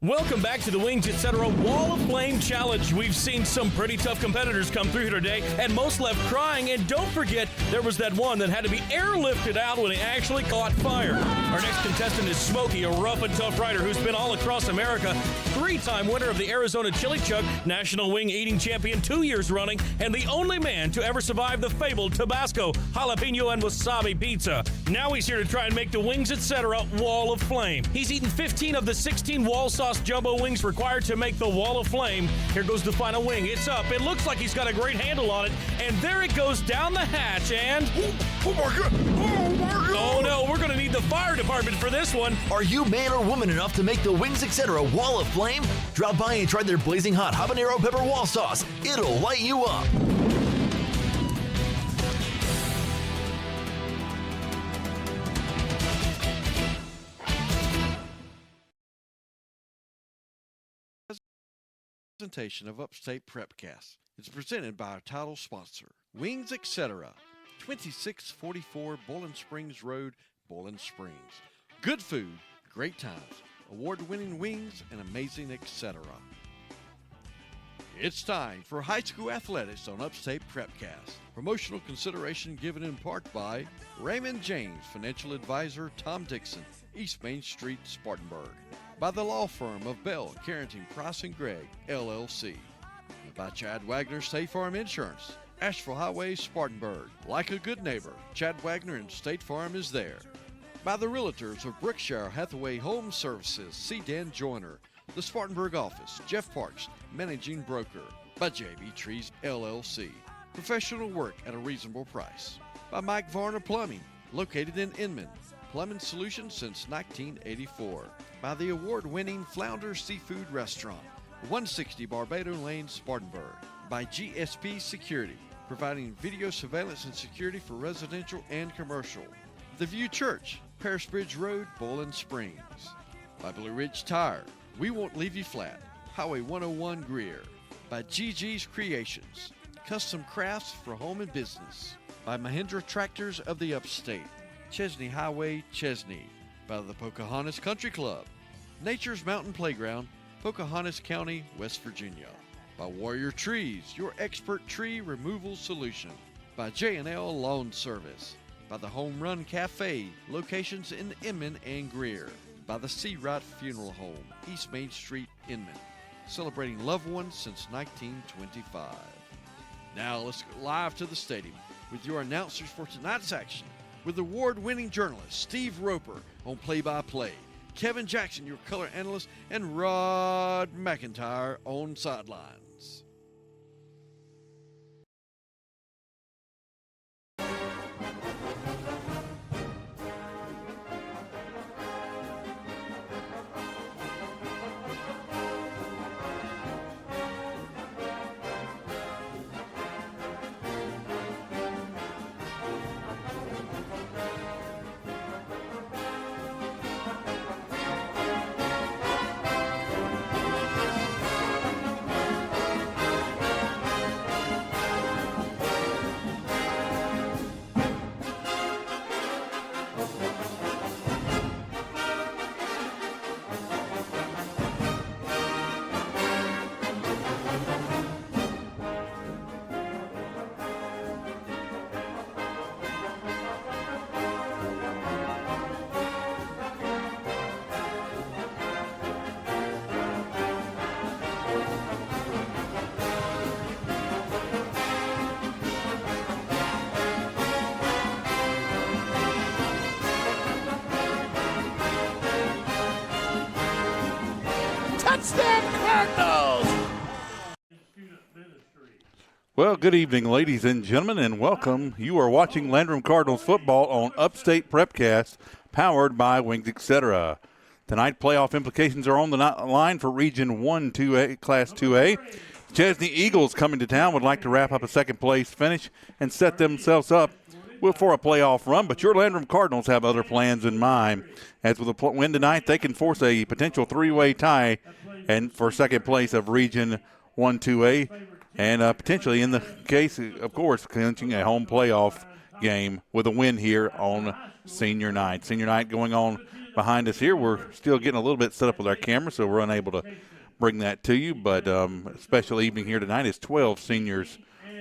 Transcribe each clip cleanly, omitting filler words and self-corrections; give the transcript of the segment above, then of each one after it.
Welcome back to the Wings Etc. Wall of Flame Challenge. We've seen some pretty tough competitors come through here today, and most left crying. And don't forget, there was that one that had to be airlifted out when he actually caught fire. Our next contestant is Smokey, a rough and tough rider who's been all across America. 3-time winner of the Arizona Chili Chuck, National Wing Eating Champion 2 years running, and the only man to ever survive the fabled Tabasco, jalapeno, and wasabi pizza. Now he's here to try and make the Wings Etc. Wall of Flame. He's eaten 15 of the 16 wall sauce jumbo wings required to make the Wall of Flame. Here goes the final wing. It's up. It looks like he's got a great handle on it. And there it goes down the hatch and... Oh my God! Oh my God! Oh no, we're going to need the fire department for this one. Are you man or woman enough to make the Wings Etc. Wall of Flame? Drop by and try their blazing hot habanero pepper wall sauce. It'll light you up. Presentation of Upstate Prepcast. It's presented by our title sponsor, Wings Etc. 2644 Bowling Springs Road, Bowling Springs. Good food, great times, award-winning wings, and amazing etc. It's time for high school athletics on Upstate Prepcast. Promotional consideration given in part by Raymond James, Financial Advisor Tom Dixon, East Main Street, Spartanburg. By the law firm of Bell, Carrington, Price & Gregg, LLC. By Chad Wagner State Farm Insurance, Asheville Highway, Spartanburg. Like a good neighbor, Chad Wagner and State Farm is there. By the Realtors of Brookshire Hathaway Home Services, C. Dan Joyner, the Spartanburg office, Jeff Parks, Managing Broker. By JB Trees, LLC. Professional work at a reasonable price. By Mike Varner Plumbing, located in Inman. Plumbing Solutions since 1984. By the award-winning Flounder Seafood Restaurant, 160 Barbado Lane, Spartanburg. By GSP Security, providing video surveillance and security for residential and commercial. The View Church, Paris Bridge Road, Bowling Springs. By Blue Ridge Tire, we won't leave you flat, Highway 101 Greer. By GG's Creations, custom crafts for home and business. By Mahindra Tractors of the Upstate, Chesnee Highway, Chesnee. By the Pocahontas Country Club, Nature's Mountain Playground, Pocahontas County, West Virginia. By Warrior Trees, your expert tree removal solution. By J&L Lawn Service. By the Home Run Cafe, locations in Inman and Greer. By the Seawright Funeral Home, East Main Street, Inman. Celebrating loved ones since 1925. Now let's go live to the stadium with your announcers for tonight's action. With award-winning journalist Steve Roper on play-by-play, Kevin Jackson, your color analyst, and Rod McIntyre on sidelines. Cardinals! Well, good evening, ladies and gentlemen, and welcome. You are watching Landrum Cardinals football on Upstate Prepcast, powered by Wings Etc. Tonight, playoff implications are on the line for Region 1, 2A, Class 2A. Chesnee Eagles coming to town would like to wrap up a second-place finish and set themselves up for a playoff run, but your Landrum Cardinals have other plans in mind. As with a win tonight, they can force a potential three-way tie and for second place of Region 1, 2A, and potentially, in the case, of course, clinching a home playoff game with a win here on senior night. Senior night going on behind us here. We're still getting a little bit set up with our camera, so we're unable to bring that to you. But a special evening here tonight is 12 seniors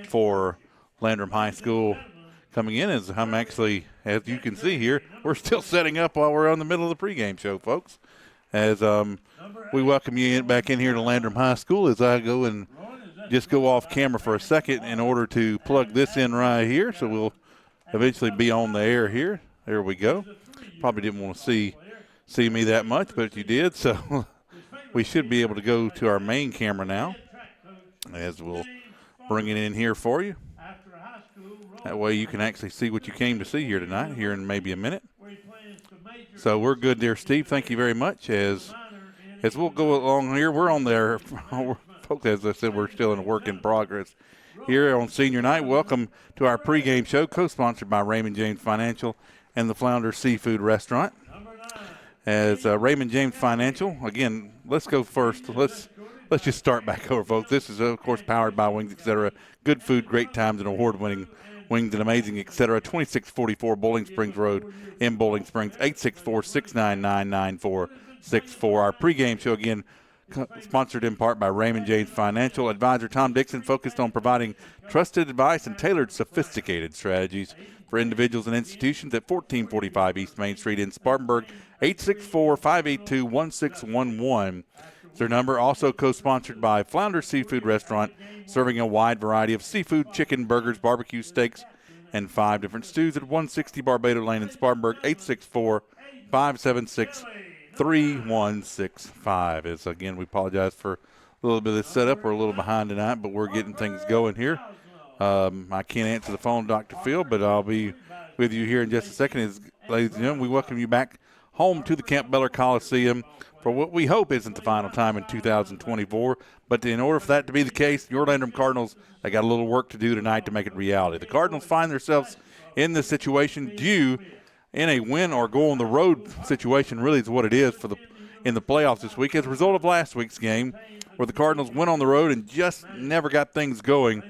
for Landrum High School coming in. As I'm actually, as you can see here, we're still setting up while we're in the middle of the pregame show, folks. As we welcome you back in here to Landrum High School, as I go and just go off camera for a second in order to plug this in right here. So we'll eventually be on the air here. There we go. Probably didn't want to see me that much, but you did. So we should be able to go to our main camera now, as we'll bring it in here for you. That way you can actually see what you came to see here tonight, here in maybe a minute. So we're good there, Steve. Thank you very much. As we'll go along here, we're on there. Folks, as I said, we're still in a work in progress here on senior night. Welcome to our pregame show, co-sponsored by Raymond James Financial and the Flounder Seafood Restaurant. As Raymond James Financial, again, let's go first. Let's just start back over, folks. This is, of course, powered by Wings, etc. Good food, great times, and award-winning wings and amazing, etc. 2644 Bowling Springs Road in Bowling Springs, 864-699-9464. Our pregame show, again, sponsored in part by Raymond James Financial. Advisor Tom Dixon focused on providing trusted advice and tailored sophisticated strategies for individuals and institutions at 1445 East Main Street in Spartanburg. 864-582-1611 is their number. Also co-sponsored by Flounder Seafood Restaurant, serving a wide variety of seafood, chicken, burgers, barbecue, steaks, and 5 different stews at 160 Barbado Lane in Spartanburg. 864-576-3165. As again, we apologize for a little bit of this setup. We're a little behind tonight, but we're getting things going here. I can't answer the phone, Dr. Phil, but I'll be with you here in just a second. As, ladies and gentlemen, we welcome you back home to the Camp Beller Coliseum for what we hope isn't the final time in 2024. But in order for that to be the case, your Landrum Cardinals, they got a little work to do tonight to make it reality. The Cardinals find themselves in this situation due in a win or go on the road situation, really is what it is in the playoffs this week, as a result of last week's game where the Cardinals went on the road and just never got things going,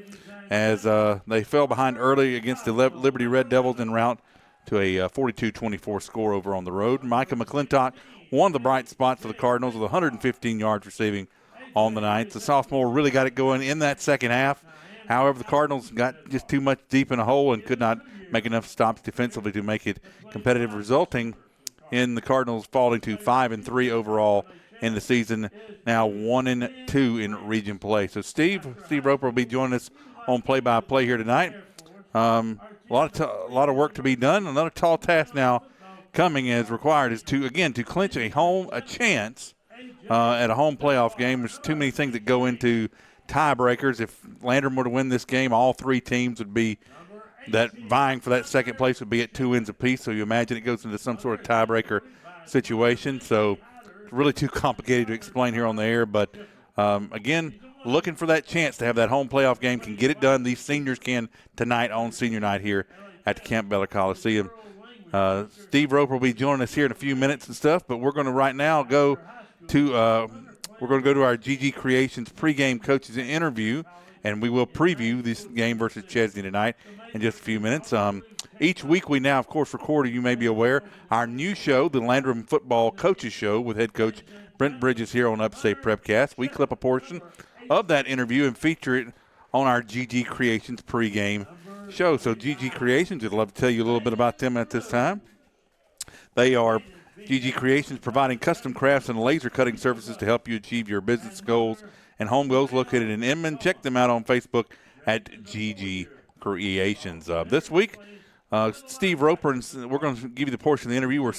as they fell behind early against the Liberty Red Devils en route to a 42-24 score over on the road. Micah McClintock, one of the bright spots for the Cardinals, with 115 yards receiving on the night. The sophomore really got it going in that second half. However, the Cardinals got just too much deep in a hole and could not make enough stops defensively to make it competitive, resulting in the Cardinals falling to 5-3 overall in the season, now 1-2 in region play. So Steve Roper will be joining us on play-by-play here tonight. A lot of work to be done. Another tall task now coming as required is to clinch a chance at a home playoff game. There's too many things that go into tiebreakers. If Landrum were to win this game, all 3 teams would be that vying for that second place would be at 2 wins apiece. So you imagine it goes into some sort of tiebreaker situation. So it's really too complicated to explain here on the air. But again, looking for that chance to have that home playoff game, can get it done. These seniors can tonight on senior night here at the Camp Beller Coliseum. Steve Roper will be joining us here in a few minutes and stuff, but we're going to right now go to our GG Creations pregame coaches interview, and we will preview this game versus Chesnee tonight in just a few minutes. Each week we now, of course, record, you may be aware, our new show, the Landrum Football Coaches Show with head coach Brent Bridges here on Upstate Prepcast. We clip a portion of that interview and feature it on our GG Creations pregame show. So GG Creations, I'd love to tell you a little bit about them at this time. They are GG Creations, providing custom crafts and laser cutting services to help you achieve your business goals and home goals, located in Inman. Check them out on Facebook at GG Creations. This week, Steve Roper, and we're going to give you the portion of the interview where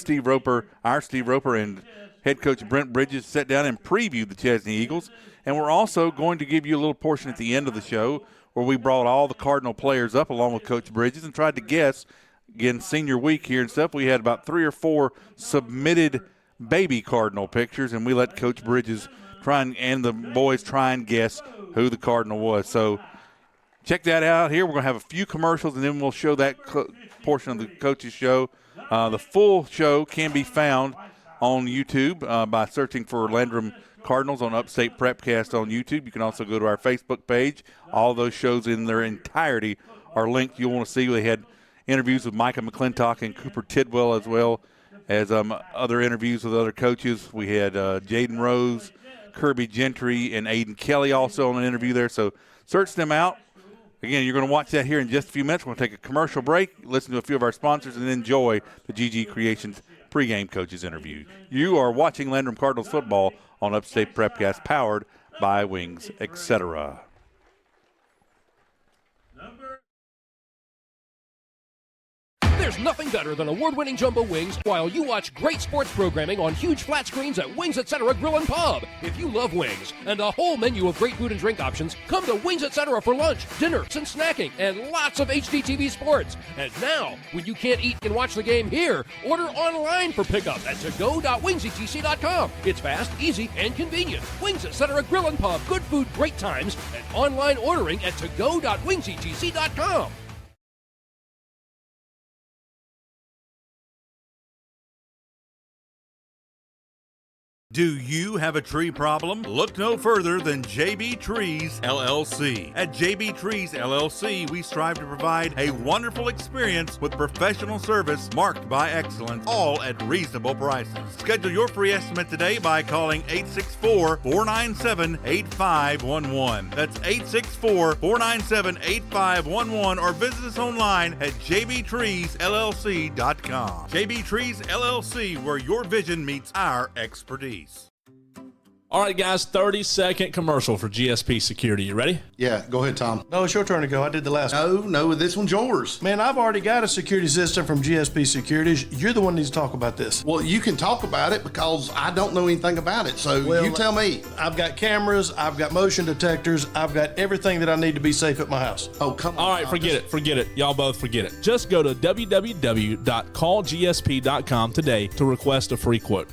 our Steve Roper and head coach Brent Bridges sat down and previewed the Chesnee Eagles. And we're also going to give you a little portion at the end of the show where we brought all the Cardinal players up along with Coach Bridges and tried to guess. Again, senior week here and stuff, we had about 3 or 4 submitted baby Cardinal pictures, and we let Coach Bridges and the boys try and guess who the Cardinal was. So check that out here. We're going to have a few commercials, and then we'll show that portion of the coaches show. The full show can be found on YouTube by searching for Landrum Cardinals on Upstate Prepcast on YouTube. You can also go to our Facebook page. All those shows in their entirety are linked. You'll want to see they had interviews with Micah McClintock and Cooper Tidwell as well as other interviews with other coaches. We had Jaden Rose, Kirby Gentry, and Aiden Kelly also on an interview there. So search them out. Again, you're going to watch that here in just a few minutes. We're going to take a commercial break, listen to a few of our sponsors, and enjoy the GG Creations pregame coaches interview. You are watching Landrum Cardinals football on Upstate Prepcast, powered by Wings, etc. There's nothing better than award-winning jumbo wings while you watch great sports programming on huge flat screens at Wings Etc. Grill and Pub. If you love wings and a whole menu of great food and drink options, come to Wings Etc. for lunch, dinner, and snacking, and lots of HDTV sports. And now, when you can't eat and watch the game here, order online for pickup at togo.wingsetc.com. It's fast, easy, and convenient. Wings Etc. Grill and Pub. Good food, great times, and online ordering at togo.wingsetc.com. Do you have a tree problem? Look no further than JB Trees LLC. At JB Trees LLC, we strive to provide a wonderful experience with professional service marked by excellence, all at reasonable prices. Schedule your free estimate today by calling 864-497-8511. That's 864-497-8511, or visit us online at jbtreesllc.com. JB Trees LLC, where your vision meets our expertise. All right, guys, 30-second commercial for GSP Security. You ready? Yeah, go ahead, Tom. No, it's your turn to go. I did the last one. No, this one's yours. Man, I've already got a security system from GSP Securities. You're the one who needs to talk about this. Well, you can talk about it because I don't know anything about it, so you tell me. I've got cameras, I've got motion detectors, I've got everything that I need to be safe at my house. Oh, come on. All right, forget it. Y'all both forget it. Just go to www.callgsp.com today to request a free quote.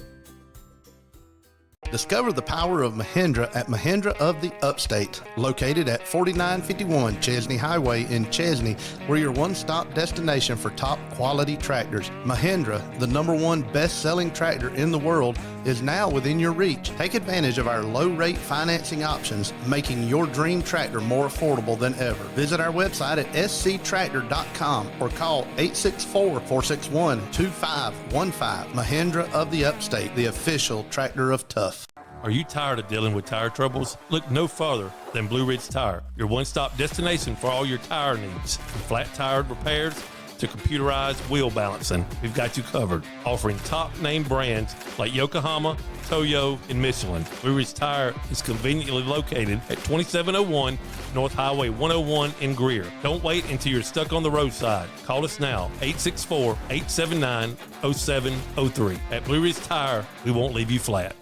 Discover the power of Mahindra at Mahindra of the Upstate, located at 4951 Chesnee Highway in Chesnee. We're your one-stop destination for top quality tractors. Mahindra, the #1 best-selling tractor in the world, is now within your reach. Take advantage of our low-rate financing options, making your dream tractor more affordable than ever. Visit our website at sctractor.com or call 864-461-2515. Mahindra of the Upstate, the official tractor of tough. Are you tired of dealing with tire troubles? Look no further than Blue Ridge Tire, your one-stop destination for all your tire needs. From flat tire repairs to computerized wheel balancing, we've got you covered. Offering top-name brands like Yokohama, Toyo, and Michelin. Blue Ridge Tire is conveniently located at 2701 North Highway 101 in Greer. Don't wait until you're stuck on the roadside. Call us now, 864-879-0703. At Blue Ridge Tire, we won't leave you flat.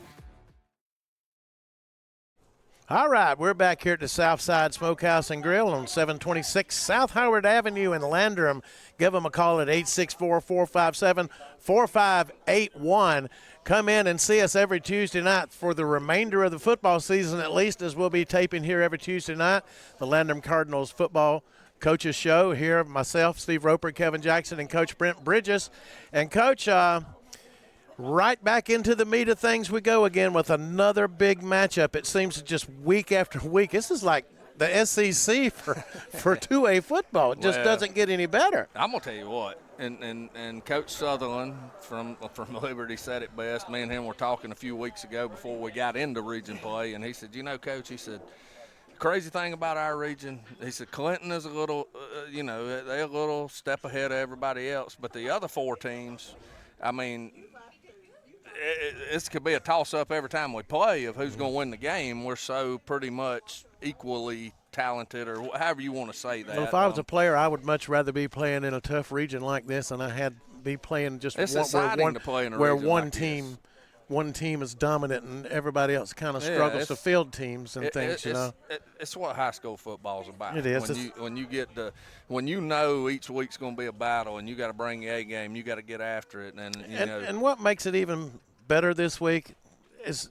All right, we're back here at the Southside Smokehouse and Grill on 726 South Howard Avenue in Landrum. Give them a call at 864-457-4581. Come in and see us every Tuesday night for the remainder of the football season, at least, as we'll be taping here every Tuesday night. The Landrum Cardinals football coaches show here. Myself, Steve Roper, Kevin Jackson, and Coach Brent Bridges. And, Coach, right back into the meat of things we go again with another big matchup. It seems just week after week. This is like the SEC for 2A football. It just doesn't get any better. I'm going to tell you what, and Coach Sutherland from Liberty said it best. Me and him were talking a few weeks ago before we got into region play, and he said, you know, Coach, he said, crazy thing about our region, he said, Clinton is a little, they're a little step ahead of everybody else, but the other four teams, I mean – this could be a toss-up every time we play of who's going to win the game. We're so pretty much equally talented, or however you want to say that. Well, if I was a player, I would much rather be playing in a tough region like this than I had be playing just it's one, exciting to play in a where region one like team this. One team is dominant and everybody else kind of struggles to field teams and things. It's what high school football is about. It is. When you know each week's going to be a battle and you got to bring your A game, you got to get after it. And what makes it even better this week is,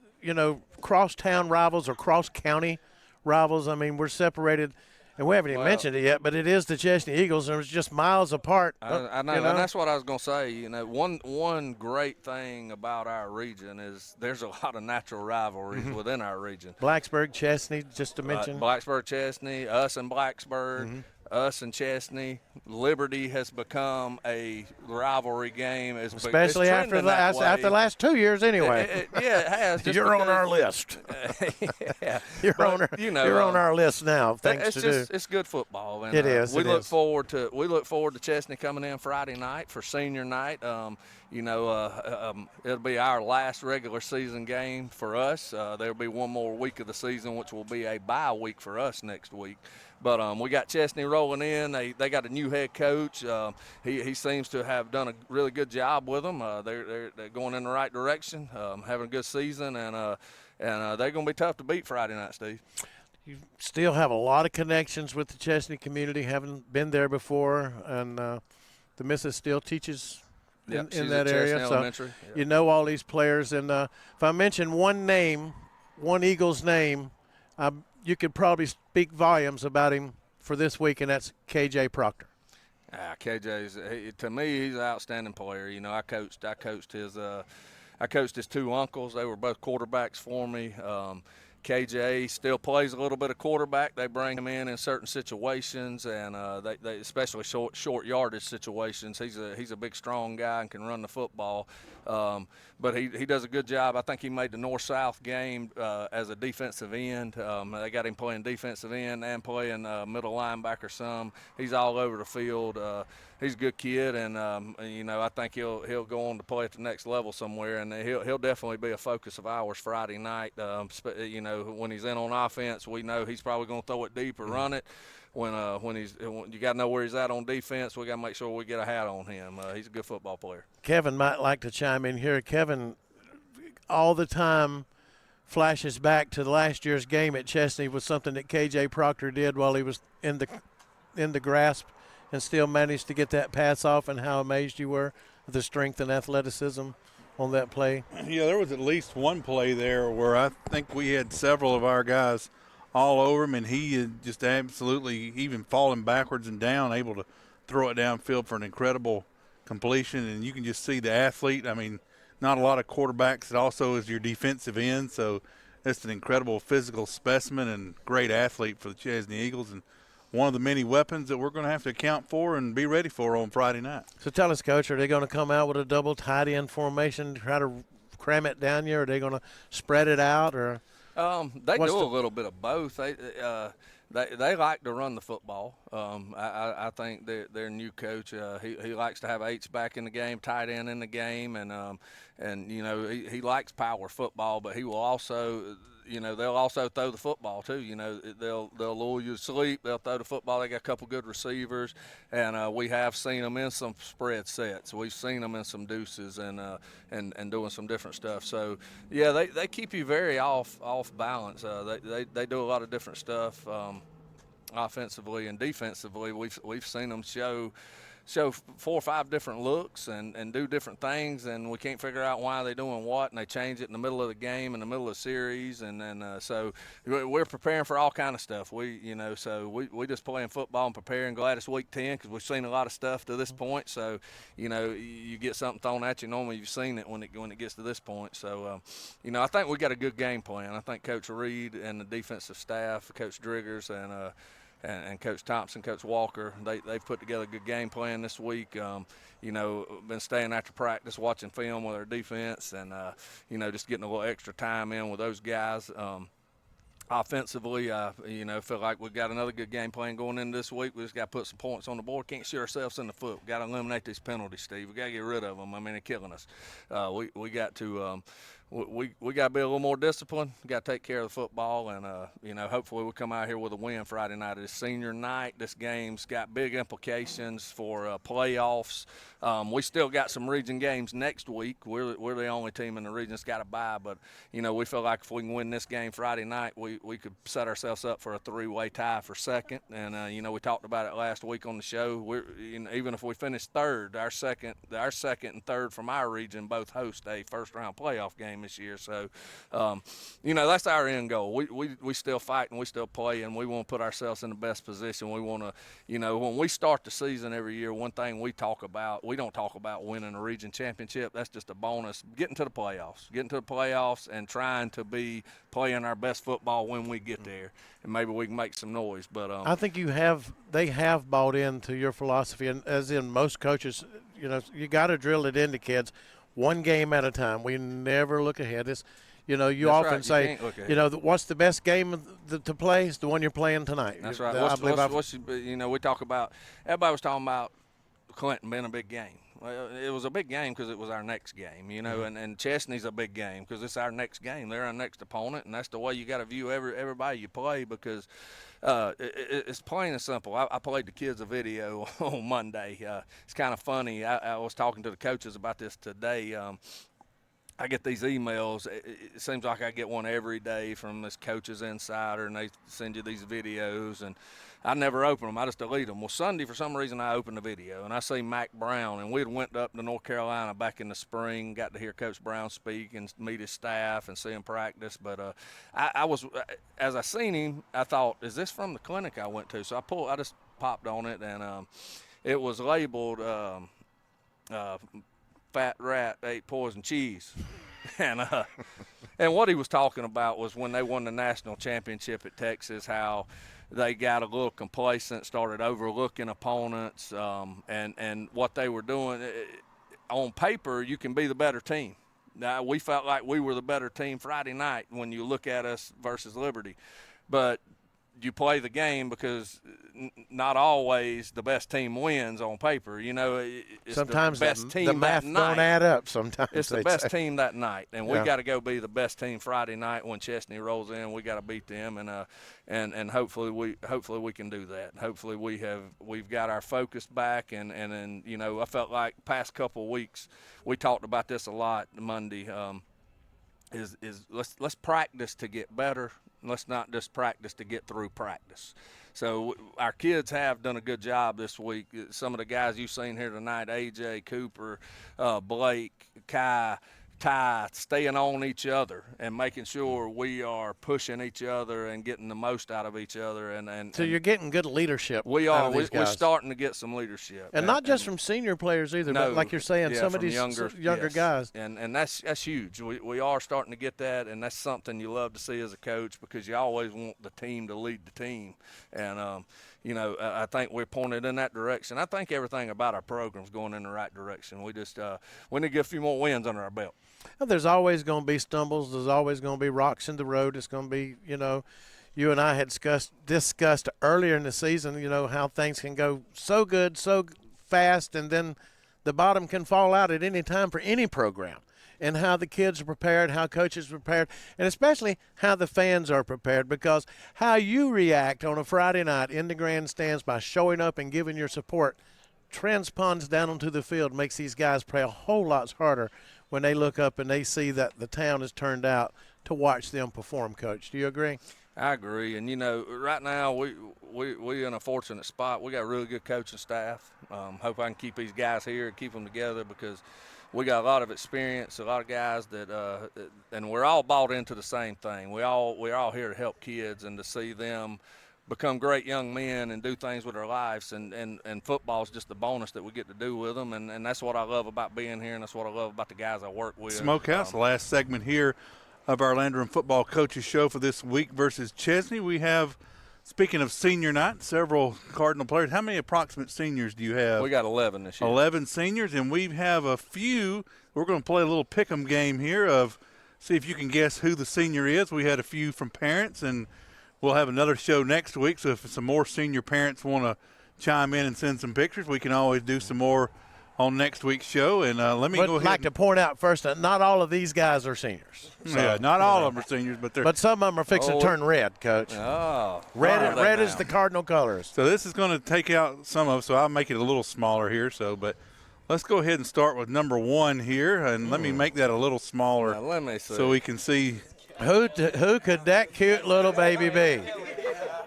cross-town rivals or cross-county rivals. I mean, we're separated, and we haven't even mentioned it yet, but it is the Chesnee Eagles, and it was just miles apart. I know, and that's what I was going to say. One great thing about our region is there's a lot of natural rivalries within our region. Blacksburg, Chesnee, just to mention. Blacksburg, Chesnee, us and Blacksburg. us and Chesnee. Liberty has become a rivalry game, especially after the last 2 years. Anyway, it has. You're on our list. Yeah, you're on our list now. It's good football. And, it is. We look forward to Chesnee coming in Friday night for senior night. It'll be our last regular season game for us. There'll be one more week of the season, which will be a bye week for us next week. But we got Chesnee rolling in. They got a new head coach. He seems to have done a really good job with them. They're going in the right direction, having a good season, and they're going to be tough to beat Friday night, Steve. You still have a lot of connections with the Chesnee community, having been there before, and the missus still teaches in that area. So you know all these players. And if I mention one Eagles name, you could probably speak volumes about him for this week, and that's KJ Proctor. To me, he's an outstanding player. I coached his two uncles. They were both quarterbacks for me. KJ still plays a little bit of quarterback. They bring him in certain situations, and they especially short yardage situations. He's a big, strong guy and can run the football. But he does a good job. I think he made the North-South game as a defensive end. They got him playing defensive end and playing middle linebacker some. He's all over the field. He's a good kid, and I think he'll go on to play at the next level somewhere, and he'll definitely be a focus of ours Friday night. When he's in on offense, we know he's probably going to throw it deep or run it. When you got to know where he's at on defense, we got to make sure we get a hat on him. He's a good football player. Kevin might like to chime in here. Kevin, all the time, flashes back to last year's game at Chesnee with something that KJ Proctor did while he was in the grasp, and still managed to get that pass off, and how amazed you were with the strength and athleticism on that play. Yeah, there was at least one play there where I think we had several of our guys all over him, and he had just absolutely even falling backwards and down, able to throw it downfield for an incredible completion. And you can just see the athlete. I mean, not a lot of quarterbacks. It also is your defensive end, so it's an incredible physical specimen and great athlete for the Chesnee Eagles, and one of the many weapons that we're going to have to account for and be ready for on Friday night. So tell us, Coach, are they going to come out with a double tight end formation to try to cram it down here? Are they going to spread it out? Or they do a little bit of both. They like to run the football. I think their new coach, he likes to have H-back in the game, tight end in the game, and he likes power football, but he will also – they'll also throw the football too. They'll lure you to sleep. They'll throw the football. They got a couple good receivers, and we have seen them in some spread sets. We've seen them in some deuces and doing some different stuff. So yeah, they keep you very off balance. They do a lot of different stuff offensively and defensively. We've seen them show 4 or 5 different looks and do different things, and we can't figure out why they're doing what, and they change it in the middle of the game, in the middle of the series, and then so we're preparing for all kind of stuff. We just playing football and preparing. Glad it's week 10 because we've seen a lot of stuff to this point. So you get something thrown at you. Normally you've seen it when it gets to this point. So I think we got a good game plan. I think Coach Reed and the defensive staff, Coach Driggers, and Coach Thompson, Coach Walker, they've put together a good game plan this week. Been staying after practice, watching film with our defense, and just getting a little extra time in with those guys. Offensively, feel like we've got another good game plan going into this week. We just got to put some points on the board. Can't shoot ourselves in the foot. We got to eliminate these penalties, Steve. We got to get rid of them. I mean, they're killing us. We got to. We got to be a little more disciplined. We got to take care of the football, and hopefully we'll come out here with a win Friday night. It's senior night. This game's got big implications for playoffs. We still got some region games next week. We're the only team in the region that's got a bye, but we feel like if we can win this game Friday night, we could set ourselves up for a 3-way tie for second. And we talked about it last week on the show. Even if we finish third, our second and third from our region both host a first round playoff game game this year. So, that's our end goal. We still fight and we still play, and we want to put ourselves in the best position. We want to, when we start the season every year, one thing we don't talk about winning a region championship. That's just a bonus. Getting to the playoffs and trying to be playing our best football when we get there, and maybe we can make some noise. But I think they have bought into your philosophy, and as in most coaches, you got to drill it into kids, one game at a time. We never look ahead. It's, you That's often right. say, what's the best game to play is the one you're playing tonight. That's right. We talk about, everybody was talking about Clinton being a big game. Well, it was a big game because it was our next game, and Chesnee's a big game because it's our next game. They're our next opponent, and that's the way you got to view everybody you play, because it's plain and simple. I played the kids a video on Monday. It's kind of funny. I was talking to the coaches about this today. I get these emails. It seems like I get one every day from this Coach's Insider, and they send you these videos, and I never open them. I just delete them. Well, Sunday, for some reason, I opened the video, and I see Mac Brown, and we had went up to North Carolina back in the spring, got to hear Coach Brown speak and meet his staff and see him practice. But as I seen him, I thought, is this from the clinic I went to? So I just popped on it, and it was labeled Fat Rat Ate Poison Cheese. And what he was talking about was when they won the national championship at Texas, how they got a little complacent, started overlooking opponents, and what they were doing. On paper, you can be the better team. Now, we felt like we were the better team Friday night when you look at us versus Liberty. But you play the game because not always the best team wins on paper. It's sometimes the best team the math that night. don't add up sometimes. It's the best team that night, and we got to go be the best team Friday night when Chesnee rolls in. We got to beat them, and hopefully we can do that. Hopefully we've got our focus back, and I felt like past couple of weeks we talked about this a lot Monday. Let's practice to get better. Let's not just practice to get through practice. So our kids have done a good job this week. Some of the guys you've seen here tonight, AJ, Cooper, Blake, Kai, Ty, staying on each other and making sure we are pushing each other and getting the most out of each other. So you're getting good leadership. We are. We're starting to get some leadership. And not just from senior players either, but like you're saying, some of these younger guys. And that's huge. We are starting to get that, and that's something you love to see as a coach, because you always want the team to lead the team. And, I think we're pointed in that direction. I think everything about our program's going in the right direction. We just we need to get a few more wins under our belt. Well, there's always going to be stumbles. There's always going to be rocks in the road. It's going to be, you and I had discussed earlier in the season, how things can go so good, so fast, and then the bottom can fall out at any time for any program, and how the kids are prepared, how coaches are prepared, and especially how the fans are prepared, because how you react on a Friday night in the grandstands by showing up and giving your support transponds down onto the field, makes these guys play a whole lot harder when they look up and they see that the town has turned out to watch them perform, Coach. Do you agree? I agree. And, right now we in a fortunate spot. We got a really good coaching staff. Hope I can keep these guys here and keep them together, because we got a lot of experience, a lot of guys that and we're all bought into the same thing. We're all here to help kids and to see them become great young men and do things with their lives, and football is just the bonus that we get to do with them, and that's what I love about being here, and that's what I love about the guys I work with. Smokehouse, the last segment here of our Landrum Football Coaches Show for this week versus Chesnee. We have, speaking of senior night, several Cardinal players. How many approximate seniors do you have? We got 11 this year. 11 seniors, and we have a few. We're going to play a little pick'em game here of see if you can guess who the senior is. We had a few from parents, and we'll have another show next week, so if some more senior parents want to chime in and send some pictures, we can always do some more on next week's show. And let me go ahead. I'd like to point out first that not all of these guys are seniors. So, yeah, not all of them are seniors, but some of them are fixing to turn red, Coach. Oh, red is the Cardinal colors. So this is going to take out some of, so I'll make it a little smaller here. But let's go ahead and start with number 1 here, and let me make that a little smaller. Now, let me see. So we can see. Who could that cute little baby be?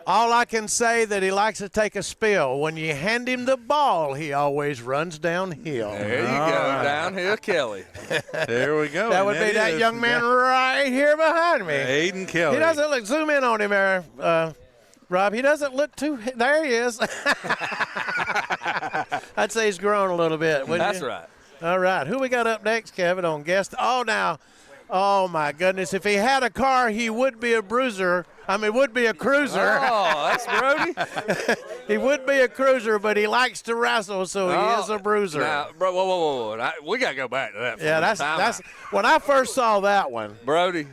All I can say that he likes to take a spill. When you hand him the ball, he always runs downhill. There you go, downhill Kelly. There we go. That would be that young man right here behind me. Aiden Kelly. He doesn't look, zoom in on him there, Rob. He doesn't look too, there he is. I'd say he's grown a little bit, wouldn't That's you? right. All right. Who we got up next, Kevin, on guest? Oh, my goodness. If he had a car, he would be a bruiser. Would be a cruiser. Oh, that's Brody. He would be a cruiser, but he likes to wrestle, so he is a bruiser. Now, bro, whoa. We got to go back to that. Yeah, that's when I first saw that one. Brody.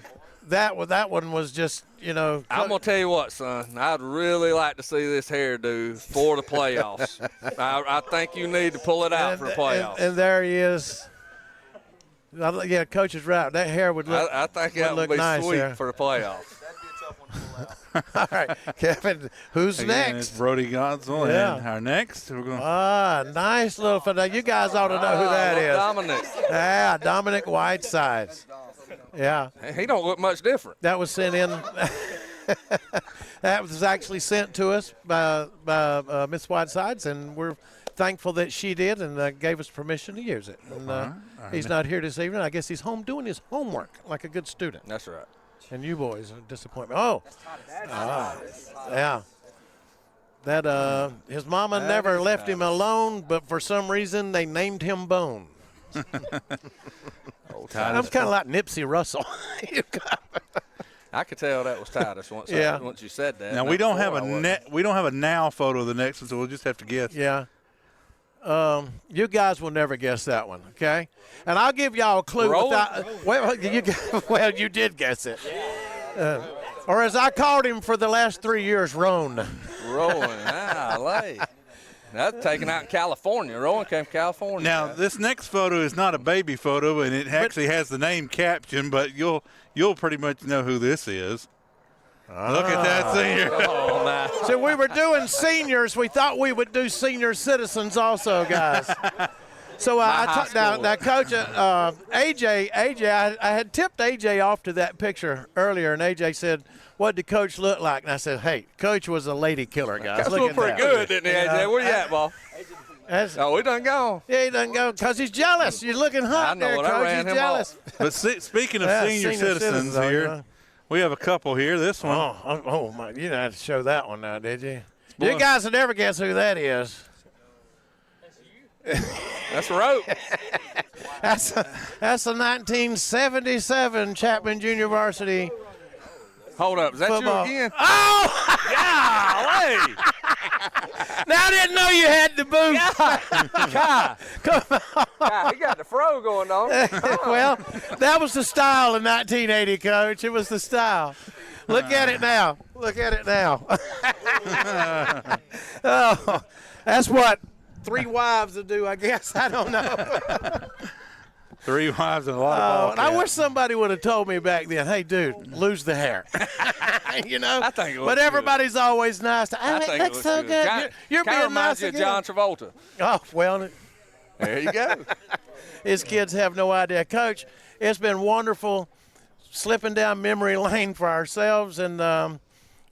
That one was just, I'm going to tell you what, son. I'd really like to see this hairdo for the playoffs. I think you need to pull it out for the playoffs. And there he is. Yeah, Coach is right. That hair would look I think that would be nice sweet there. for the playoffs. All right, Kevin, who's Again, next? It's Brody Godsell. Yeah. And our next, we're going. Nice little fella. You guys ought to know who that is. Dominic. Yeah, Dominic Whitesides. Yeah. He don't look much different. That was sent in. That was actually sent to us by Miss Whitesides, and we're thankful that she did and gave us permission to use it. And he's not here this evening. I guess he's home doing his homework like a good student. That's right. And you boys are disappointment. Yeah. That his mama never left him alone, but for some reason they named him Bone. I'm kind of like Nipsey Russell. I could tell that was Titus once you said that. Now we don't have a now photo of the next one, so we'll just have to guess. Yeah. You guys will never guess that one, okay? And I'll give y'all a clue. Well, you did guess it. Or as I called him for the last 3 years, Roan. That's taken out in California. Rowan came from California. Now, this next photo is not a baby photo, and it actually has the name caption, but you'll pretty much know who this is. Look at that senior. So we were doing seniors. We thought we would do senior citizens also, guys. So now, Coach, AJ, I had tipped AJ off to that picture earlier, and AJ said, "What did Coach look like?" And I said, "Hey, Coach was a lady killer, guys." That's look pretty good, didn't he, AJ? Where you at, ball? We done gone. Yeah, he done go because he's jealous. You're looking hot there, Coach. He's jealous. But speaking of senior citizens here, we have a couple here. This one. Oh my! You didn't have to show that one now, did you? You guys will never guess who that is. That's Rope. That's a 1977 Chapman Junior Varsity. Hold up, is that football. you again? Oh! Golly! Now I didn't know you had the boots. God, he got the fro going on. Well, that was the style in 1980, Coach. It was the style. Look at it now. Look at it now. Oh, that's what 3 wives would do, I guess. I don't know. 3 wives and a lot of ball and I wish somebody would have told me back then, "Hey, dude, lose the hair." You know? I think it looks but everybody's good. Always nice. I think it looks so good. You're being nice again. John Travolta. Oh, well. There you go. His kids have no idea. Coach, it's been wonderful slipping down memory lane for ourselves and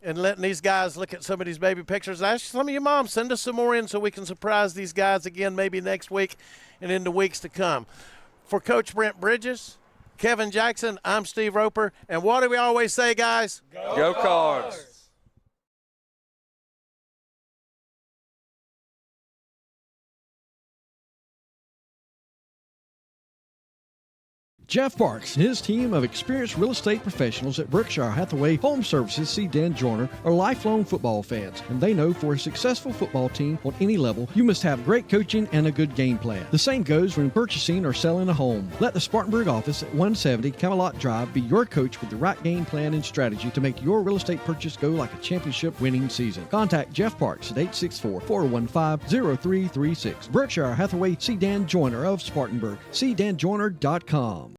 letting these guys look at some of these baby pictures. Ask some of your moms, send us some more in so we can surprise these guys again maybe next week and in the weeks to come. For Coach Brent Bridges, Kevin Jackson, I'm Steve Roper. And what do we always say, guys? Go Cards. Jeff Parks and his team of experienced real estate professionals at Berkshire Hathaway Home Services see Dan Joyner are lifelong football fans, and they know for a successful football team on any level, you must have great coaching and a good game plan. The same goes when purchasing or selling a home. Let the Spartanburg office at 170 Camelot Drive be your coach with the right game plan and strategy to make your real estate purchase go like a championship winning season. Contact Jeff Parks at 864-415-0336. Berkshire Hathaway, see Dan Joyner of Spartanburg. See danjoyner.com.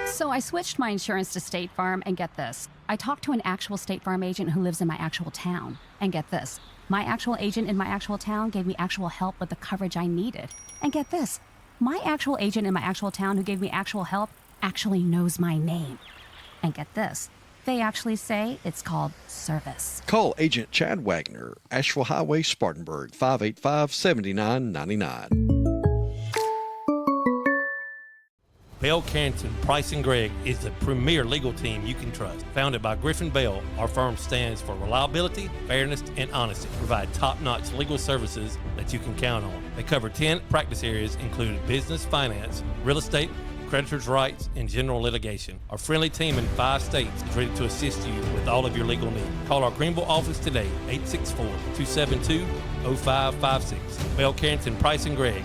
So I switched my insurance to State Farm, and get this. I talked to an actual State Farm agent who lives in my actual town. And get this. My actual agent in my actual town gave me actual help with the coverage I needed. And get this. My actual agent in my actual town who gave me actual help actually knows my name. And get this. They actually say it's called service. Call Agent Chad Wagner, Asheville Highway, Spartanburg, 585-7999. Bell Carrington, Price & Gregg is the premier legal team you can trust. Founded by Griffin Bell, our firm stands for reliability, fairness, and honesty. Provide top-notch legal services that you can count on. They cover 10 practice areas, including business, finance, real estate, creditors' rights, and general litigation. Our friendly team in 5 states is ready to assist you with all of your legal needs. Call our Greenville office today, 864-272-0556. Bell Carrington, Price & Gregg.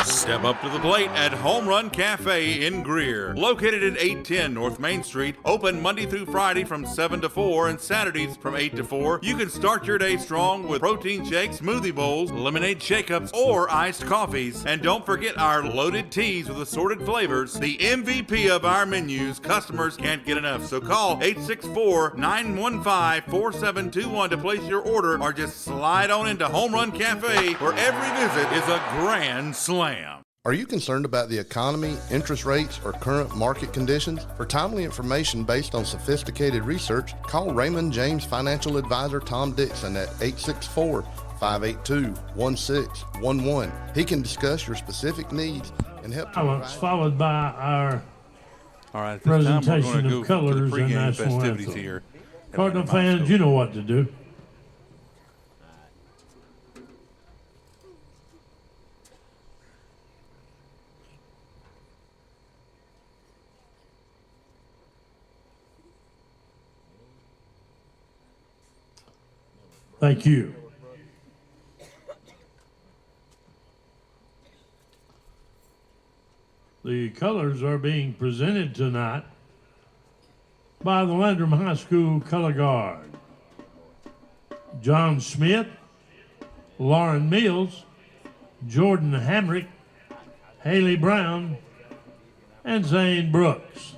Step up to the plate at Home Run Cafe in Greer. Located at 810 North Main Street, open Monday through Friday from 7 to 4 and Saturdays from 8 to 4. You can start your day strong with protein shakes, smoothie bowls, lemonade shake-ups, or iced coffees. And don't forget our loaded teas with assorted flavors. The MVP of our menus, customers can't get enough. So call 864-915-4721 to place your order, or just slide on into Home Run Cafe, where every visit is a grand slam. Are you concerned about the economy, interest rates, or current market conditions? For timely information based on sophisticated research, call Raymond James Financial Advisor Tom Dixon at 864-582-1611. He can discuss your specific needs and help you. Followed by our All right, at this time, we're presentation going to of go to colors the and pregame national festivities anthem. here. Cardinal fans, you know what to do. Thank you. The colors are being presented tonight by the Landrum High School Color Guard. John Schmidt, Lauren Mills, Jordan Hamrick, Haley Brown, and Zane Brooks.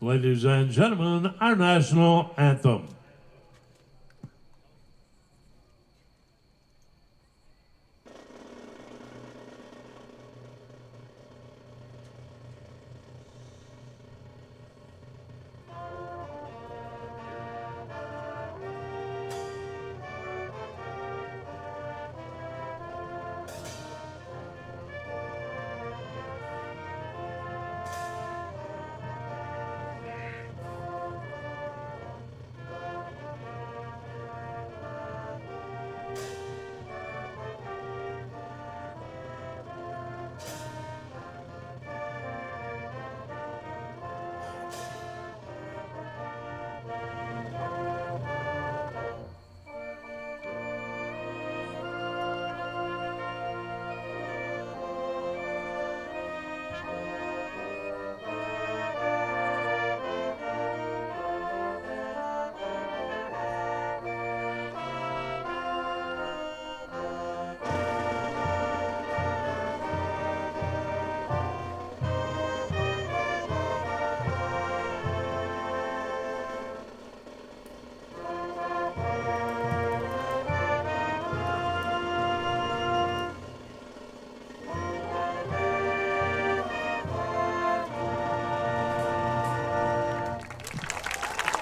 Ladies and gentlemen, our national anthem.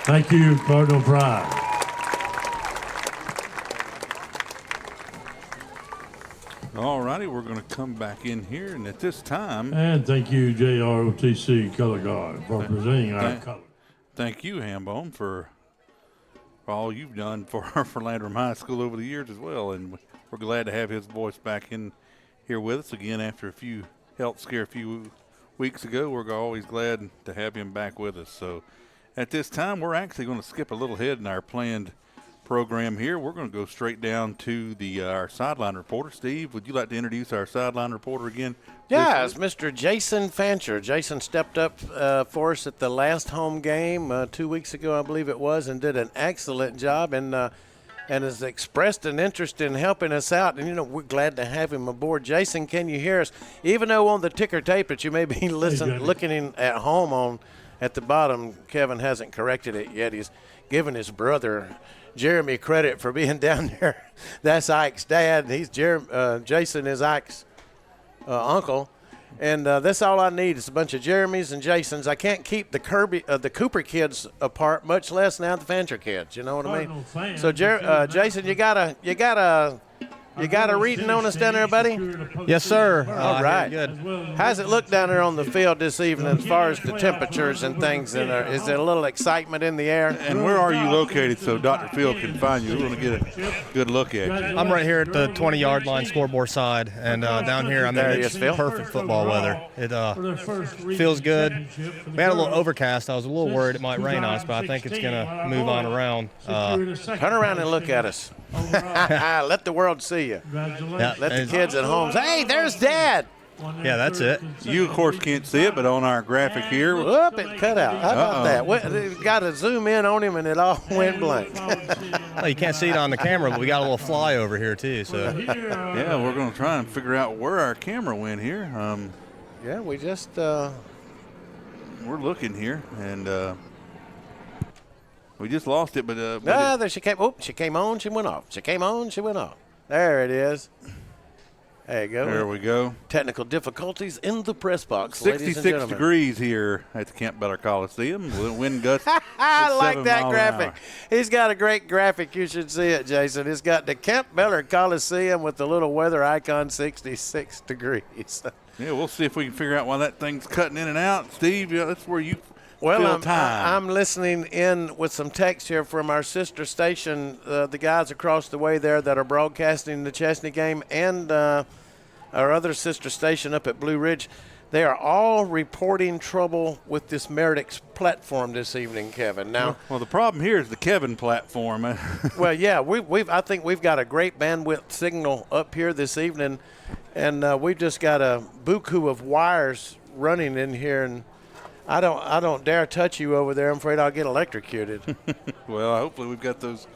Thank you, Cardinal Pride. All righty, we're going to come back in here, and at this time... And thank you, JROTC Color Guard, for presenting our color. Thank you, Hambone, for all you've done for Landrum High School over the years as well, and we're glad to have his voice back in here with us again after a few health scare a few weeks ago. We're always glad to have him back with us. So at this time, we're actually going to skip a little ahead in our planned program here. We're going to go straight down to our sideline reporter. Steve, would you like to introduce our sideline reporter again? Yeah, it's Mr. Jason Fancher. Jason stepped up for us at the last home game 2 weeks ago, I believe it was, and did an excellent job and has expressed an interest in helping us out. And, we're glad to have him aboard. Jason, can you hear us? Even though on the ticker tape that you may be looking in at home at the bottom, Kevin hasn't corrected it yet. He's given his brother Jeremy credit for being down there. That's Ike's dad. Jason is Ike's uncle, and that's all I need is a bunch of Jeremys and Jasons. I can't keep the Cooper kids apart, much less now the Fancher kids. You know what I mean? So, Jason, you got a reading on us down there, buddy? Yes, sir. All right. Good. How's it look down there on the field this evening as far as the temperatures and things? Is there a little excitement in the air? And where are you located so Dr. Phil can find you? We're going to get a good look at you. I'm right here at the 20-yard line scoreboard side, and down here, it's perfect football weather. It feels good. We had a little overcast. I was a little worried it might rain on us, but I think it's going to move on around. Turn around and look at us. Let the world see you. Yeah, let the kids at home say, hey, there's Dad. Yeah, that's it. You, of course, can't see it, but on our graphic here. Whoop, it cut out. How about that? Got to zoom in on him, and it all went blank. Well, you can't see it on the camera, but we got a little fly over here, too. So. Yeah, we're going to try and figure out where our camera went here. Yeah, we just. We're looking here, and we just lost it, but there she came. Oh, she came on, she went off. She came on, she went off. There it is. There you go. There we go. Technical difficulties in the press box, ladies and 66 gentlemen. degrees here at the Camp Butler Coliseum. Wind gusts. I like that graphic. He's got a great graphic. You should see it, Jason. It's got the Camp Butler Coliseum with the little weather icon, 66 degrees. Yeah, we'll see if we can figure out why that thing's cutting in and out. Steve, that's where you Well, I'm listening in with some text here from our sister station, the guys across the way there that are broadcasting the Chesnee game, and our other sister station up at Blue Ridge. They are all reporting trouble with this Meredix platform this evening, Kevin. Now, well, the problem here is the Kevin platform. Well, yeah, I think we've got a great bandwidth signal up here this evening, and we've just got a buku of wires running in here, and I don't dare touch you over there. I'm afraid I'll get electrocuted. Well, hopefully we've got those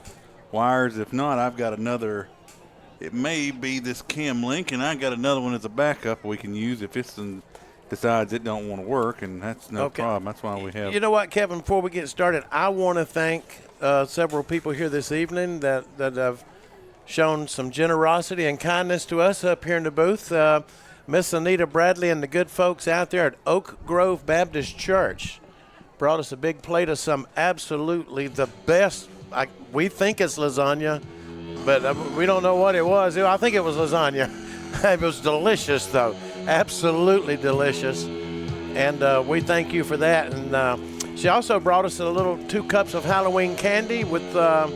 wires. If not, I've got another. It may be this Cam Link, and I got another one as a backup we can use if it's decides it don't want to work, and that's no problem. That's why we have. You know what, Kevin? Before we get started, I want to thank several people here this evening that have shown some generosity and kindness to us up here in the booth. Miss Anita Bradley and the good folks out there at Oak Grove Baptist Church brought us a big plate of some absolutely the best. We think it's lasagna, but we don't know what it was. I think it was lasagna. It was delicious, though. Absolutely delicious. And we thank you for that. And she also brought us 2 cups of Halloween candy with a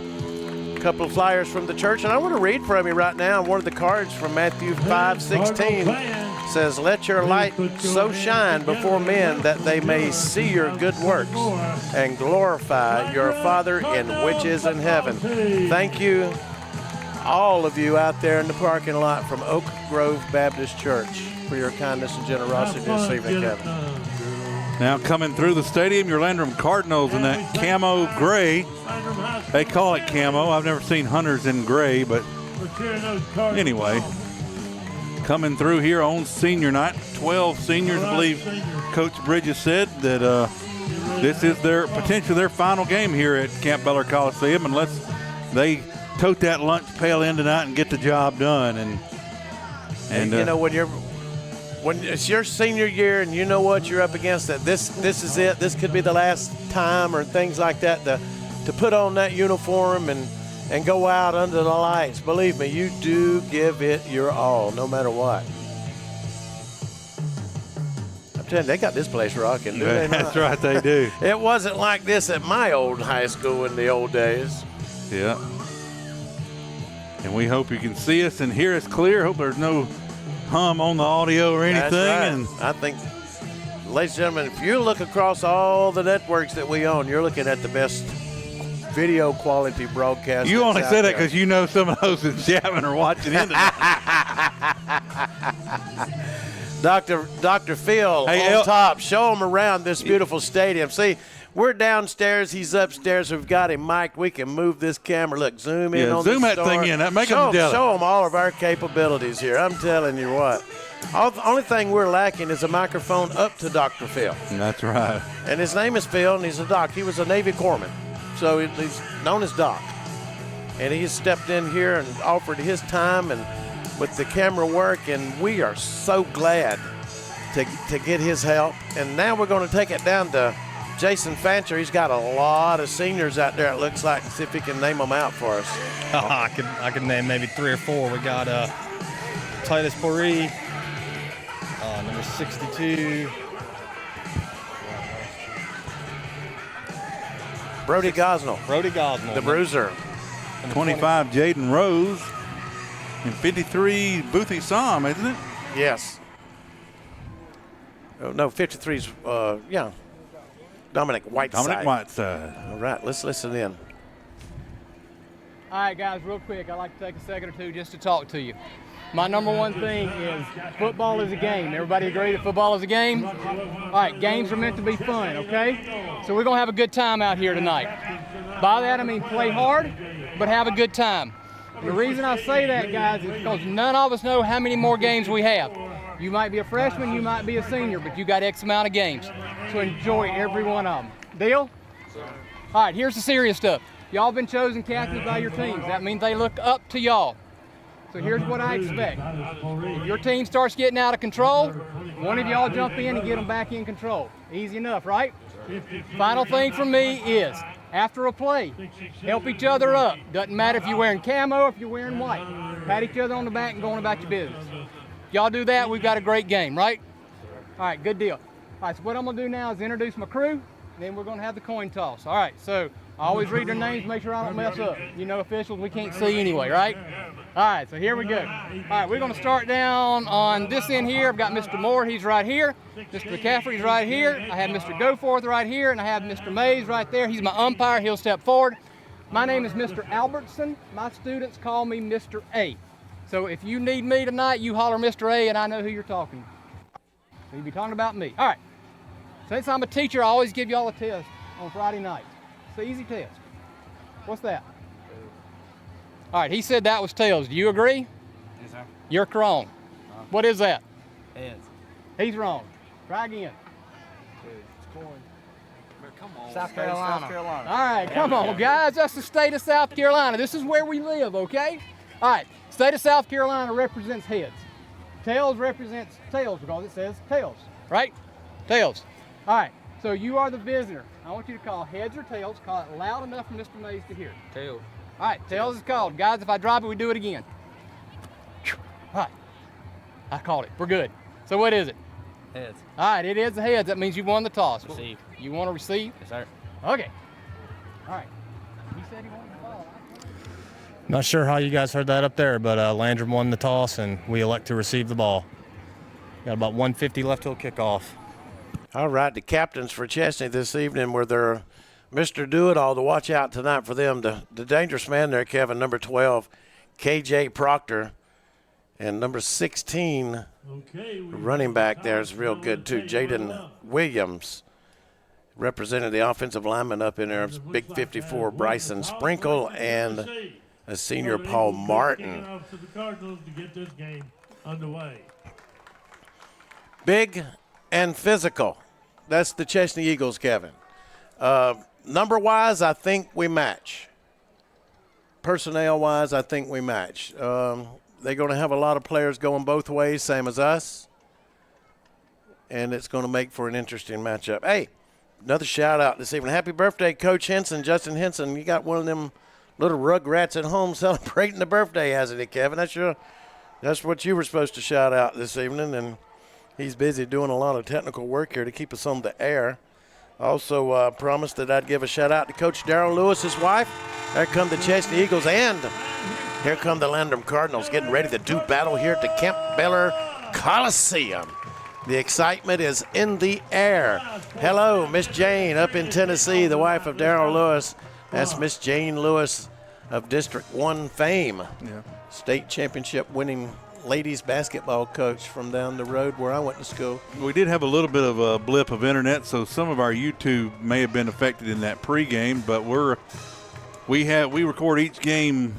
couple of flyers from the church. And I want to read from you right now. One of the cards from Matthew 5:16 says, "Let your light so shine before men that they may see your good works and glorify your Father in which is in heaven." Thank you, all of you out there in the parking lot from Oak Grove Baptist Church, for your kindness and generosity this evening, Kevin. Now coming through the stadium, your Landrum Cardinals in that camo gray. They call it camo. I've never seen hunters in gray, but anyway. Coming through here on senior night, 12 seniors, I believe Coach Bridges said that this is potentially their final game here at Camp Butler Coliseum, unless they tote that lunch pail in tonight and get the job done. And you know, when it's your senior year and you know what you're up against, that this is it. This could be the last time or things like that to put on that uniform and go out under the lights. Believe me, you do give it your all, no matter what. I'm telling you, they got this place rocking, do they not? That's right, they do. It wasn't like this at my old high school in the old days. Yeah. And we hope you can see us and hear us clear. Hope there's no hum on the audio or anything. That's right. I think, ladies and gentlemen, if you look across all the networks that we own, you're looking at the best video quality broadcast. You only that's say out that there. because you know some of those in Chapman are watching in tonight. Dr. Phil on top. Show him around this beautiful stadium. See, we're downstairs. He's upstairs. We've got him mic'd. We can move this camera. Look, zoom in on zoom the that store. thing in. Make them jealous. Show them all of our capabilities here. I'm telling you what. The only thing we're lacking is a microphone up to Dr. Phil. That's right. And his name is Phil, and he's a doc. He was a Navy corpsman, so he's known as Doc. And he stepped in here and offered his time and with the camera work, and we are so glad to get his help. And now we're going to take it down to Jason Fancher. He's got a lot of seniors out there, it looks like. See if he can name them out for us. I could name maybe 3 or 4. We got Titus Pori, number 62. Brody Gosnell. The bruiser. 25, Jaden Rose. And 53, Boothie Som, isn't it? Yes. Oh, no, 53's, Dominic Whiteside. Dominic Whiteside. All right, let's listen in. All right, guys, real quick, I'd like to take a second or two just to talk to you. My number one thing is football is a game. Everybody agree that football is a game? All right, games are meant to be fun, okay? So we're going to have a good time out here tonight. By that, I mean play hard, but have a good time. And the reason I say that, guys, is because none of us know how many more games we have. You might be a freshman, you might be a senior, but you got X amount of games. So enjoy every one of them. Deal? All right, here's the serious stuff. Y'all been chosen captains by your teams. That means they look up to y'all. So here's what I expect. If your team starts getting out of control, one of y'all jump in and get them back in control. Easy enough, right? Final thing from me is, after a play, help each other up. Doesn't matter if you're wearing camo or if you're wearing white. Pat each other on the back and go on about your business. Y'all do that, we've got a great game, right? All right, good deal. All right, so what I'm going to do now is introduce my crew, and then we're going to have the coin toss. All right, so I always read their names, make sure I don't mess up. You know, officials, we can't see anyway, right? All right, so here we go. All right, we're going to start down on this end here. I've got Mr. Moore, he's right here. Mr. McCaffrey's right here. I have Mr. Goforth right here, and I have Mr. Mays right there. He's my umpire. He'll step forward. My name is Mr. Albertson. My students call me Mr. A. So if you need me tonight, you holler Mr. A, and I know who you're talking to. So you'll be talking about me. All right. Since I'm a teacher, I always give y'all a test on Friday nights. It's an easy test. What's that? All right, he said that was tails. Do you agree? Yes, sir. You're wrong. What is that? Heads. He's wrong. Try again. South Carolina. All right, come on, guys. That's the state of South Carolina. This is where we live, okay? All right, state of South Carolina represents heads. Tails represents tails because it says tails, right? Tails. All right, so you are the visitor. I want you to call heads or tails. Call it loud enough for Mr. Mays to hear. Tails. All right, tails is called. Guys, if I drop it, we do it again. All right, I called it. We're good. So what is it? Heads. All right, it is the heads. That means you won the toss. Receive. You want to receive? Yes, sir. Okay. All right. He said he wanted the ball. Not sure how you guys heard that up there, but Landrum won the toss, and we elect to receive the ball. Got about 150 left till kickoff. All right, the captains for Chesnee this evening were their Mr. Do-It-All to watch out tonight for them. The dangerous man there, Kevin, number 12, K.J. Proctor, and number 16, running back there is real good too, Jaden Williams, representing the offensive lineman up in there, big 54, Bryson Sprinkle, and a senior, Paul Martin. Big and physical. That's the Chesnee Eagles, Kevin. Number-wise, I think we match. Personnel-wise, I think we match. They're going to have a lot of players going both ways, same as us. And it's going to make for an interesting matchup. Hey, another shout-out this evening. Happy birthday, Coach Henson, Justin Henson. You got one of them little rugrats at home celebrating the birthday, hasn't he, Kevin? That's what you were supposed to shout out this evening, and he's busy doing a lot of technical work here to keep us on the air. Also promised that I'd give a shout-out to Coach Darrell Lewis, his wife. There come the Chesnee Eagles, and here come the Landrum Cardinals getting ready to do battle here at the Kemp Beller Coliseum. The excitement is in the air. Hello, Miss Jane up in Tennessee, the wife of Darrell Lewis. That's Miss Jane Lewis of District 1 fame. Yeah. State championship winning ladies basketball coach from down the road where I went to school. We did have a little bit of a blip of internet, so some of our YouTube may have been affected in that pregame, but we record each game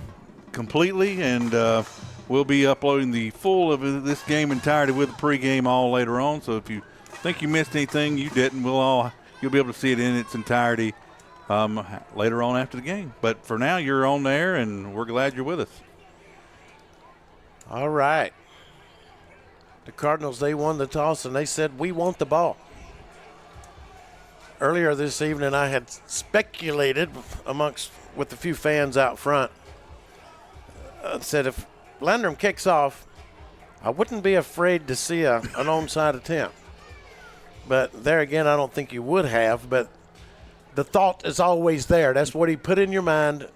completely, and we'll be uploading the full of this game entirety with the pregame all later on. So if you think you missed anything, you didn't. You'll be able to see it in its entirety later on after the game. But for now, you're on there, and we're glad you're with us. All right. The Cardinals, they won the toss, and they said, we want the ball. Earlier this evening, I had speculated with a few fans out front. Said if Landrum kicks off, I wouldn't be afraid to see an onside attempt. But there again, I don't think you would have, but the thought is always there. That's what he put in your mind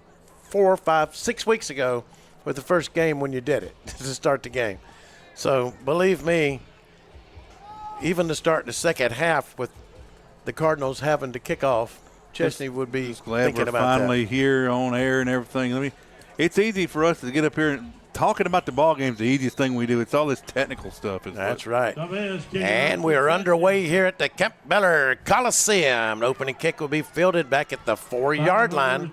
4, 5, 6 weeks ago with the first game when you did it to start the game. So believe me, even to start the second half with the Cardinals having to kick off, Chesnee would be thinking about that. Glad we're finally here on air and everything. It's easy for us to get up here and talking about the ball game's the easiest thing we do. It's all this technical stuff. That's right. And we're underway here at the Kemp Beller Coliseum. The opening kick will be fielded back at the 4-yard line.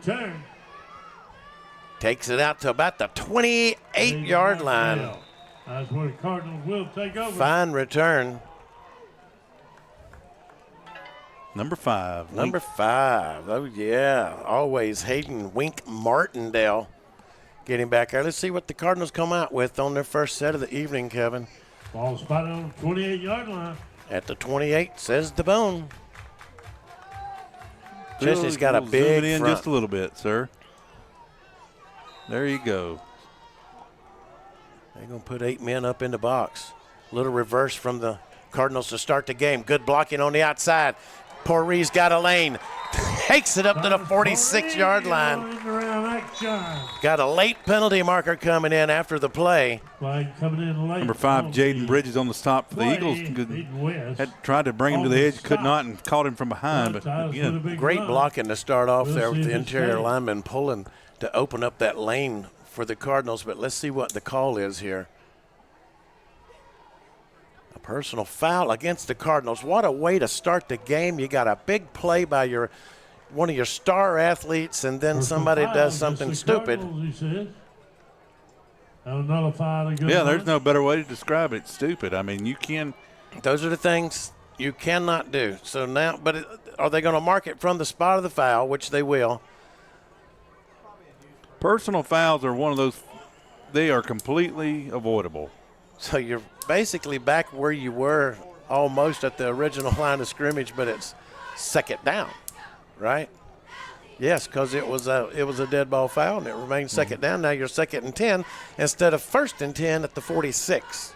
Takes it out to about the 28-yard line. That's where the Cardinals will take over. Fine return. Number 5. Number 5. Oh, yeah. Always Hayden Wink Martindale getting back there. Let's see what the Cardinals come out with on their first set of the evening, Kevin. Ball spotted on the 28-yard line. At the 28, says the bone. Chesnee's got a big zoom it in front. just a little bit, sir. There you go. They're going to put 8 men up in the box. Little reverse from the Cardinals to start the game. Good blocking on the outside. Poiri's got a lane. Takes it up to the 46-yard line. Got a late penalty marker coming in after the play. Number 5, Jaden Bridges on the stop for the Eagles. Had tried to bring him to the edge, could not, and caught him from behind. But again, great blocking to start off there with the interior lineman pulling to open up that lane for the Cardinals. But let's see what the call is here. A personal foul against the Cardinals. What a way to start the game. You got a big play by one of your star athletes, and then somebody does something stupid. Yeah, there's no better way to describe it. It's stupid. I mean, you can. Those are the things you cannot do. So now, are they going to mark it from the spot of the foul, which they will? Personal fouls are one of those, they are completely avoidable. So you're basically back where you were almost at the original line of scrimmage, but it's second down, right? Yes, because it was a dead ball foul, and it remains second down. Now you're 2nd and 10 instead of 1st and 10 at the 46.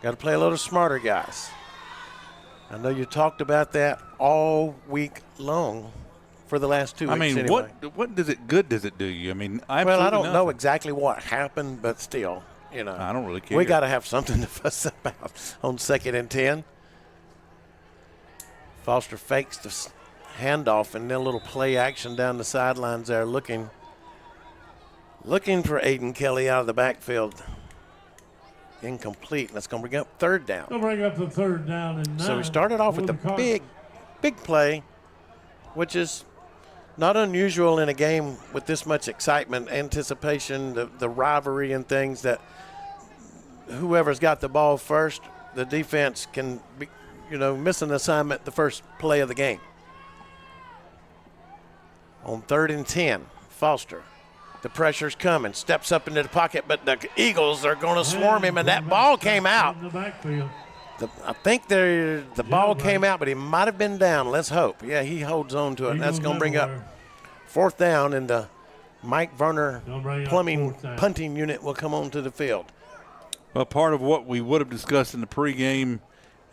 Got to play a little smarter, guys. I know you talked about that all week long for the last 2 weeks. I mean, anyway. what good does it do you? I mean, I know exactly what happened, but still, I don't really care. We got to have something to fuss about on 2nd and 10. Foster fakes the handoff and then a little play action down the sidelines there, looking for Aiden Kelly out of the backfield. Incomplete. That's going to bring up 3rd down. They'll bring up the 3rd down and 9. So we started off with a big play, which is not unusual in a game with this much excitement, anticipation, the rivalry and things, that whoever's got the ball first, the defense can be, miss an assignment the first play of the game. On 3rd and 10, Foster. The pressure's coming. Steps up into the pocket, but the Eagles are going to swarm him, and that ball came out. I think the ball came out, but he might have been down. Let's hope. Yeah, he holds on to it. And that's going to bring up 4th down, and the Mike Werner Plumbing punting unit will come onto the field. Well, part of what we would have discussed in the pregame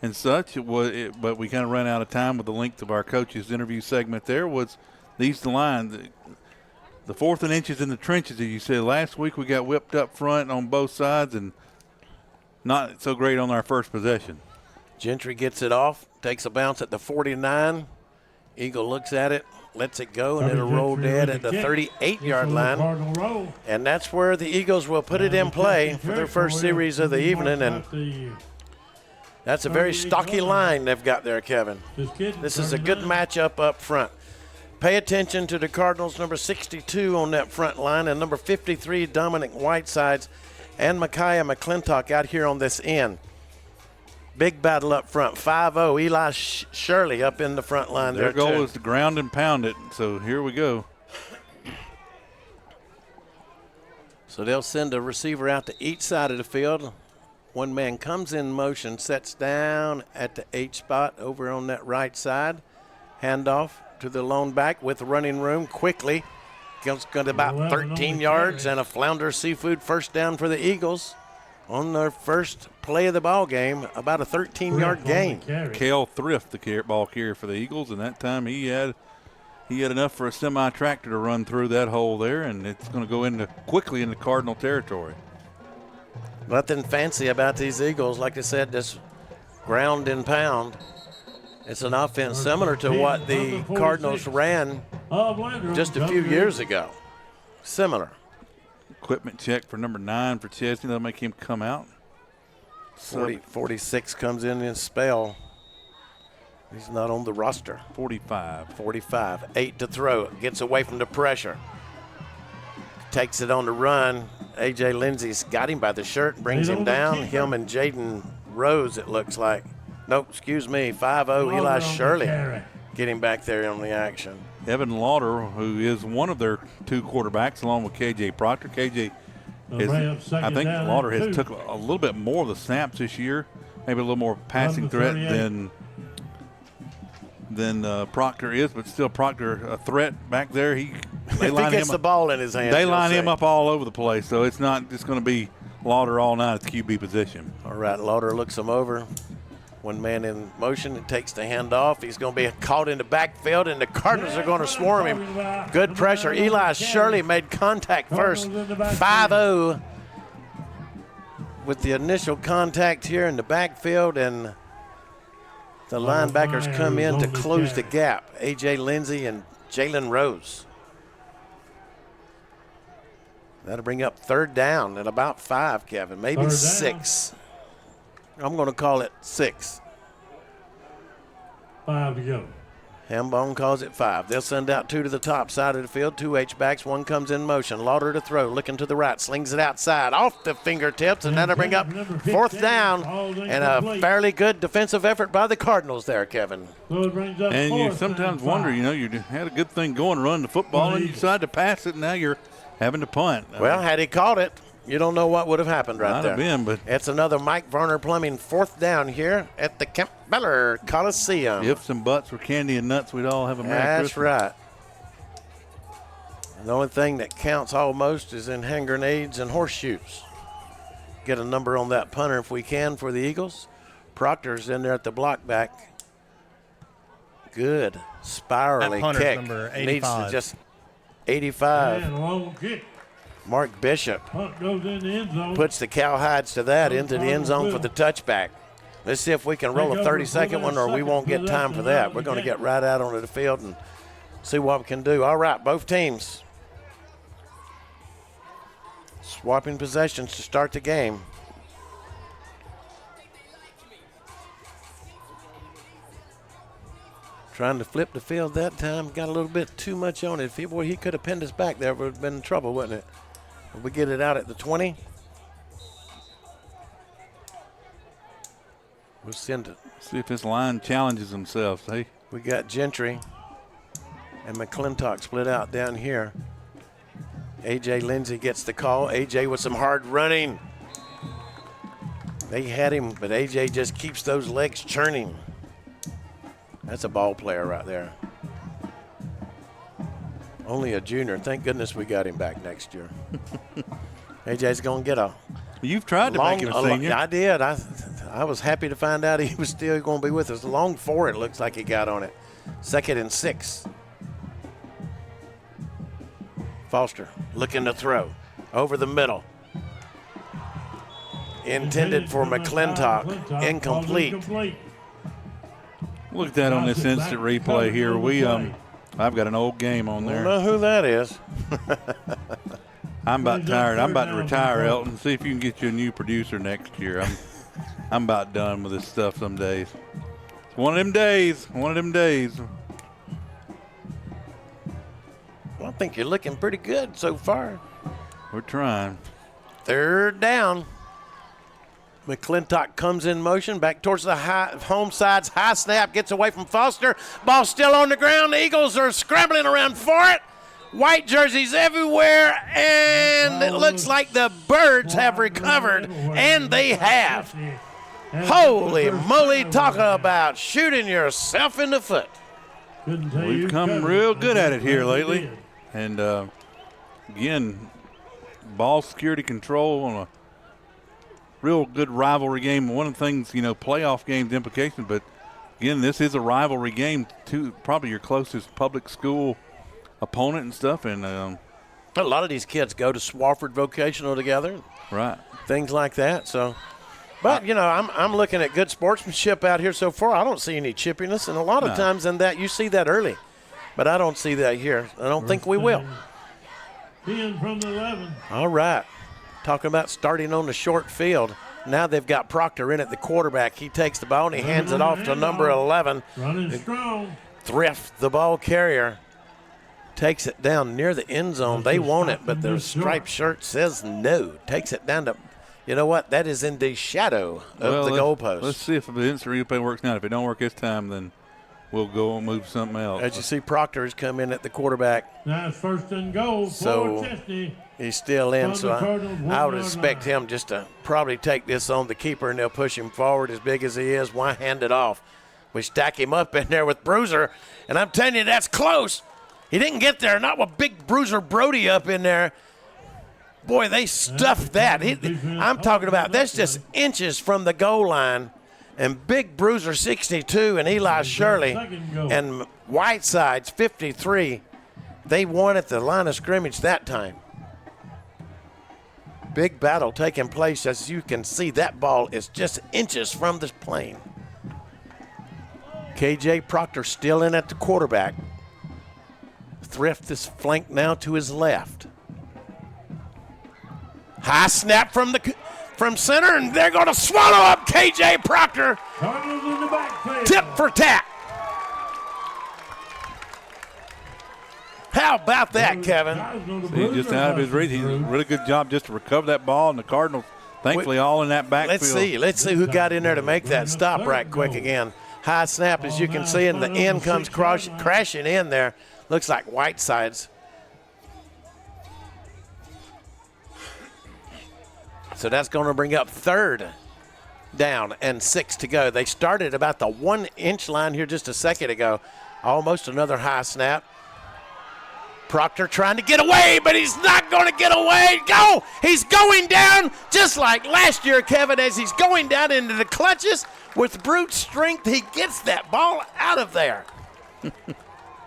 and such, but we kind of ran out of time with the length of our coach's interview segment there, was the line. The 4th and inches in the trenches, as you said. Last week we got whipped up front on both sides and not so great on our first possession. Gentry gets it off, takes a bounce at the 49. Eagle looks at it, lets it go, and it'll roll dead at the 38-yard line. And that's where the Eagles will put it in play for their first series of the evening. And that's a very stocky line they've got there, Kevin. This is a good matchup up front. Pay attention to the Cardinals, number 62 on that front line, and number 53, Dominic Whitesides, and Micaiah McClintock out here on this end. Big battle up front. 5-0. Eli Shirley up in the front line there. Their goal is to ground and pound it. So here we go. So they'll send a receiver out to each side of the field. One man comes in motion, sets down at the H spot over on that right side. Handoff to the lone back with running room quickly. Goes about 13 yards and a Flounder Seafood first down for the Eagles. On their first play of the ball game, about a 13-yard gain. Cale Thrift, the ball carrier for the Eagles, and that time he had enough for a semi-tractor to run through that hole there, and it's going to go quickly into Cardinal territory. Nothing fancy about these Eagles. Like I said, this ground and pound. It's an offense similar to what the Cardinals ran just a few years ago. Similar. Equipment check for number 9 for Chesnee. That'll make him come out. 46 comes in and spell. He's not on the roster. 45. 8 to throw. Gets away from the pressure. Takes it on the run. A.J. Lindsey's got him by the shirt, brings him down. Him and Jaden Rose, it looks like. Nope, excuse me. 5-0, Eli Shirley getting back there on the action. Evan Lauder, who is one of their 2 quarterbacks, along with K.J. Proctor. I think Lauder has took a little bit more of the snaps this year, maybe a little more passing threat than Proctor is, but still Proctor a threat back there. They line he gets the ball in his hands, they line him up all over the place, so it's not just going to be Lauder all night at the QB position. All right, Lauder looks him over. One man in motion, it takes the handoff. He's going to be caught in the backfield, and the Cardinals are going to swarm him. Good pressure. Eli Shirley made contact first. 5-0 with the initial contact here in the backfield, and the linebackers come in to close the gap. A.J. Lindsey and Jalen Rose. That'll bring up 3rd down at about 5, Kevin, maybe 6. I'm going to call it 6. 5 to go. Hambone calls it 5. They'll send out 2 to the top side of the field. 2 H-backs. 1 comes in motion. Lauder to throw. Looking to the right. Slings it outside. Off the fingertips. And that'll bring up 4th down. And a fairly good defensive effort by the Cardinals there, Kevin. And you sometimes wonder, you had a good thing going, running the football, and you decide to pass it, and now you're having to punt. Well, had he caught it, you don't know what would have happened right there. Might have been, but it's another Mike Varner Plumbing 4th down here at the Kemp Beller Coliseum. Ifs and buts were candy and nuts, we'd all have a Merry Christmas. That's right. The only thing that counts almost is in hand grenades and horseshoes. Get a number on that punter if we can for the Eagles. Proctor's in there at the block back. Good spirally kick. Number 85. Needs to just 85. And long kick. Mark Bishop goes in the end zone. puts the cowhides to that into the end zone for the touchback. Let's see if we can roll a 30-second one, or we won't get time for that. We're going to get right out onto the field and see what we can do. All right, both teams swapping possessions to start the game. Trying to flip the field that time. Got a little bit too much on it. He could have pinned us back there. Would have been in trouble, wouldn't it? If we get it out at the 20. We'll send it. See if this line challenges themselves, hey? We got Gentry and McClintock split out down here. A.J. Lindsey gets the call. A.J. with some hard running. They had him, but A.J. just keeps those legs churning. That's a ball player right there. Only a junior. Thank goodness we got him back next year. AJ's going to get a You've tried to make him a senior. I did. I was happy to find out he was still going to be with us. Long 4 it looks like he got on it. 2nd and 6. Foster looking to throw. Over the middle. Intended for McClintock. Incomplete. Look at that on this instant replay here. I've got an old game on there. I don't know who that is. I'm about tired. I'm about to retire, Elton. See if you can get you a new producer next year. I'm about done with this stuff some days. It's one of them days. Well, I think you're looking pretty good so far. We're trying. Third down. McClintock comes in motion back towards the home side's high snap, gets away from Foster. Ball still on the ground. The Eagles are scrambling around for it. White jerseys everywhere, and it looks like the Birds have recovered, and they have. Holy moly, talking about shooting yourself in the foot. We've come real good at it here lately. And, again, ball security control on a real good rivalry game. One of the things, playoff games implications, but, again, this is a rivalry game to probably your closest public school opponent and stuff. And a lot of these kids go to Swofford Vocational together. Right. Things like that, so. But, I'm looking at good sportsmanship out here so far. I don't see any chippiness, and a lot of times in that you see that early. But I don't see that here. I don't think we will. Being from the 11. All right. Talking about starting on the short field. Now they've got Proctor in at the quarterback. He takes the ball and he hands it off to number 11. Running strong. Thrift, the ball carrier, takes it down near the end zone. They want it, but their striped shirt says no. Takes it down to, you know what? That is in the shadow of the goalpost. Let's see if the instant replay works now. If it don't work this time, then we'll go and move something else. As you see, Proctor's come in at the quarterback. Now it's 1st and goal for Chesnee. He's still in, so I would expect him just to probably take this on the keeper, and they'll push him forward as big as he is. Why hand it off? We stack him up in there with Bruiser, and I'm telling you, that's close. He didn't get there, not with big Bruiser Brody up in there. Boy, they stuffed that. I'm talking about that's just inches from the goal line. And Big Bruiser 62 and Eli Shirley and Whiteside's 53, they won at the line of scrimmage that time. Big battle taking place. As you can see, that ball is just inches from the plane. KJ Proctor still in at the quarterback. Thrift is flanked now to his left. High snap from center, and they're going to swallow up KJ Proctor. Tip for tat. How about that, Kevin? He's just out of his reach. He's a really good job just to recover that ball, and the Cardinals, thankfully, all in that backfield. Let's see who got in there to make that stop right quick again. High snap, as you can see, and the end comes crashing in there. Looks like Whiteside's. So that's going to bring up 3rd down and 6 to go. They started about the 1-inch line here just a second ago. Almost another high snap. Proctor trying to get away, but he's not going to get away. Go! He's going down just like last year, Kevin, as he's going down into the clutches. With brute strength, he gets that ball out of there.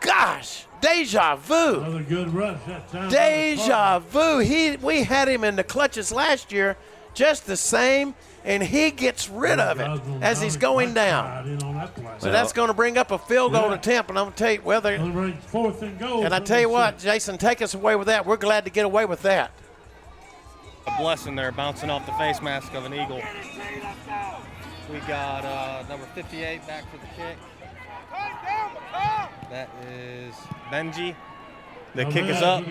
Gosh, deja vu. Another good rush that time. Deja vu. We had him in the clutches last year just the same, and he gets rid of it as he's going down. So that's going to bring up a field goal attempt, and I'm going to tell you, 4th and goal. And I tell you what, Jason, take us away with that. We're glad to get away with that. A blessing there, bouncing off the face mask of an Eagle. We got number 58 back for the kick. That is Benji. The kick is up.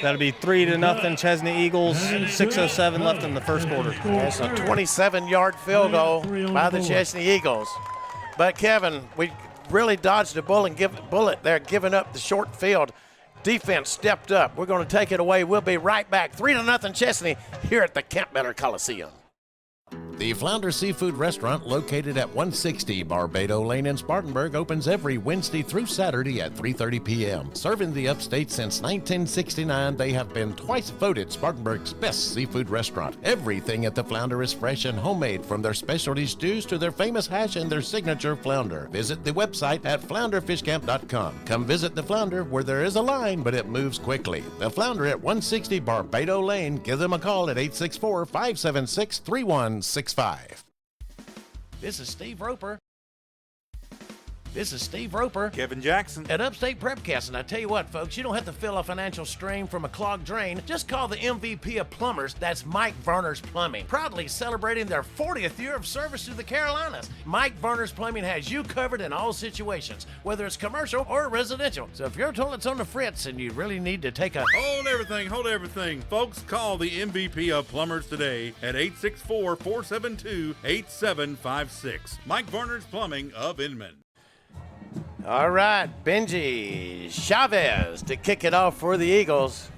That'll be 3-0 Chesnee Eagles. 6:07 left in the first quarter. That's a 27-yard field goal by the Chesnee Eagles. But Kevin, we really dodged a bullet there, giving up the short field. Defense stepped up. We're going to take it away. We'll be right back. 3-0 Chesnee here at the Campbell Coliseum. The Flounder Seafood Restaurant, located at 160 Barbado Lane in Spartanburg, opens every Wednesday through Saturday at 3:30 p.m. Serving the Upstate since 1969, they have been twice voted Spartanburg's best seafood restaurant. Everything at the Flounder is fresh and homemade, from their specialty stews to their famous hash and their signature flounder. Visit the website at flounderfishcamp.com. Come visit the Flounder, where there is a line, but it moves quickly. The Flounder at 160 Barbado Lane. Give them a call at 864-576-3165. This is Steve Roper. This is Steve Roper. Kevin Jackson. At Upstate Prepcast. And I tell you what, folks, you don't have to feel a financial strain from a clogged drain. Just call the MVP of plumbers. That's Mike Verner's Plumbing. Proudly celebrating their 40th year of service to the Carolinas. Mike Verner's Plumbing has you covered in all situations, whether it's commercial or residential. So if your toilet's on the fritz and you really need to take a... Hold everything. Folks, call the MVP of plumbers today at 864-472-8756. Mike Verner's Plumbing of Inman. All right, Benji Chavez to kick it off for the Eagles.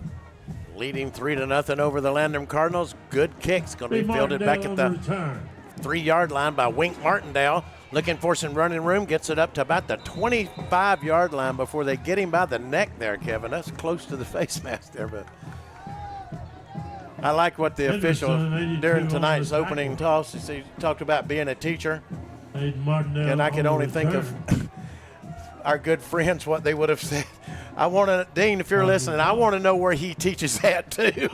Leading 3-0 over the Landrum Cardinals. Good kicks. Going to be fielded back at the 3-yard line by Wink Martindale. Looking for some running room. Gets it up to about the 25-yard line before they get him by the neck there, Kevin. That's close to the face mask there, but I like what the official during tonight's opening toss, he talked about being a teacher. And I can only think of our good friends, what they would have said. I want to, Dean, if you're listening, I want to know where he teaches at too.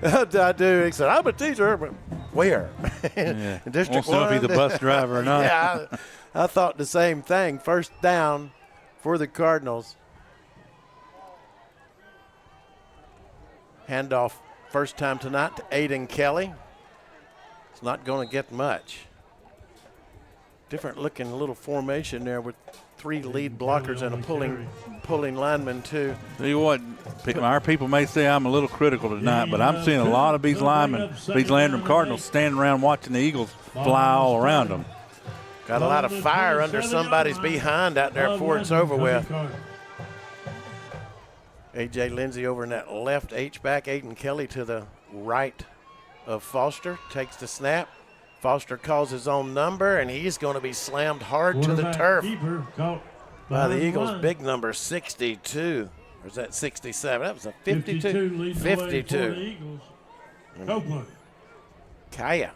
I do. He said, I'm a teacher, but where? Yeah. District Won't know if he's a bus driver or not. Yeah, I thought the same thing. First down for the Cardinals. Handoff first time tonight to Aiden Kelly. It's not going to get much. Different looking little formation there with 3 lead blockers and a pulling lineman too. Tell you what, our people may say I'm a little critical tonight, but I'm seeing a lot of these linemen, these Landrum Cardinals, standing around watching the Eagles fly all around them. Got a lot of fire under somebody's behind out there before it's over with. A.J. Lindsey over in that left H-back. Aiden Kelly to the right of Foster. Takes the snap. Foster calls his own number, and he's going to be slammed hard to the turf by the Eagles. Big number, 62. Or is that 67? That was a 52. 52. Copeland. Kaya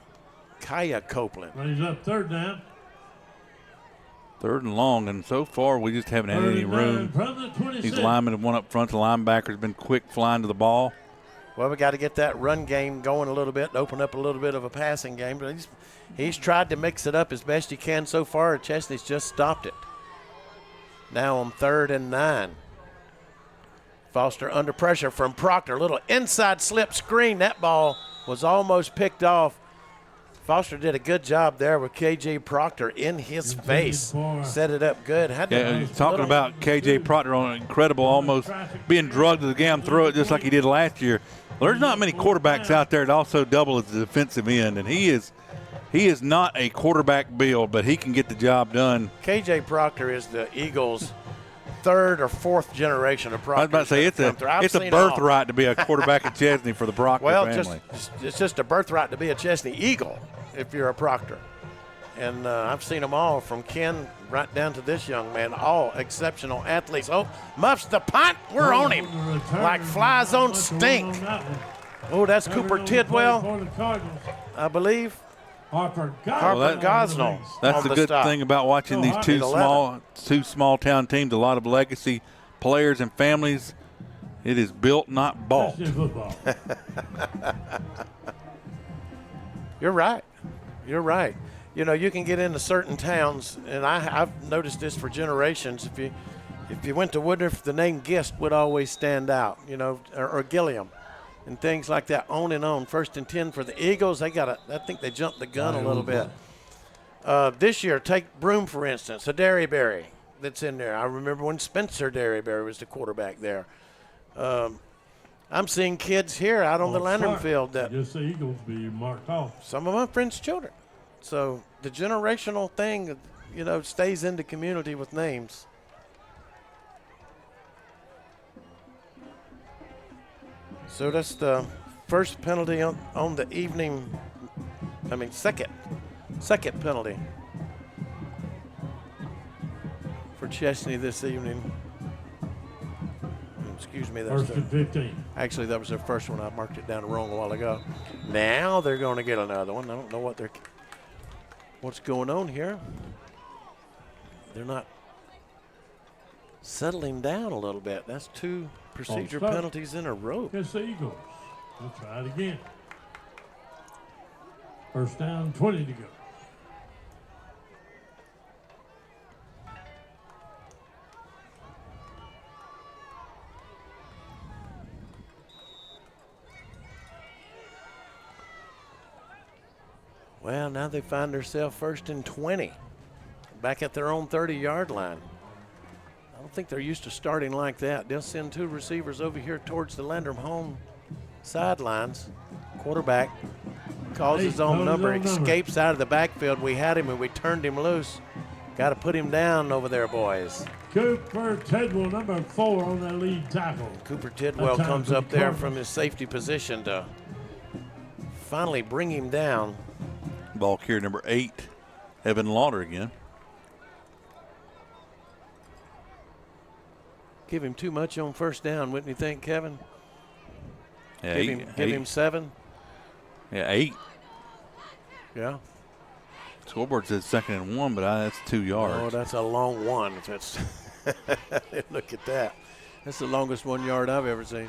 Copeland. He's up third down. Third and long, and so far we just haven't had any room. These linemen have won up front. The linebacker's been quick flying to the ball. Well, we got to get that run game going a little bit, open up a little bit of a passing game. But he's tried to mix it up as best he can so far. Chesnee's just stopped it. Now on 3rd and 9. Foster under pressure from Proctor. Little inside slip screen. That ball was almost picked off. Foster did a good job there with K.J. Proctor in his face. Set it up good. Talking about K.J. Proctor on incredible, almost being drugged to the game, throw it just like he did last year. Well, there's not many quarterbacks out there that also double as the defensive end, and he is not a quarterback build, but he can get the job done. K.J. Proctor is the Eagles' 3rd or 4th generation of Proctor. I was about to say it's a birthright to be a quarterback at Chesnee for the Proctor family. It's just a birthright to be a Chesnee Eagle if you're a Proctor. And I've seen them all from Ken right down to this young man, all exceptional athletes. Oh, muffs the punt. We're on him like flies on stink. Oh, that's Cooper Tidwell, I believe. Harper Gosnell. That's the good thing about watching these two small town teams. A lot of legacy players and families. It is built, not bought. You're right. You're right. You know, you can get into certain towns, and I've noticed this for generations. If you went to Woodruff, the name Gist would always stand out, you know, or Gilliam, and things like that. On and on. 1st and 10 for the Eagles. I think they jumped the gun a little bit. This year, take Broome for instance, a Derryberry that's in there. I remember when Spencer Derryberry was the quarterback there. I'm seeing kids here out on the Landrum field that just the Eagles be marked off. Some of my friends' children. So the generational thing, you know, stays in the community with names. So that's the first penalty on the evening. Second penalty for Chesnee this evening. Excuse me. First and 15. Actually, that was their first one. I marked it down wrong a while ago. Now they're going to get another one. I don't know what's going on here. They're not settling down a little bit. That's 2 procedure penalties in a row. Against the Eagles. We'll try it again. First down, 20 to go. Well, now they find themselves 1st and 20, back at their own 30-yard line. I don't think they're used to starting like that. They'll send 2 receivers over here towards the Landrum home sidelines. Quarterback calls his own number, escapes out of the backfield. We had him and we turned him loose. Got to put him down over there, boys. Cooper Tidwell, number 4 on that lead tackle. Cooper Tidwell comes up there from his safety position to finally bring him down. Ball carrier number 8, Evan Lauder again. Give him too much on 1st down, wouldn't you think, Kevin? Yeah, give him 7. Yeah, 8. Yeah. Scoreboard says 2nd and 1, but that's 2 yards. Oh, that's a long one. That's look at that. That's the longest 1 yard I've ever seen.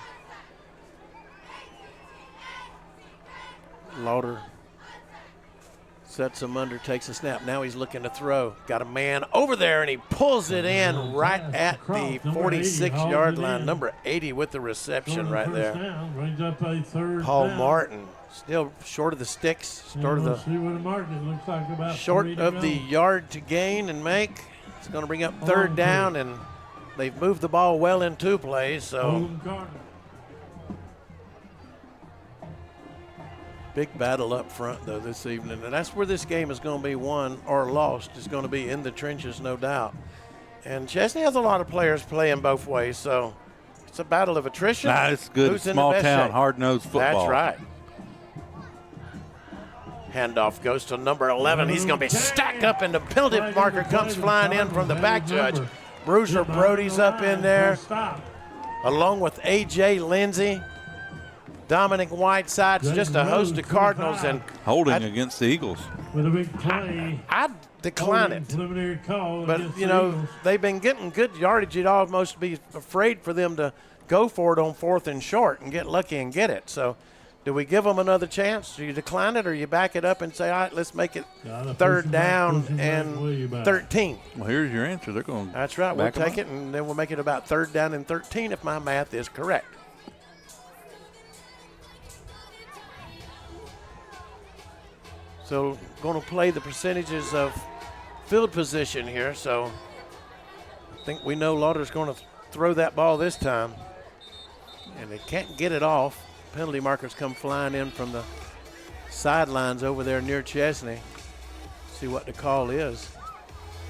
Lauder sets him under, takes a snap. Now he's looking to throw. Got a man over there, and he pulls it in right at the 46-yard line. Number 80 with the reception right there. Brings up a 3rd Paul down. Martin still short of the sticks, short of the yard to gain and make. It's going to bring up 3rd down, and they've moved the ball well in 2 plays. So big battle up front, though, this evening. And that's where this game is going to be won or lost. It's going to be in the trenches, no doubt. And Chesnee has a lot of players playing both ways, so it's a battle of attrition. Nah, it's good. Who's in Small the best town, shape? hard-nosed football. That's right. Handoff goes to number 11. He's going to be stacked up, and the penalty marker comes flying in from the back judge. Bruiser Brody's up in there, along with A.J. Lindsey. Dominic Whiteside's just a host of Cardinals. And holding against the Eagles. With a big play. I'd decline it. Preliminary call. But, you know, they've been getting good yardage. You'd almost be afraid for them to go for it on 4th and short and get lucky and get it. So do we give them another chance? Do you decline it, or you back it up and say, all right, let's make it 3rd down and 13? Well, here's your answer. They're going. That's right. We'll take it, and then we'll make it about 3rd down and 13 if my math is correct. So going to play the percentages of field position here. So I think we know Lauder's going to throw that ball this time. And they can't get it off. Penalty markers come flying in from the sidelines over there near Chesnee. See what the call is.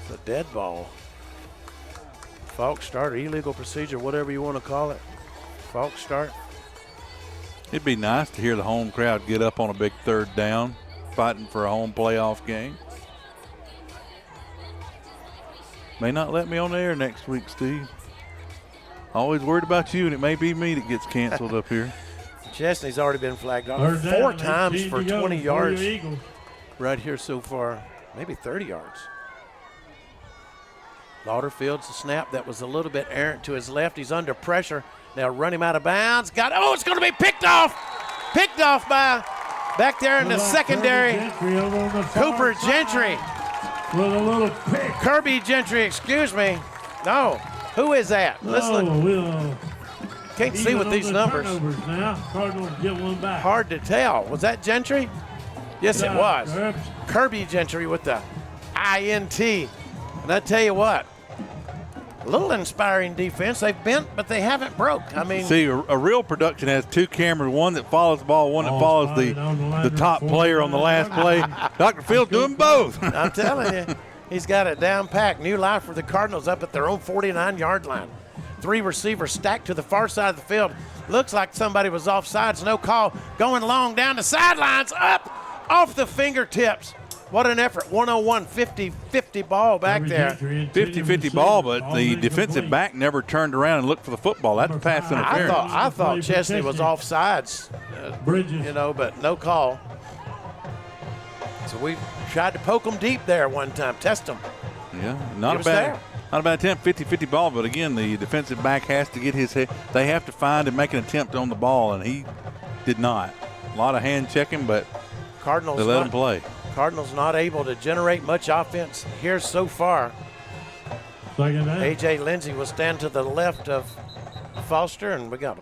It's a dead ball. False start or illegal procedure, whatever you want to call it. False start. It'd be nice to hear the home crowd get up on a big 3rd down, fighting for a home playoff game. May not let me on the air next week, Steve. Always worried about you, and it may be me that gets canceled up here. Chesnee's already been flagged off 4 times for 20 yards right here so far, maybe 30 yards. Lauder fields the snap. That was a little bit errant to his left. He's under pressure. Now run him out of bounds. It's going to be picked off. Picked off by back there in the secondary, Cooper Gentry. With a little pick. Kirby Gentry, excuse me. No, who is that? Let's look. Can't see with these numbers. Now. Cardinals get one back. Hard to tell. Was that Gentry? Yes, it was. Kirby Gentry with the INT. And I tell you what, a little inspiring defense. They've bent, but they haven't broke. I mean, see, a real production has 2 cameras, one that follows the ball, one that follows the top player on the last play. Dr. Phil's doing both. I'm telling you, he's got it down packed. New life for the Cardinals up at their own 49-yard line. 3 receivers stacked to the far side of the field. Looks like somebody was offsides. No call. Going long down the sidelines, up off the fingertips. What an effort. 101, 50-50 ball back there. 50-50 ball, but the defensive back never turned around and looked for the football. That's pass interference. I thought Chesnee was offsides, but no call. So we tried to poke them deep there one time, test them. Yeah, not a bad attempt, 50-50 ball, but again, the defensive back has to get his head. They have to find and make an attempt on the ball, and he did not. A lot of hand checking, but Cardinals they let him play. Cardinals not able to generate much offense here so far. A.J. Lindsey will stand to the left of Foster, and we got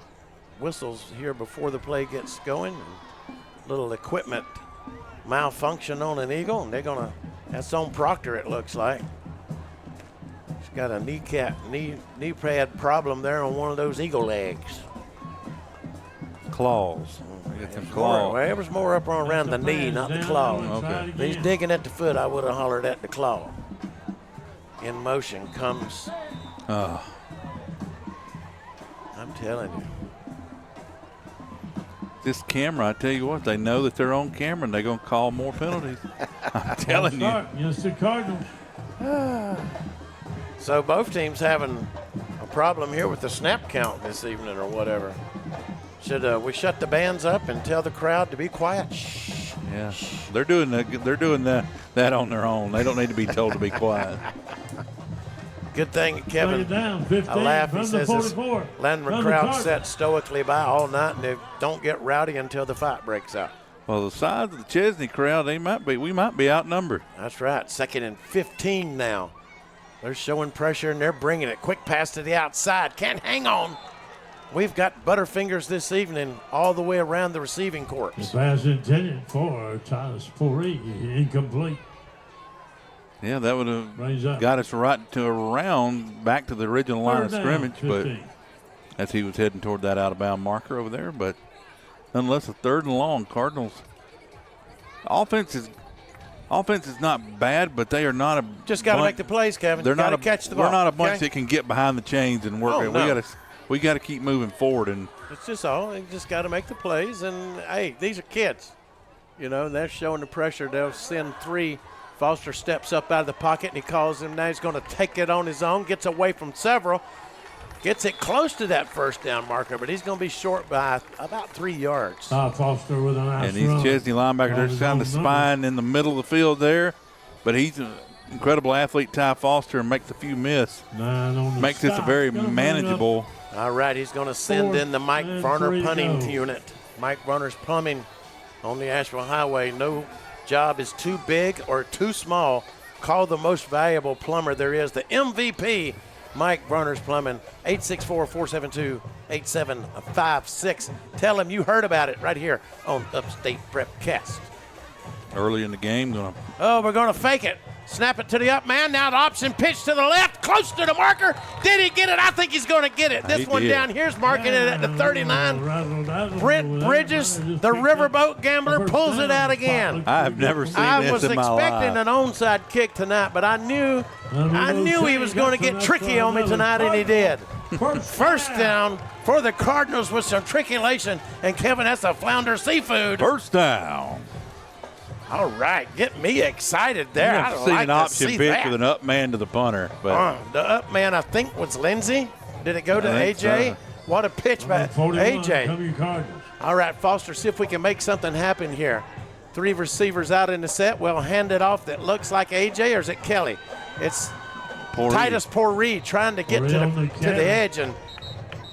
whistles here before the play gets going. Little equipment malfunction on an Eagle, and they're going to, that's on Proctor, it looks like. He's got a knee pad problem there on one of those Eagle legs. Claws. Get some claws. Well, it was more up around the knee, not the claw. Okay. If he's digging at the foot, I would have hollered at the claw. In motion comes. I'm telling you. This camera, I tell you what, they know that they're on camera and they're going to call more penalties. I'm telling you. Against the Cardinals. So both teams having a problem here with the snap count this evening or whatever. Should we shut the bands up and tell the crowd to be quiet? Shh. Yeah, they're doing that on their own. They don't need to be told to be quiet. Good thing, Kevin. Down, 15, I laugh. He says this 44. Landrum crowd sat stoically by all night, and they don't get rowdy until the fight breaks out. Well, the size of the Chesnee crowd, we might be outnumbered. That's right. 2nd and 15 now. They're showing pressure, and they're bringing it. Quick pass to the outside. Can't hang on. We've got Butterfingers this evening all the way around the receiving corps. The pass intended for Tyler Sporey, incomplete. Yeah, that would have got us right to around back to the original line of scrimmage, but as he was heading toward that out-of-bound marker over there. But nonetheless, a 3rd and long. Cardinals offense is not bad, but they are not a just got to make the plays, Kevin. They're not catch the ball. We're not a bunch that can get behind the chains and work. We got to keep moving forward, and it's just all. They just got to make the plays. And hey, these are kids. You know, they're showing the pressure. They'll send 3. Foster steps up out of the pocket, and he calls him. Now he's going to take it on his own. Gets away from several. Gets it close to that 1st down marker, but he's going to be short by about 3 yards. Foster with a nice and these run. Chesnee linebackers, they're kind of spine in the middle of the field there, but he's an incredible athlete, Ty Foster, and makes a few miss. Makes this a very manageable. All right, he's going to send in the Mike Varner punting unit. Mike Varner's plumbing on the Asheville Highway. No job is too big or too small. Call the most valuable plumber there is, the MVP, Mike Varner's Plumbing, 864-472-8756. Tell him you heard about it right here on Upstate Prepcast. Early in the game, we're going to fake it. Snap it to the up man. Now the option pitch to the left, close to the marker. Did he get it? I think he's going to get it. This one down here's marking it at the 39. Brent Bridges, the riverboat gambler, pulls it out again. I have never seen this in my life. I was expecting an onside kick tonight, but I knew he was going to get tricky on me tonight, and he did. 1st down for the Cardinals with some trickulation, and Kevin, that's a Flounder Seafood. 1st down. All right, get me excited there. I've seen an option pitch with an up man to the punter. But the up man, I think, was Lindsey. Did it go to AJ? What a pitch by AJ. All right, Foster, see if we can make something happen here. 3 receivers out in the set. We'll hand it off. That looks like AJ, or is it Kelly? It's Titus Poree trying to get to the edge and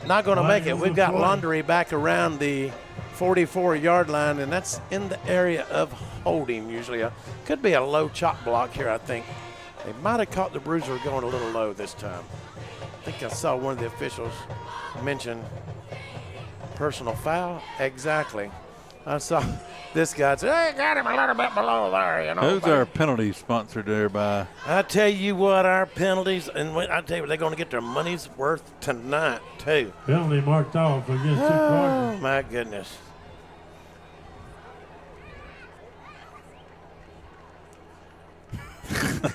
not going to make it. We've got Laundry back around the 44-yard line, and that's in the area of holding usually. Could be a low chop block here, I think. They might have caught the bruiser going a little low this time. I think I saw one of the officials mention personal foul. Exactly. I saw this guy say, hey, got him a little bit below there, you know. Who's our penalty sponsored there by? I tell you what, our penalties, and I tell you what, they're going to get their money's worth tonight, too. Penalty marked off against the Cardinals. Oh, my goodness.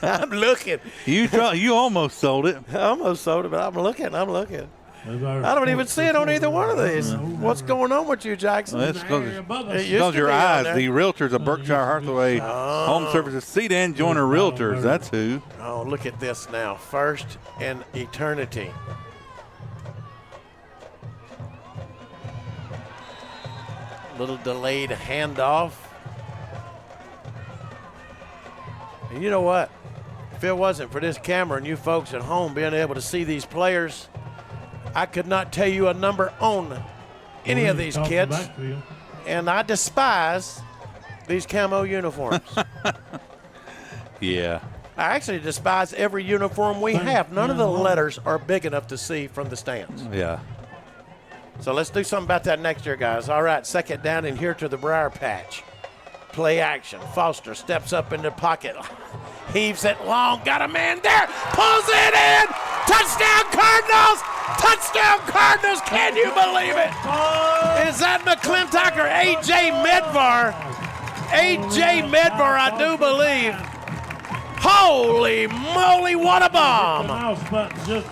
I'm looking. You almost sold it. I almost sold it, but I'm looking. I don't even see it on either one of these. What's going on with you, Jackson? Well, that's because your eyes. The realtors of Berkshire Hathaway Home Services, Seed and Joiner Realtors. That's who. Oh, look at this now. 1st and eternity. Little delayed handoff. And you know what? If it wasn't for this camera and you folks at home being able to see these players, I could not tell you a number on any of these kids. And I despise these camo uniforms. Yeah. I actually despise every uniform we have. None of the letters are big enough to see from the stands. Yeah. So let's do something about that next year, guys. All right, 2nd down and here to the Briar Patch. Play action. Foster steps up in the pocket. Heaves it long. Got a man there. Pulls it in. Touchdown Cardinals. Touchdown Cardinals. Can you believe it? Is that McClintock or A.J. Medvar? A.J. Medvar, I do believe. Holy moly, what a bomb.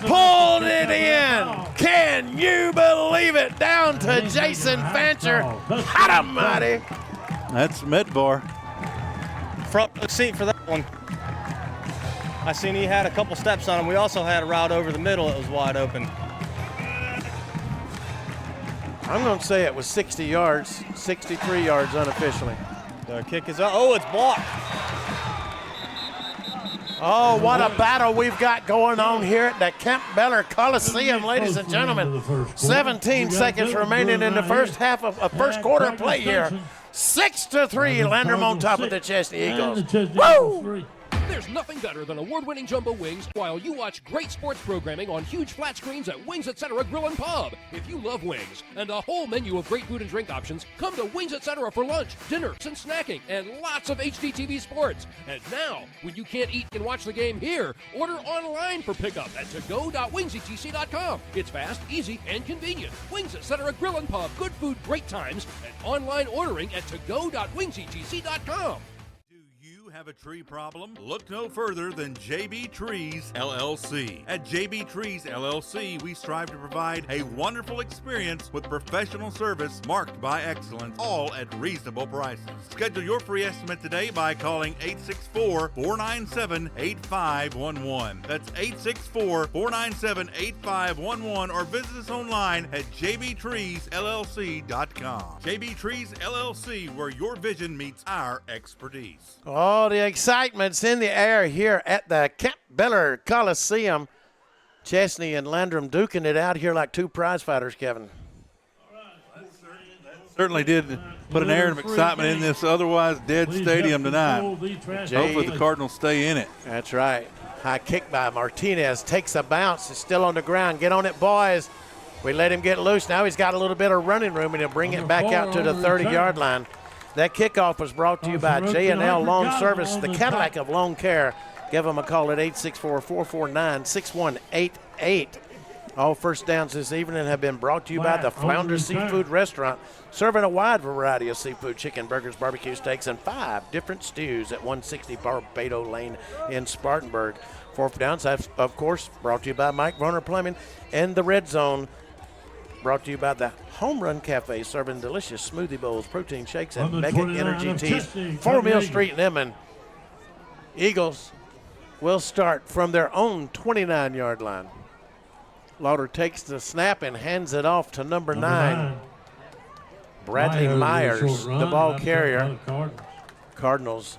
Pulled it in. Can you believe it? Down to Jason Fancher. Hot almighty. That's Medvar. Front seat for that one. I seen he had a couple steps on him. We also had a route over the middle that was wide open. I'm going to say it was 60 yards, 63 yards unofficially. The kick is up. Oh, it's blocked. Oh, what a battle we've got going on here at the Kemp Beller Coliseum, ladies and gentlemen. 17 seconds remaining in the first half of first quarter of play here. 6-3, Landrum on top of the Chesnee Eagles. Woo! There's nothing better than award-winning jumbo wings while you watch great sports programming on huge flat screens at Wings Etc. Grill and Pub. If you love wings and a whole menu of great food and drink options, come to Wings Etc. for lunch, dinner, and snacking, and lots of HDTV sports. And now, when you can't eat and watch the game here, order online for pickup at togo.wingsetc.com. It's fast, easy, and convenient. Wings Etc. Grill and Pub, good food, great times, and online ordering at togo.wingsetc.com. Have a tree problem? Look no further than JB Trees LLC. At JB Trees LLC, we strive to provide a wonderful experience with professional service marked by excellence, all at reasonable prices. Schedule your free estimate today by calling 864-497-8511. That's 864-497-8511 or visit us online at jbtreesllc.com. JB Trees LLC, where your vision meets our expertise. Oh, the excitement's in the air here at the Kemp Beller Coliseum. Chesnee and Landrum duking it out here like two prize fighters, Kevin. Certainly did put an air of excitement in this otherwise dead stadium tonight. Hopefully the Cardinals stay in it. That's right. High kick by Martinez. Takes a bounce. It's still on the ground. Get on it, boys. We let him get loose. Now he's got a little bit of running room, and he'll bring it back out to the 30-yard line. That kickoff was brought to you by J&L Lawn Service, the Cadillac of lawn care. Give them a call at 864-449-6188. All first downs this evening have been brought to you by the Flounder Seafood Restaurant, serving a wide variety of seafood, chicken, burgers, barbecue steaks, and 5 different stews at 160 Barbado Lane in Spartanburg. Fourth downs, of course, brought to you by Mike Varner Plumbing and the Red Zone. Brought to you by the Home Run Cafe, serving delicious smoothie bowls, protein shakes, and mega energy teas. 4 Mill Street in Inman. Eagles will start from their own 29-yard line. Lauder takes the snap and hands it off to number 9. Bradley Myers, the ball carrier. Cardinals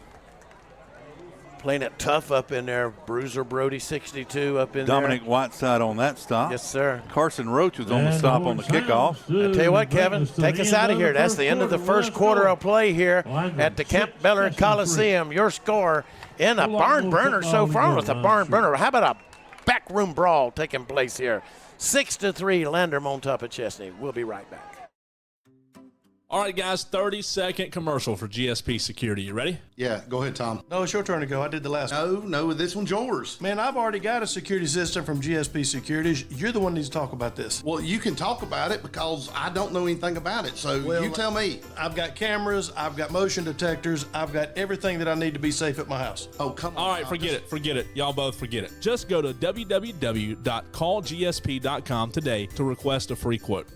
playing it tough up in there. Bruiser Brody, 62, up in Dominic there. Whiteside on that stop. Yes, sir. Carson Roach was on the stop on the kickoff. I tell you what, Kevin, take us out of here. That's the end of the first quarter of play here at the Kemp Beller Coliseum. Your score in a barn burner so far with a barn burner. How about a backroom brawl taking place here? 6-3, Landrum on top of Chesnee. We'll be right back. All right, guys, 30-second commercial for GSP Security. You ready? Yeah, go ahead, Tom. No, it's your turn to go. I did the last one. No, this one's yours. Man, I've already got a security system from GSP Securities. You're the one that needs to talk about this. Well, you can talk about it because I don't know anything about it, so you tell me. I've got cameras, I've got motion detectors, I've got everything that I need to be safe at my house. Oh, come on. All right, forget it. Y'all both forget it. Just go to www.callgsp.com today to request a free quote.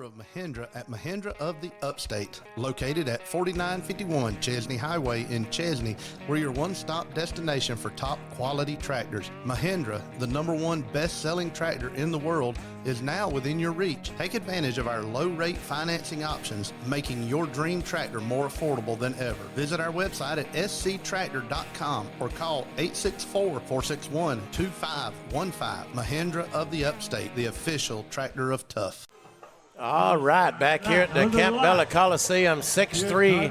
Of Mahindra at Mahindra of the Upstate, located at 4951 Chesnee Highway in Chesnee. We're your one-stop destination for top quality tractors. Mahindra, the #1 best-selling tractor in the world, is now within your reach. Take advantage of our low-rate financing options, making your dream tractor more affordable than ever. Visit our website at sctractor.com or call 864-461-2515. Landrum of the Upstate, the official tractor of Tough. All right, back here at the Kemp Beller Coliseum, 6-3.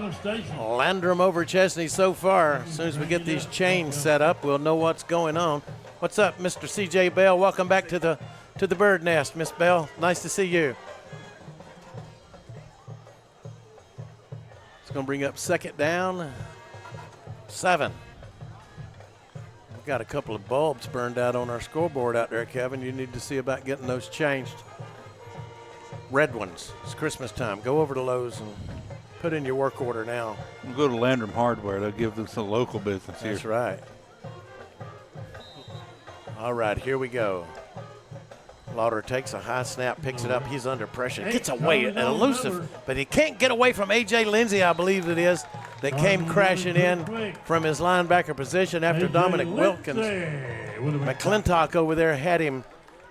Landrum over Chesnee so far. As soon as we get these chains set up, we'll know what's going on. What's up, Mr. C.J. Bell? Welcome back to the bird nest, Miss Bell. Nice to see you. It's going to bring up second down, 7. We've got a couple of bulbs burned out on our scoreboard out there, Kevin. You need to see about getting those changed. Red ones. It's Christmas time. Go over to Lowe's and put in your work order now. We'll go to Landrum Hardware. They'll give us a local business here. That's right. All right, here we go. Lauder takes a high snap, picks it up. He's under pressure. Gets away, and elusive, but he can't get away from A.J. Lindsey, I believe it is, that came crashing in from his linebacker position after Dominic Wilkins. McClintock over there had him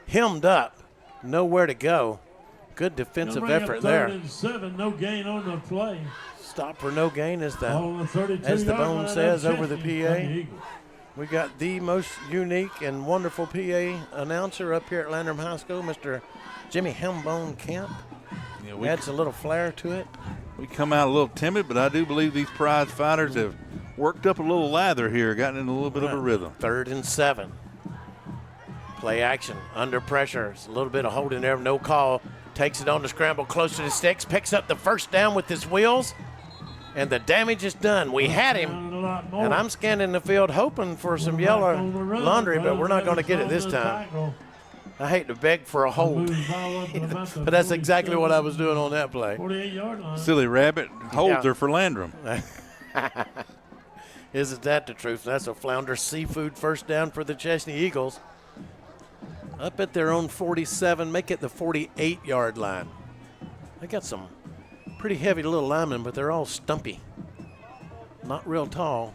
hemmed up, nowhere to go. Good defensive effort there. 3rd and 7, no gain on the play. Stop for no gain, as the bone says over the PA. We got the most unique and wonderful PA announcer up here at Landrum High School, Mr. Jimmy Hembone Kemp. Yeah, adds a little flair to it. We come out a little timid, but I do believe these prize fighters have worked up a little lather here, gotten in a little bit of a rhythm. 3rd and 7. Play action, under pressure. It's a little bit of holding there, no call. Takes it on the scramble, close to the sticks, picks up the first down with his wheels, and the damage is done. We had him, and I'm scanning the field hoping for some yellow laundry, but we're not going to get it this time. I hate to beg for a hold, but that's exactly what I was doing on that play. 48-yard line. Silly rabbit holds her for Landrum. Isn't that the truth? That's a Flounder Seafood first down for the Chesnee Eagles. Up at their own 47, make it the 48-yard line. They got some pretty heavy little linemen, but they're all stumpy. Not real tall,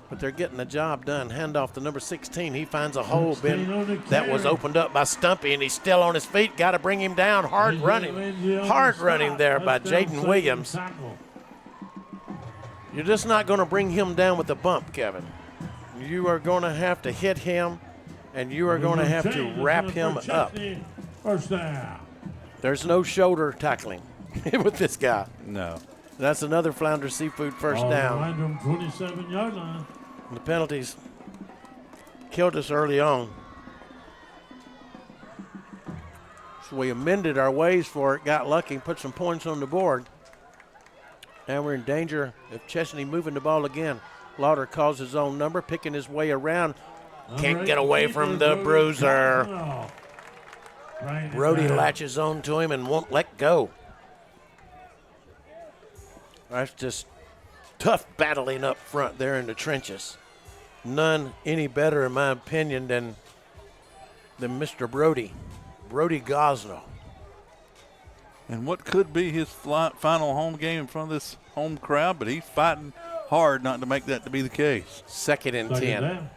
but they're getting the job done. Handoff to number 16. He finds a hole that was opened up by Stumpy, and he's still on his feet. Got to bring him down. Hard running there by Jaden Williams. You're just not going to bring him down with a bump, Kevin. You are going to have to hit him, and you are going to have to wrap him up. First down. There's no shoulder tackling with this guy. No. That's another Flounder Seafood first down. Landrum 27-yard line. The penalties killed us early on. So we amended our ways for it, got lucky, put some points on the board. Now we're in danger of Chesnee moving the ball again. Lauder calls his own number, picking his way around. Can't get away from the bruiser. Brody latches on to him and won't let go. That's just tough battling up front there in the trenches. None any better, in my opinion, than Mr. Brody Gosnell. And what could be his final home game in front of this home crowd, but he's fighting hard not to make that to be the case. 2nd and 10. Down.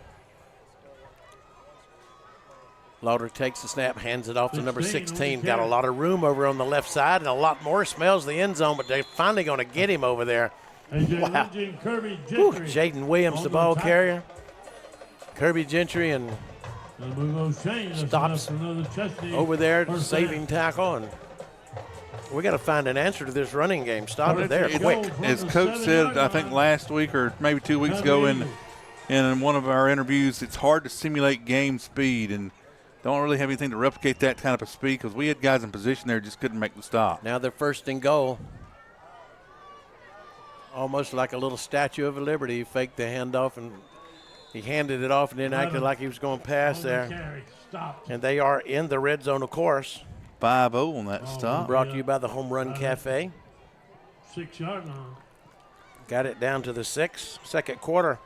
Lauder takes the snap, hands it off to number 16. Got a lot of room over on the left side, and a lot more smells the end zone, but they're finally going to get him over there. Wow. Jaden Williams, the ball carrier. Kirby Gentry and stops over there, saving tackle, and we got to find an answer to this running game. Stop it there, quick. As Coach said, I think last week or maybe 2 weeks ago in one of our interviews, it's hard to simulate game speed, and don't really have anything to replicate that kind of a speed because we had guys in position there just couldn't make the stop. Now they're 1st and goal. Almost like a little Statue of Liberty. He faked the handoff and he handed it off and then acted like he was going to pass there. And they are in the red zone, of course. 5-0 on that stop. Brought to you by the Home Run Cafe. 6-yard line. Got it down to the 6, second quarter.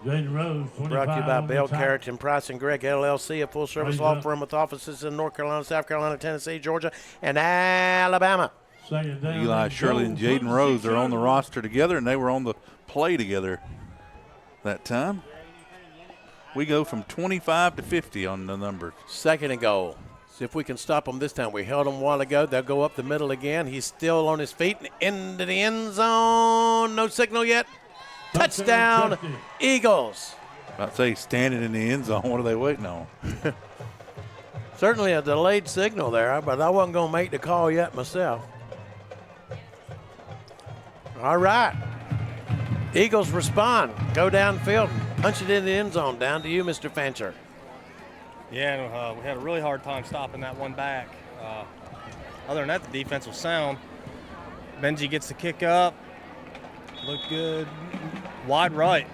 Jaden Rose, brought to you by Bell, Carrington, Price, and Gregg LLC, a full-service law firm with offices in North Carolina, South Carolina, Tennessee, Georgia, and Alabama. Eli Shirley and Jaden Rose are on the roster together, and they were on the play together that time. We go from 25 to 50 on the numbers. 2nd and goal. See if we can stop them this time. We held them a while ago. They'll go up the middle again. He's still on his feet and into the end zone. No signal yet. Touchdown, Eagles. I'd say standing in the end zone. What are they waiting on? Certainly a delayed signal there, but I wasn't going to make the call yet myself. All right. Eagles respond. Go downfield and punch it in the end zone. Down to you, Mr. Fancher. Yeah, we had a really hard time stopping that one back. Other than that, the defense was sound. Benji gets the kick up. Look good. Wide right.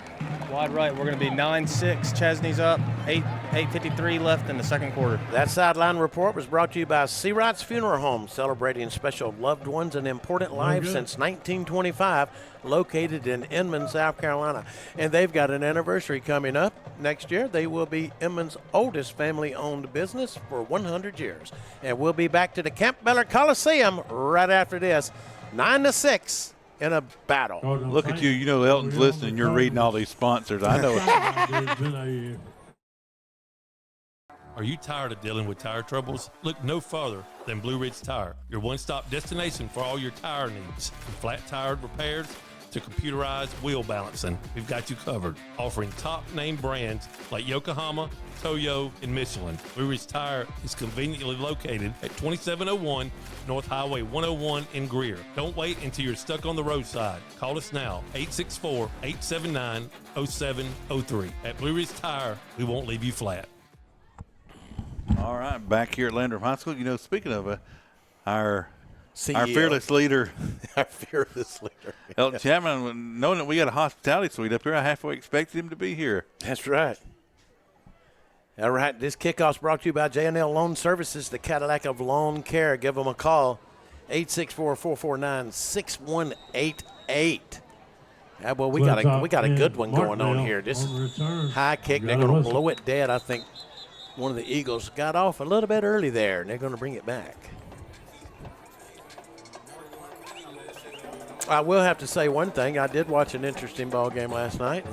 Wide right. We're going to be 9-6. Chesnee's up. 8:53 left in the second quarter. That sideline report was brought to you by Seawright's Funeral Home, celebrating special loved ones and important lives since 1925, located in Inman, South Carolina. And they've got an anniversary coming up next year. They will be Inman's oldest family-owned business for 100 years. And we'll be back to the Campbell Coliseum right after this, 9-6. In a battle. Look at you. You know Elton's listening. You're reading all these sponsors. I know it. Are you tired of dealing with tire troubles? Look no further than Blue Ridge Tire, your one-stop destination for all your tire needs. From flat tire repairs to computerized wheel balancing, we've got you covered. Offering top-name brands like Yokohama, Toyo, and Michelin. Blue Ridge Tire is conveniently located at 2701 North Highway 101 in Greer. Don't wait until you're stuck on the roadside. Call us now, 864-879-0703. At Blue Ridge Tire, we won't leave you flat. All right, back here at Landrum High School. You know, speaking of our fearless leader. Our fearless leader. Elton Chapman, knowing that we got a hospitality suite up here, I halfway expected him to be here. That's right. All right, this kickoff's brought to you by J&L Loan Services, the Cadillac of lawn care. Give them a call, 864-449-6188. Yeah, well, we got a good one going on here. This high kick, they're going to blow it dead. I think one of the Eagles got off a little bit early there, and they're going to bring it back. I will have to say one thing. I did watch an interesting ball game last night.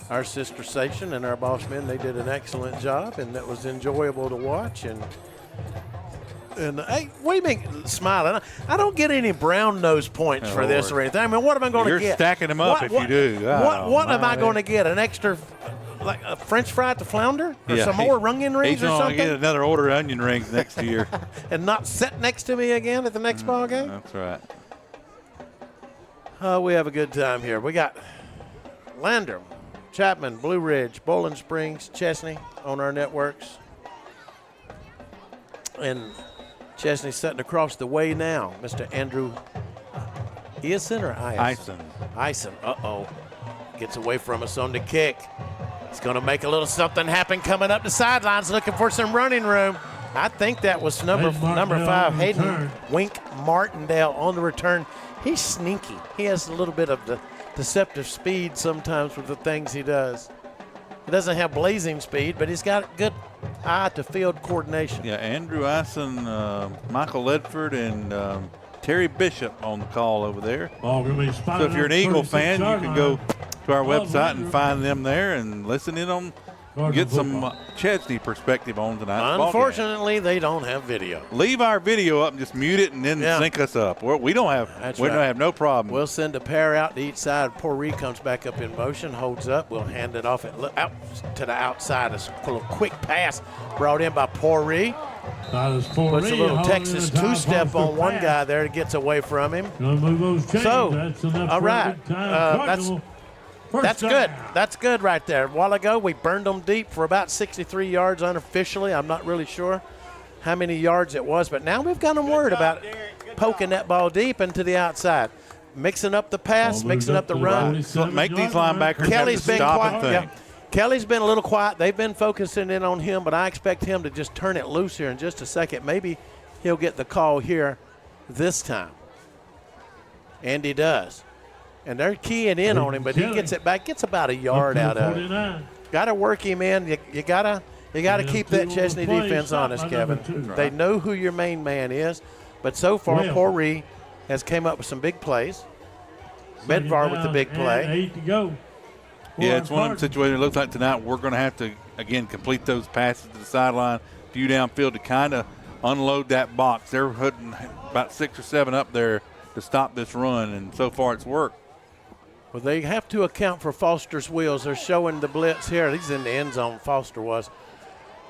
Our sister station and our boss men, they did an excellent job, and that was enjoyable to watch. And hey, what do you mean smiling? I don't get any brown nose points for this or anything. I mean, what am I going to get? You're stacking them up if you do. What am I going to get? An extra, like a French fry at the Flounder, or some more onion rings or something? He's going to get another order of onion rings next year, and not sit next to me again at the next ball game. That's right. We have a good time here. We got Landrum, Chapman, Blue Ridge, Bowling Springs, Chesnee on our networks. And Chesnee sitting across the way now, Mr. Andrew Eason or Ison? Ison. Uh-oh. Gets away from us on the kick. He's going to make a little something happen coming up the sidelines, looking for some running room. I think that was number 5, Hayden Wink Martindale on the return. He's sneaky. He has a little bit of the deceptive speed sometimes with the things he does. He doesn't have blazing speed, but he's got good eye to field coordination. Yeah, Andrew Ison, Michael Ledford, and Terry Bishop on the call over there. So if you're an Eagle fan, you can go to our website and find them there and listen in on, get some Chesnee perspective on tonight. Unfortunately, they don't have video. Leave our video up and just mute it and then sync us up. We don't have no problem. We'll send a pair out to each side. Pourri comes back up in motion, holds up. We'll hand it off out to the outside. A little quick pass brought in by Pourri. Puts a little Texas two-step on one guy there. It gets away from him. So, all right. That's good. That's good right there. A while ago, we burned them deep for about 63 yards unofficially. I'm not really sure how many yards it was, but now we've got them worried about poking that ball deep into the outside. Mixing up the pass, mixing up the run. So make these linebackers have to stop and think. Kelly's been a little quiet. They've been focusing in on him, but I expect him to just turn it loose here in just a second. Maybe he'll get the call here this time. And he does. And they're keying in on him, but he gets it back, gets about a yard out of it. Got to work him in. You gotta keep that Chesnee defense honest, Kevin. They know who your main man is, but so far, Pourri has came up with some big plays. Bedvar with the big play. 8 to go. Yeah, it's one of them situations. It looks like tonight we're going to have to, again, complete those passes to the sideline, few downfield to kind of unload that box. They're putting about 6 or 7 up there to stop this run, and so far it's worked. Well, they have to account for Foster's wheels. They're showing the blitz here. He's in the end zone, Foster was.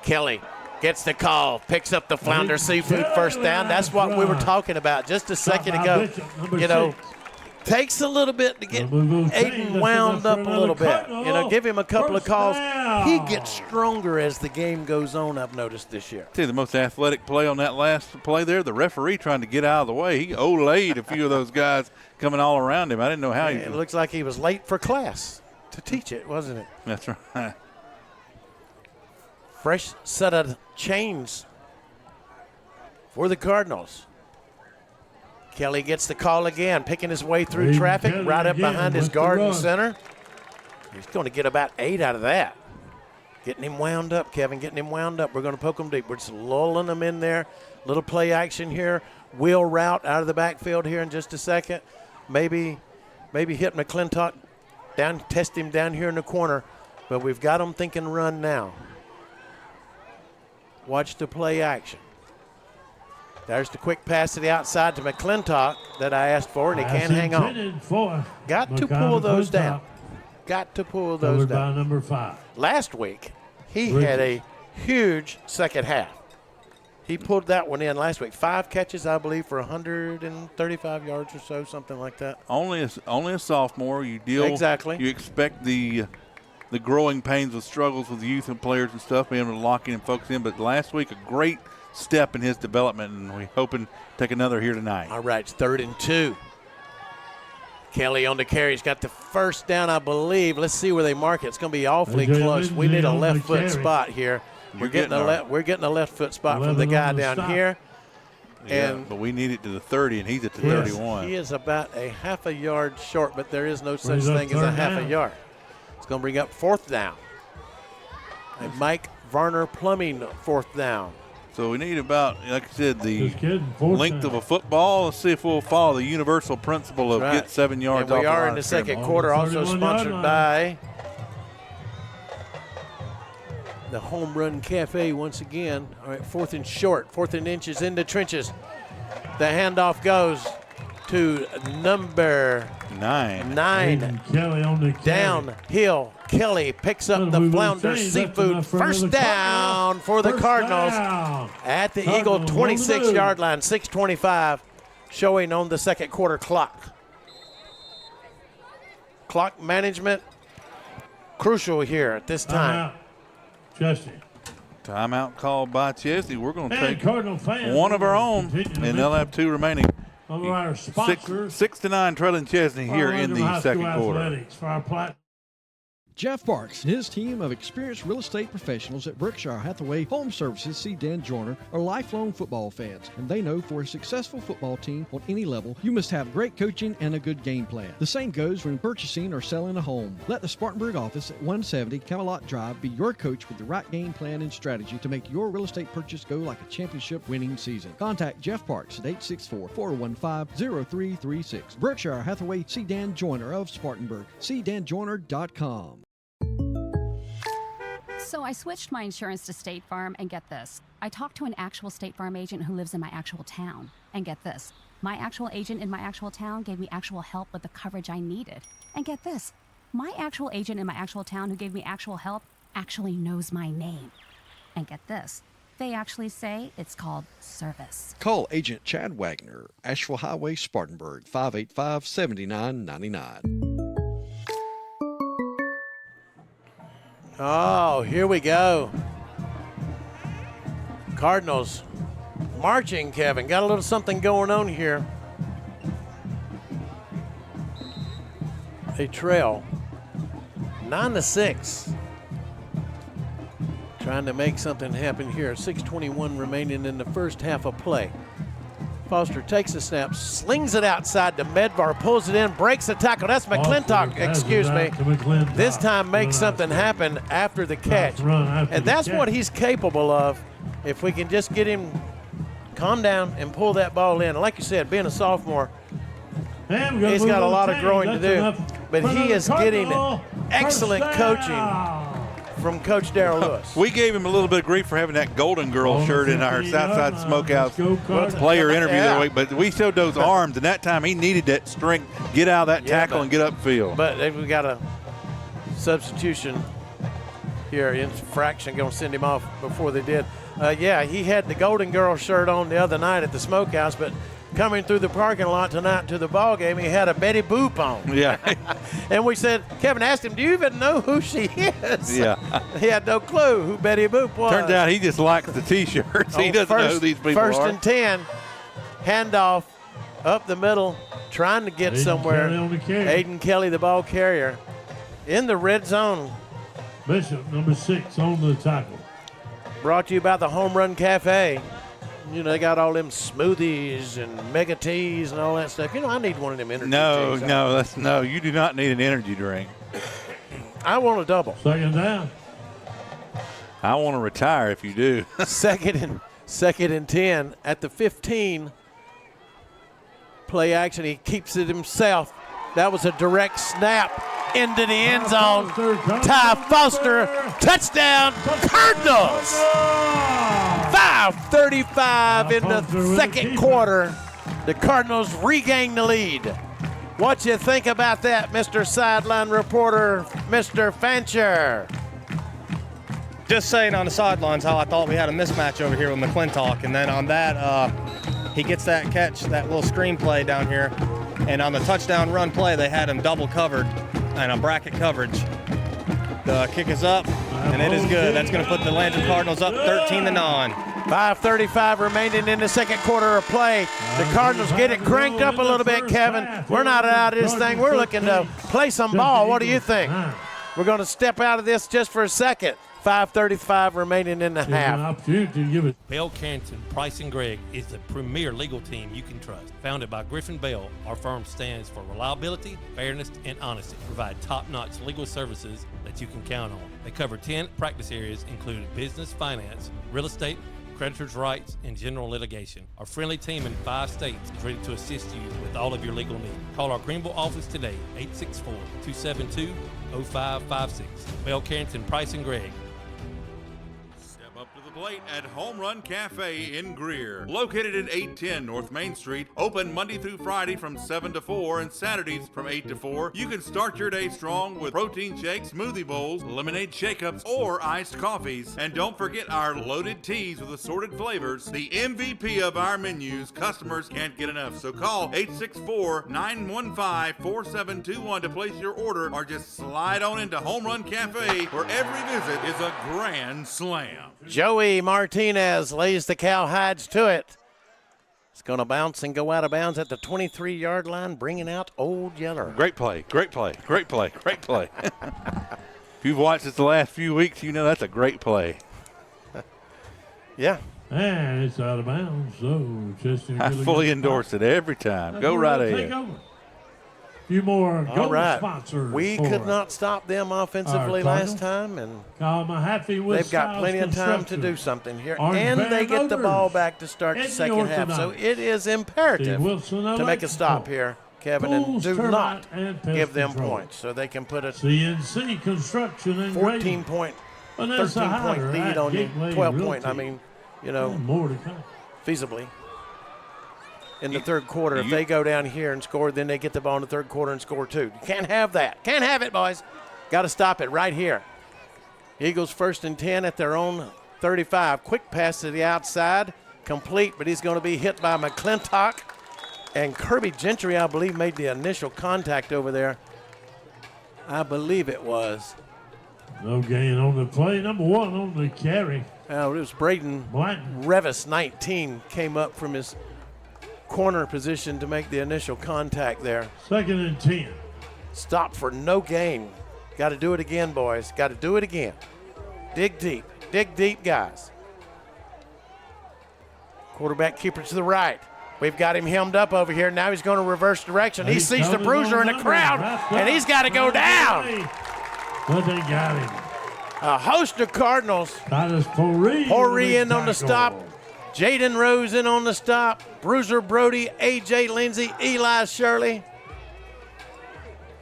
Kelly gets the call, picks up the Flounder Seafood first down. That's what we were talking about just a second ago. You know, Takes a little bit to get Aiden wound up a little bit. Give him a couple of calls. He gets stronger as the game goes on, I've noticed this year. See, the most athletic play on that last play there, the referee trying to get out of the way. He olayed a few of those guys coming all around him. I didn't know how he. It looks like he was late for class to teach it, wasn't it? That's right. Fresh set of chains for the Cardinals. Kelly gets the call again, picking his way through traffic, right up behind his garden center. He's going to get about 8 out of that. Getting him wound up, Kevin, getting him wound up. We're going to poke him deep. We're just lulling him in there. Little play action here. Wheel route out of the backfield here in just a second. Maybe hit McClintock down, test him down here in the corner. But we've got him thinking run now. Watch the play action. There's the quick pass to the outside to McClintock that I asked for, and he can't hang on. Got to pull those down. Got to pull those down. By number 5. Last week, he had a huge second half. He pulled that one in last week. 5 catches, I believe, for 135 yards or so, something like that. Only a sophomore. You deal exactly. You expect the growing pains of struggles with youth and players and stuff, being able to lock in and focus in. But last week, a great step in his development, and we're hoping to take another here tonight. All right, it's 3rd and 2. Kelly on the carry. He's got the first down, I believe. Let's see where they mark it. It's going to be awfully close. We need a left foot spot here. We're getting a left foot spot from the guy down here. Yeah, but we need it to the 30, and he's at the 31. He is about a half a yard short, but there is no such thing as a half a yard. It's going to bring up 4th down. A Mike Varner Plumbing 4th down. So we need about, like I said, the length of a football. Let's see if we'll follow the universal principle of get 7 yards off the line. We are in the second quarter, also sponsored by the Home Run Cafe once again. All right, 4th and short, 4th and inches in the trenches. The handoff goes to number 9. Kelly on the downhill. Kelly picks up the Flounder Seafood. First down for the Cardinals at the Eagle 26-yard line. 6:25 showing on the second quarter clock. Clock management crucial here at this time. Chesney. Timeout called by Chesney. We're going to take one of our own, and they'll have 2 remaining. 6-9 trailing Chesney here in the second quarter. Jeff Parks and his team of experienced real estate professionals at Berkshire Hathaway Home Services see Dan Joyner are lifelong football fans, and they know for a successful football team on any level, you must have great coaching and a good game plan. The same goes when purchasing or selling a home. Let the Spartanburg office at 170 Camelot Drive be your coach with the right game plan and strategy to make your real estate purchase go like a championship winning season. Contact Jeff Parks at 864-415-0336. Berkshire Hathaway, see Dan Joyner of Spartanburg. See danjoyner.com. So I switched my insurance to State Farm, and get this. I talked to an actual State Farm agent who lives in my actual town. And get this. My actual agent in my actual town gave me actual help with the coverage I needed. And get this. My actual agent in my actual town who gave me actual help actually knows my name. And get this. They actually say it's called service. Call Agent Chad Wagner, Asheville Highway, Spartanburg, 585-7999. Oh, here we go. Cardinals marching, Kevin. Got a little something going on here. They trail 9-6. Trying to make something happen here. 6:21 remaining in the first half of play. Foster takes the snap, slings it outside to Medvar, pulls it in, breaks the tackle. That's McClintock, excuse me. This time makes something happen after the catch. And that's what he's capable of if we can just get him calm down and pull that ball in. And like you said, being a sophomore, he's got a lot of growing to do. But he is getting excellent coaching from Coach Darrell Lewis. We gave him a little bit of grief for having that Golden Girl shirt in our Southside Smokehouse player interview the other week, but we showed those arms, and that time he needed that strength, get out of that tackle and get upfield. But we got a substitution here, infraction, going to send him off before they did. He had the Golden Girl shirt on the other night at the Smokehouse, but coming through the parking lot tonight to the ball game. He had a Betty Boop on. Yeah. And we said, Kevin asked him, do you even know who she is? Yeah. He had no clue who Betty Boop was. Turns out he just likes the T-shirts. He doesn't know who these people First are. and 10, handoff up the middle, trying to get somewhere. Aiden Kelly, the ball carrier, in the red zone. Bishop, number 6, on the tackle. Brought to you by the Home Run Cafe. You know, they got all them smoothies and mega teas and all that stuff. You know, I need one of them energy drinks. No, you do not need an energy drink. I want a double. Second down. I want to retire if you do. Second and 10 at the 15. Play action. He keeps it himself. That was a direct snap into the end zone. Ty Foster, touchdown, Cardinals. 5:35 in the second quarter. The Cardinals regain the lead. What you think about that, Mr. Sideline Reporter, Mr. Fancher? Just saying on the sidelines how I thought we had a mismatch over here with McClintock, and then on that, he gets that catch, that little screen play down here, and on the touchdown run play, they had him double covered and a bracket coverage. The kick is up, and it is good. That's going to put the Landrum Cardinals up 13-9. 5:35 remaining in the second quarter of play. The Cardinals get it cranked up a little bit, Kevin. We're not out of this thing. We're looking to play some ball. What do you think? We're going to step out of this just for a second. 5:35 remaining in the half. Bell Carrington, Price & Gregg is the premier legal team you can trust. Founded by Griffin Bell, our firm stands for reliability, fairness, and honesty. Provide top-notch legal services that you can count on. They cover 10 practice areas, including business, finance, real estate, creditors' rights, and general litigation. Our friendly team in 5 states is ready to assist you with all of your legal needs. Call our Greenville office today, 864-272-0556. Bell Carrington, Price & Gregg. Up to the plate at Home Run Cafe in Greer. Located at 810 North Main Street. Open Monday through Friday from 7 to 4 and Saturdays from 8 to 4. You can start your day strong with protein shakes, smoothie bowls, lemonade shake-ups, or iced coffees. And don't forget our loaded teas with assorted flavors. The MVP of our menus. Customers can't get enough. So call 864-915-4721 to place your order, or just slide on into Home Run Cafe, where every visit is a grand slam. Joey Martinez lays the cowhides to it. It's going to bounce and go out of bounds at the 23-yard line, bringing out Old Yeller. Great play. If you've watched this the last few weeks, you know that's a great play. Yeah. And it's out of bounds, so Chesnee I fully endorse it every time. Go right ahead. Few more goal right. sponsors. We could not stop them offensively last time, and they've got plenty of time to do something here. And they get the ball back to start the second half. So it is imperative to make a stop here, Kevin, and do not give them points so they can put a CNC Construction and 13-point lead on you, 12-point. I mean, you know, more to come. Feasibly. In the third quarter, if they go down here and score, then they get the ball in the third quarter and score 2. You can't have that. Can't have it, boys. Got to stop it right here. Eagles 1st and 10 at their own 35. Quick pass to the outside. Complete, but he's going to be hit by McClintock. And Kirby Gentry, I believe, made the initial contact over there. I believe it was. No gain on the play. Number 1 on the carry. It was Braden Revis, 19, came up from his corner position to make the initial contact there. 2nd and 10. Stop for no gain. Got to do it again, boys. Got to do it again. Dig deep, guys. Quarterback keeper to the right. We've got him hemmed up over here. Now he's going to reverse direction. He sees the bruiser in the crowd, and he's got to go down. But they got him. A host of Cardinals. Pori in on the stop. Jaden Rose in on the stop. Bruiser Brody, A.J. Lindsey, Eli Shirley.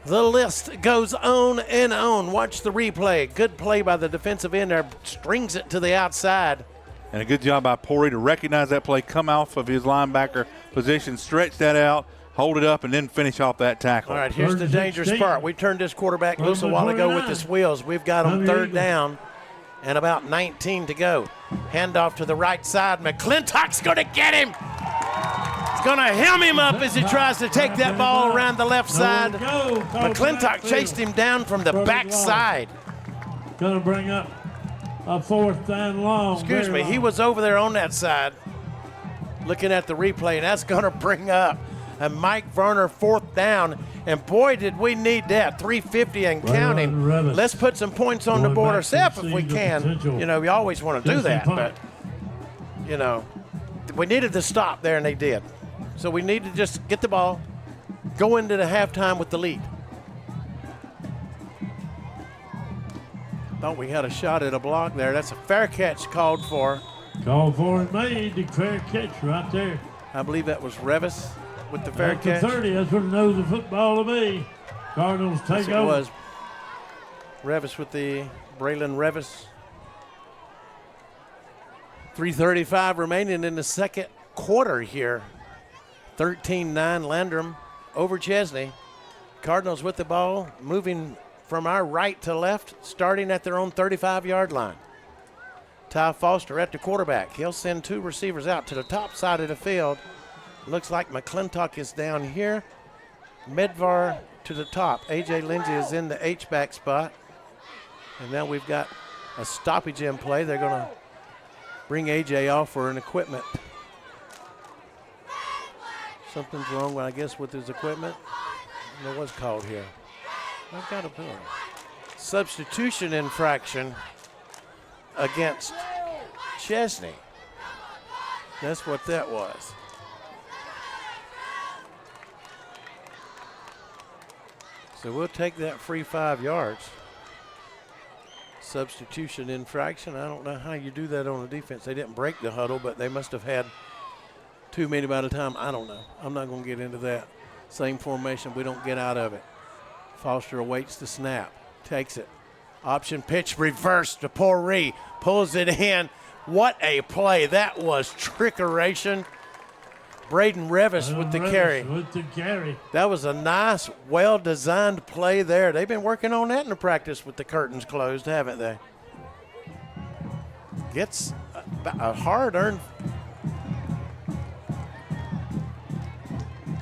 The list goes on and on. Watch the replay. Good play by the defensive end there. Strings it to the outside. And a good job by Pori to recognize that play, come off of his linebacker position, stretch that out, hold it up, and then finish off that tackle. All right, here's the dangerous part. We turned this quarterback loose a while ago with his wheels. We've got him 3rd down and about 19 to go. Handoff to the right side. McClintock's going to get him. Going to helm him up as he tries to take that ball around the left side. McClintock chased him down from the backside. Going to bring up a 4th and long. Excuse me, he was over there on that side looking at the replay, and that's going to bring up a Mike Varner 4th down. And boy, did we need that, 350 and counting. Let's put some points on the board ourselves if we can. You know, we always want to do that, but, you know, we needed to stop there, and they did. So we need to just get the ball, go into the halftime with the lead. Thought we had a shot at a block there. That's a fair catch called for. Called for and made, the fair catch right there. I believe that was Revis with the fair catch. 30, that's what it knows the football to be. Cardinals take over. It was Revis with the Braylon Revis. 3:35 remaining in the second quarter here. 13-9 Landrum over Chesnee. Cardinals with the ball, moving from our right to left, starting at their own 35-yard line. Ty Foster at the quarterback. He'll send 2 receivers out to the top side of the field. Looks like McClintock is down here. Medvar to the top. A.J. Lindsey is in the H-back spot. And now we've got a stoppage in play. They're going to bring A.J. off for an equipment. Something's wrong, I guess, with his equipment. What was called here? I've got a penalty. Substitution infraction against Chesnee. That's what that was. So we'll take that free 5 yards. Substitution infraction. I don't know how you do that on a defense. They didn't break the huddle, but they must have had too many by the time. I don't know. I'm not going to get into that. Same formation. We don't get out of it. Foster awaits the snap. Takes it. Option pitch reverse to Pourri. Pulls it in. What a play. That was trickeration. Braden Revis with the carry. That was a nice, well-designed play there. They've been working on that in the practice with the curtains closed, haven't they? Gets a hard-earned.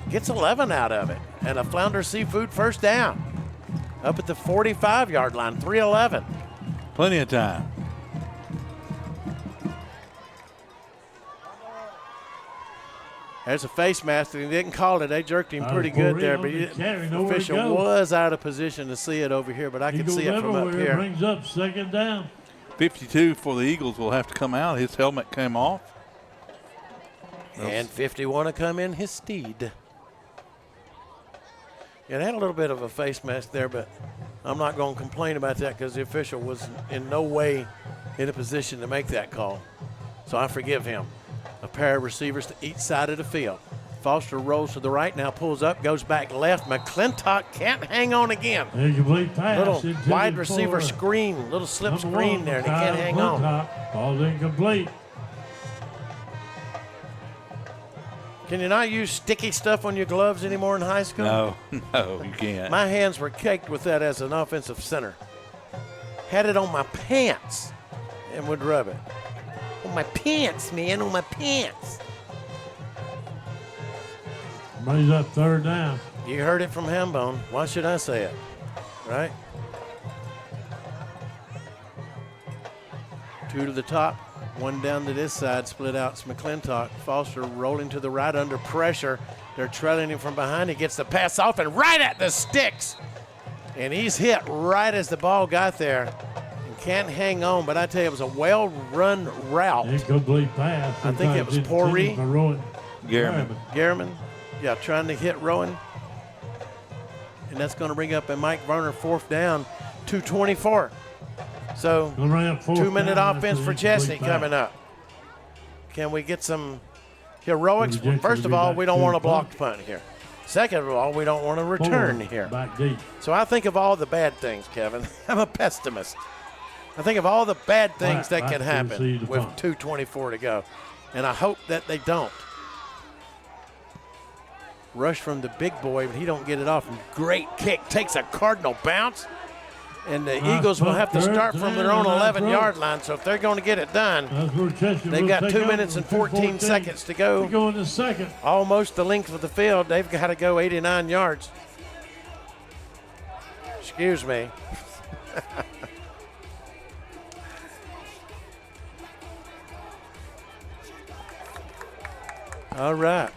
Gets 11 out of it. And a Flounder Seafood first down. Up at the 45-yard line, 3:11. Plenty of time. There's a face mask, and he didn't call it. They jerked him pretty good there, but the official was out of position to see it over here, but I can see it from up here. Brings up 2nd down. 52 for the Eagles will have to come out. His helmet came off. And 51 to come in his steed. It had a little bit of a face mask there, but I'm not going to complain about that because the official was in no way in a position to make that call. So I forgive him. A pair of receivers to each side of the field. Foster rolls to the right, now pulls up, goes back left. McClintock can't hang on again. Incomplete pass. Little wide receiver screen, little slip screen there, and he can't hang on. Ball's incomplete. Can you not use sticky stuff on your gloves anymore in high school? No, you can't. My hands were caked with that as an offensive center. Had it on my pants and would rub it. On my pants, man, on my pants. Brings up 3rd down. You heard it from Hambone. Why should I say it? Right? 2 to the top, 1 down to this side, split out. It's McClintock. Foster rolling to the right under pressure. They're trailing him from behind. He gets the pass off and right at the sticks. And he's hit right as the ball got there. Can't hang on, but I tell you, it was a well-run route. Incomplete pass. I think it was Pourri. Garriman. Yeah, trying to hit Rowan. And that's going to bring up a Mike Varner 4th down, 2:24. So, 2-minute offense for Chesnee coming up. Can we get some heroics? Well, first of all, we don't want a blocked punt here. Second of all, we don't want a return here. So I think of all the bad things, Kevin. I'm a pessimist. I think of all the bad things that can happen with 2:24 to go, and I hope that they don't. Rush from the big boy, but he don't get it off. Great kick, takes a Cardinal bounce. And the Eagles will have to start from their own 11-yard line. So if they're going to get it done, they've got 2 minutes and 14 seconds to go. Go in the second. Almost the length of the field. They've got to go 89 yards. Excuse me. All right.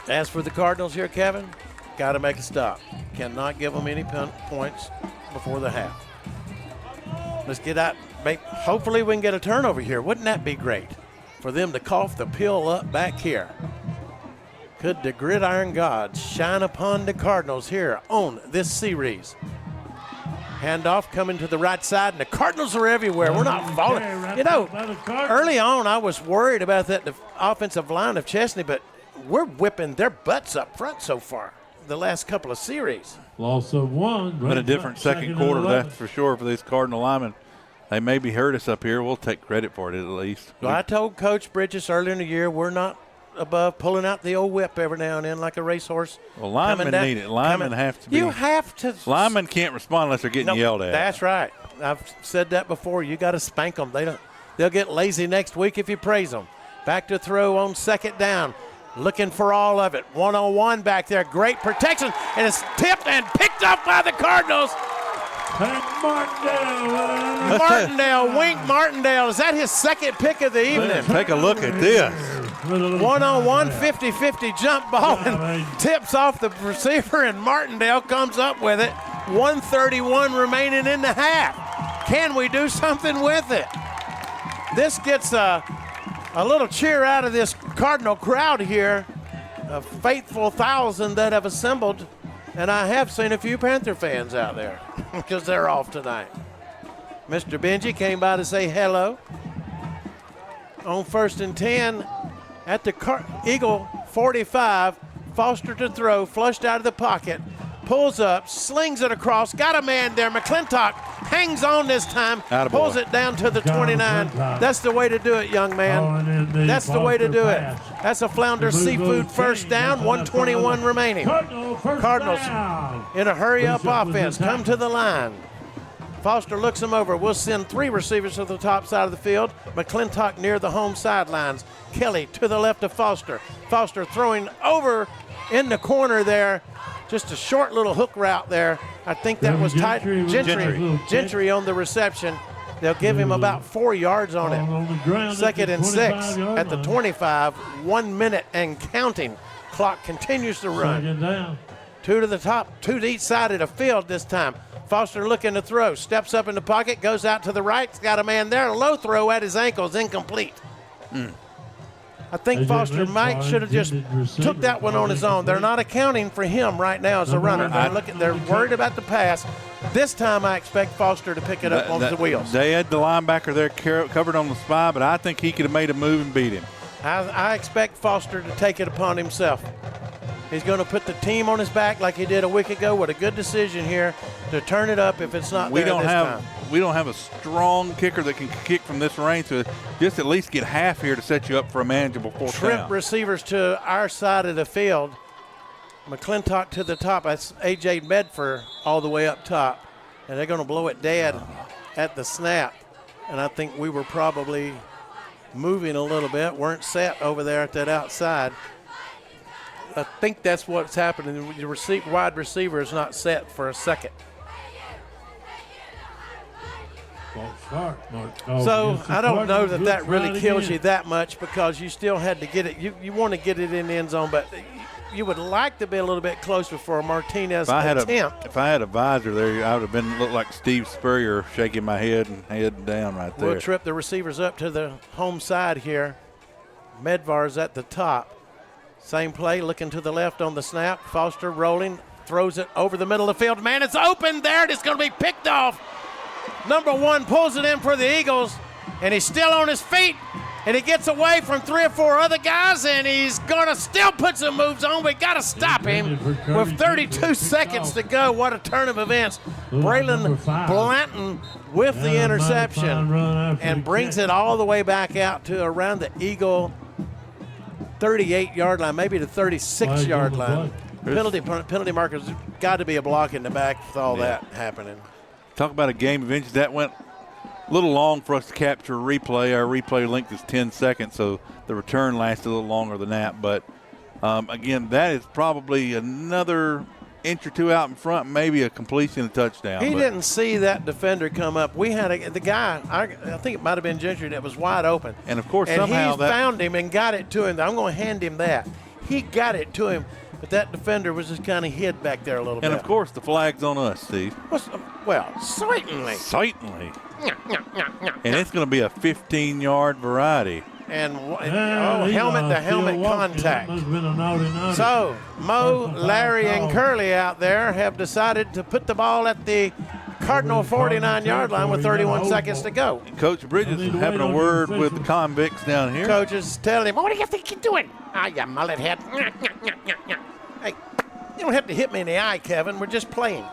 As for the Cardinals here, Kevin, got to make a stop. Cannot give them any points before the half. Let's get out. Hopefully we can get a turnover here. Wouldn't that be great for them to cough the pill up back here? Could the gridiron gods shine upon the Cardinals here on this series? Handoff coming to the right side, and the Cardinals are everywhere. We're not falling. You know, early on I was worried about the offensive line of Chesnee, but we're whipping their butts up front so far the last couple of series. Loss of one. Been a different second quarter, that's for sure, for these Cardinal linemen. They maybe hurt us up here. We'll take credit for it at least. Well, I told Coach Bridges earlier in the year we're not above pulling out the old whip every now and then like a racehorse. Well, linemen need it. Linemen have to be. You have to. Linemen can't respond unless they're getting yelled at. That's right. I've said that before. You got to spank them. They'll get lazy next week if you praise them. Back to throw on second down. Looking for all of it. 1-on-1 back there. Great protection. And it's tipped and picked up by the Cardinals. Wink Martindale. Is that his second pick of the evening? Take a look at this. 1-on-1, 50-50 jump ball and tips off the receiver, and Martindale comes up with it. 1:31 remaining in the half. Can we do something with it? This gets a little cheer out of this Cardinal crowd here, a faithful 1,000 that have assembled, and I have seen a few Panther fans out there because they're off tonight. Mr. Benji came by to say hello. On 1st and 10 at the Eagle 45, Foster to throw, flushed out of the pocket, pulls up, slings it across, got a man there. McClintock hangs on this time, pulls it down to the 29. That's the way to do it, young man. That's the way to do it. That's a Flounder Seafood first down, 1:21 remaining. Cardinals in a hurry-up offense, come to the line. Foster looks him over. We'll send 3 receivers to the top side of the field. McClintock near the home sidelines. Kelly to the left of Foster. Foster throwing over in the corner there. Just a short little hook route there. I think that was Gentry on the reception. They'll give him about 4 yards on it. 2nd and 6 at the 25. 1 minute and counting. Clock continues to run. 2 to the top, 2 to each side of the field this time. Foster looking to throw. Steps up in the pocket, goes out to the right. He's got a man there. A low throw at his ankles, incomplete. I think Foster Mike should have just took that one on his own. They're not accounting for him right now as a runner. They're worried about the pass. This time I expect Foster to pick it up on the wheels. They had the linebacker there covered on the spy, but I think he could have made a move and beat him. I expect Foster to take it upon himself. He's going to put the team on his back like he did a week ago with a good decision here to turn it up if it's not there this time. We don't have a strong kicker that can kick from this range, so just at least get half here to set you up for a manageable fourth down. Trip receivers to our side of the field. McClintock to the top. That's A.J. Medford all the way up top. And they're going to blow it dead at the snap. And I think we were probably moving a little bit, weren't set over there at that outside. I think that's what's happening. The wide receiver is not set for a second. So I don't know that really kills you that much because you still had to get it. You want to get it in the end zone, but you would like to be a little bit closer for a Martinez attempt. If I had a visor there, I would have looked like Steve Spurrier shaking my head and head down right there. We'll trip the receivers up to the home side here. Medvar's at the top. Same play, looking to the left on the snap. Foster rolling, throws it over the middle of the field. Man, it's open there. It's going to be picked off. Number 1 pulls it in for the Eagles, and he's still on his feet, and he gets away from 3 or 4 other guys, and he's going to still put some moves on. We got to stop him with 32 seconds to go. What a turn of events. Braylon Blanton with the interception and brings it all the way back out to around the Eagle 38-yard line, maybe the 36-yard line. Penalty markers got to be a block in the back with all that happening. Talk about a game of inches. That went a little long for us to capture a replay. Our replay length is 10 seconds, so the return lasted a little longer than that. But, again, that is probably another inch or two out in front, maybe a completion and touchdown. He didn't see that defender come up. We had the guy, I think it might have been Gentry, that was wide open. And, of course, and somehow he found him and got it to him. I'm going to hand him that. He got it to him, but that defender was just kind of hid back there a little bit. And, of course, the flag's on us, Steve. Well, certainly. Certainly. And it's going to be a 15-yard variety. And helmet-to-helmet contact. So, Mo, Larry, and Curley out there have decided to put the ball at the Cardinal 49-yard line with 31 seconds to go. Coach Bridges is having a word with the convicts down here. Coach is telling him, what do you think you're doing? You mullet head. Hey, you don't have to hit me in the eye, Kevin. We're just playing.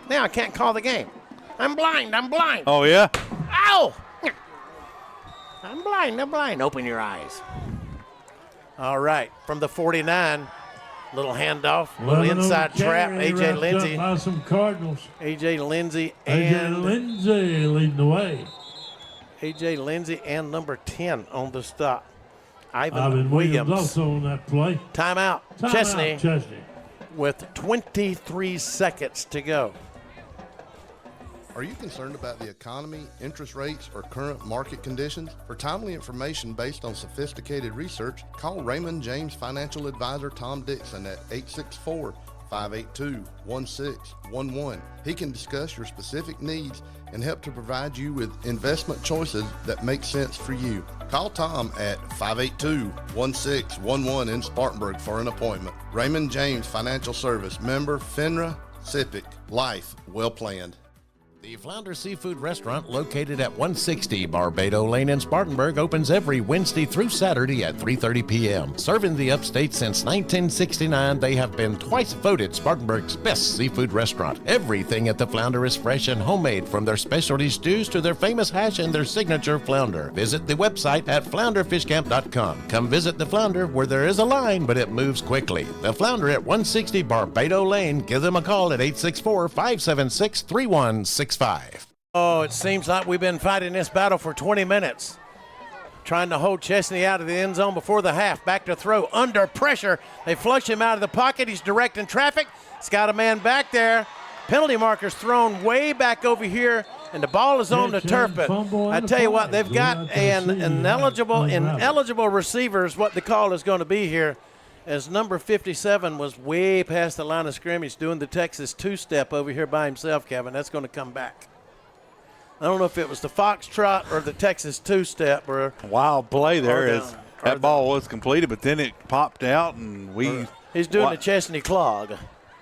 Now I can't call the game. I'm blind. Oh, yeah? Ow! I'm blind. Open your eyes. All right, from the 49, little handoff, little inside trap. A.J. Lindsey. By some Cardinals. A.J. Lindsey leading the way. A.J. Lindsey and number 10 on the stop. Ivan Williams also on that play. Timeout. Chesnee with 23 seconds to go. Are you concerned about the economy, interest rates, or current market conditions? For timely information based on sophisticated research, call Raymond James Financial Advisor Tom Dixon at 864-582-1611. He can discuss your specific needs and help to provide you with investment choices that make sense for you. Call Tom at 582-1611 in Spartanburg for an appointment. Raymond James Financial Service, member FINRA, SIPC, life well planned. The Flounder Seafood Restaurant, located at 160 Barbado Lane in Spartanburg, opens every Wednesday through Saturday at 3:30 p.m. Serving the Upstate since 1969, they have been twice voted Spartanburg's best seafood restaurant. Everything at the Flounder is fresh and homemade, from their specialty stews to their famous hash and their signature flounder. Visit the website at flounderfishcamp.com. Come visit the Flounder, where there is a line, but it moves quickly. The Flounder at 160 Barbado Lane. Give them a call at 864-576-3165. Oh, it seems like we've been fighting this battle for 20 minutes. Trying to hold Chesnee out of the end zone before the half. Back to throw. Under pressure. They flush him out of the pocket. He's directing traffic. He's got a man back there. Penalty marker's thrown way back over here, and the ball is on the turf. But I tell you what, they've got an ineligible receiver is what the call is going to be here, as number 57 was way past the line of scrimmage doing the Texas two-step over here by himself, Kevin. That's going to come back. I don't know if it was the foxtrot or the Texas two-step. Or wild play there. That ball was completed, but then it popped out, and he's doing the Chesnee clog.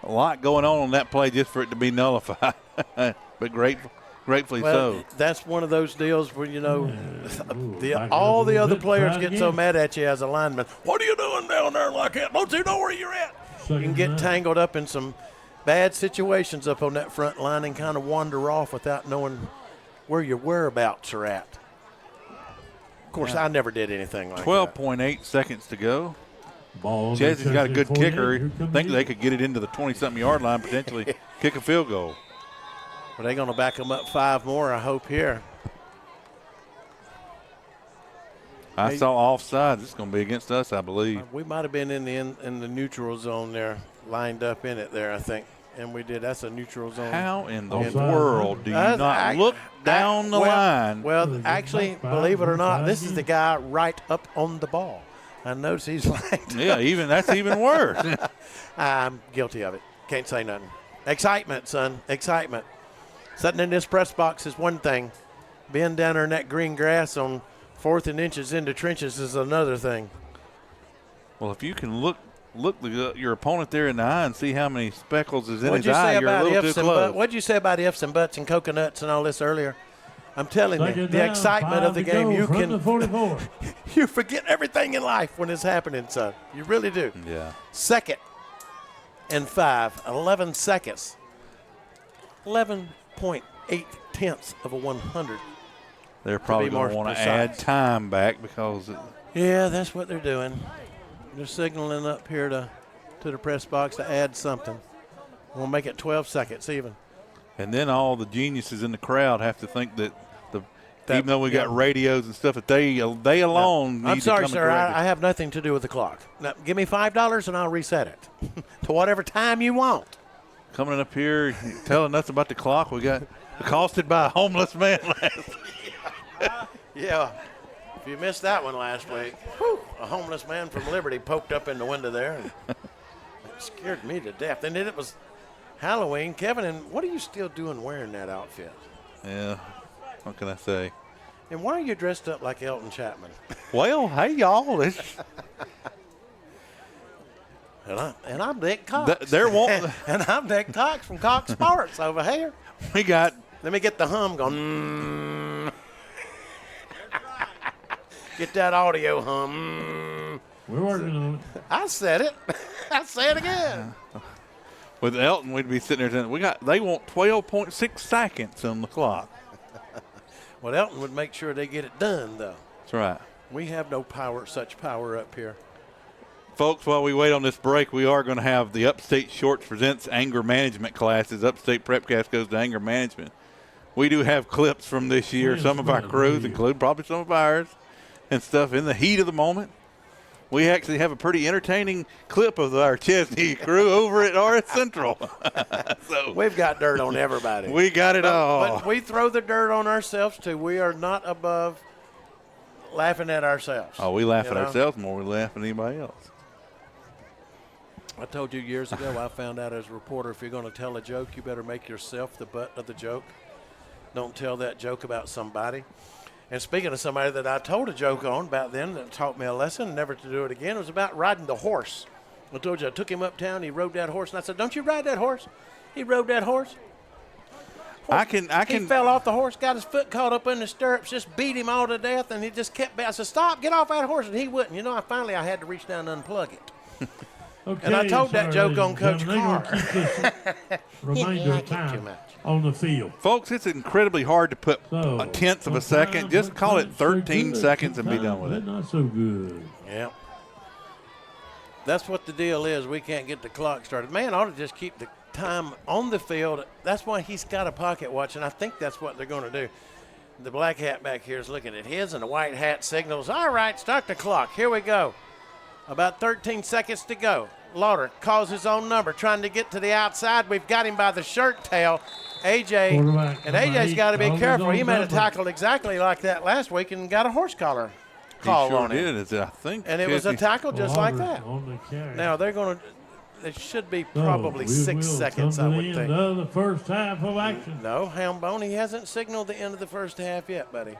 A lot going on that play just for it to be nullified. But gratefully so. That's one of those deals where, all the other players get so mad at you as a lineman. What are you doing down there like that? Don't you know where you're at? You can get tangled up in some bad situations up on that front line and kind of wander off without knowing where your whereabouts are at. Of course, I never did anything like 12.8 seconds to go. Chesnee's got a good kicker. I think they could get it into the 20-something yard line, potentially kick a field goal. Are they going to back them up 5 more, I hope, here? I saw offsides. It's going to be against us, I believe. We might have been in the neutral zone there, lined up in it there, I think. And we did. That's a neutral zone. How in the world do you not look down the line? Well, actually, believe it or not, this is the guy right up on the ball. I notice he's like. Yeah, that's even worse. I'm guilty of it. Can't say nothing. Excitement, son. Excitement. Sitting in this press box is one thing. Being down there in that green grass on 4th and inches into trenches is another thing. Well, if you can look your opponent there in the eye and see how many speckles is in his eye, you're a little too close. What'd you say about ifs and buts and coconuts and all this earlier? I'm telling you, the excitement of the game, you forget everything in life when it's happening, son. You really do. Yeah. 2nd and 5, 11 seconds. 11.8 tenths of a 100. They're probably going to want to add time back because. Yeah, that's what they're doing. They're signaling up here to to the press box to add something. We'll make it 12 seconds even. And then all the geniuses in the crowd have to think that even though we got radios and stuff, that they alone need I'm sorry, to come sir. and correct I have nothing to do with the clock. Now, give me $5 and I'll reset it to whatever time you want. Coming up here, telling us about the clock. We got accosted by a homeless man last Yeah. If you missed that one last week, a homeless man from Liberty poked up in the window there. And it scared me to death. And then it was Halloween. Kevin, and what are you still doing wearing that outfit? Yeah. What can I say? And why are you dressed up like Elton Chapman? Well, hey, y'all. And I'm Dick Cox. And I'm Dick Cox from Cox Sports over here. We got. Let me get the hum going. Get that audio hum. We're working on it. I said it. I say it again. With Elton, we'd be sitting there saying, they want 12.6 seconds on the clock. Well, Elton would make sure they get it done, though. That's right. We have no such power up here. Folks, while we wait on this break, we are going to have the Upstate Shorts presents anger management classes. Upstate Prepcast goes to anger management. We do have clips from this year. Some of our crews include probably some of ours and stuff in the heat of the moment. We actually have a pretty entertaining clip of our Chesnee crew over at RS Central. So we've got dirt on everybody. We got it all. But we throw the dirt on ourselves, too. We are not above laughing at ourselves. Oh, we laugh at ourselves more than we laugh at anybody else. I told you years ago, I found out as a reporter, if you're going to tell a joke, you better make yourself the butt of the joke. Don't tell that joke about somebody. And speaking of somebody that I told a joke on about then that taught me a lesson, never to do it again, it was about riding the horse. I told you I took him uptown, he rode that horse, and I said, don't you ride that horse? He rode that horse. He fell off the horse, got his foot caught up in the stirrups, just beat him all to death, and he just kept, I said, stop, get off that horse, and he wouldn't. You know, I had to reach down and unplug it. Okay, and I told that joke on Coach Carr. Reminder of time on the field. Folks, it's incredibly hard to put a tenth of a second. Just call it 13 seconds and be done with it. Not so good. Yeah. That's what the deal is. We can't get the clock started. Man ought to just keep the time on the field. That's why he's got a pocket watch, and I think that's what they're going to do. The black hat back here is looking at his, and the white hat signals, all right, start the clock. Here we go. About 13 seconds to go. Lauder calls his own number, trying to get to the outside. We've got him by the shirt tail. AJ, and AJ's got to be careful. He made a tackle exactly like that last week and got a horse collar call on him. He sure did, I think. And it was a tackle just like that. Now they're going to. It should be probably 6 seconds, I would think. The first half of action. No, Hambone, he hasn't signaled the end of the first half yet, buddy.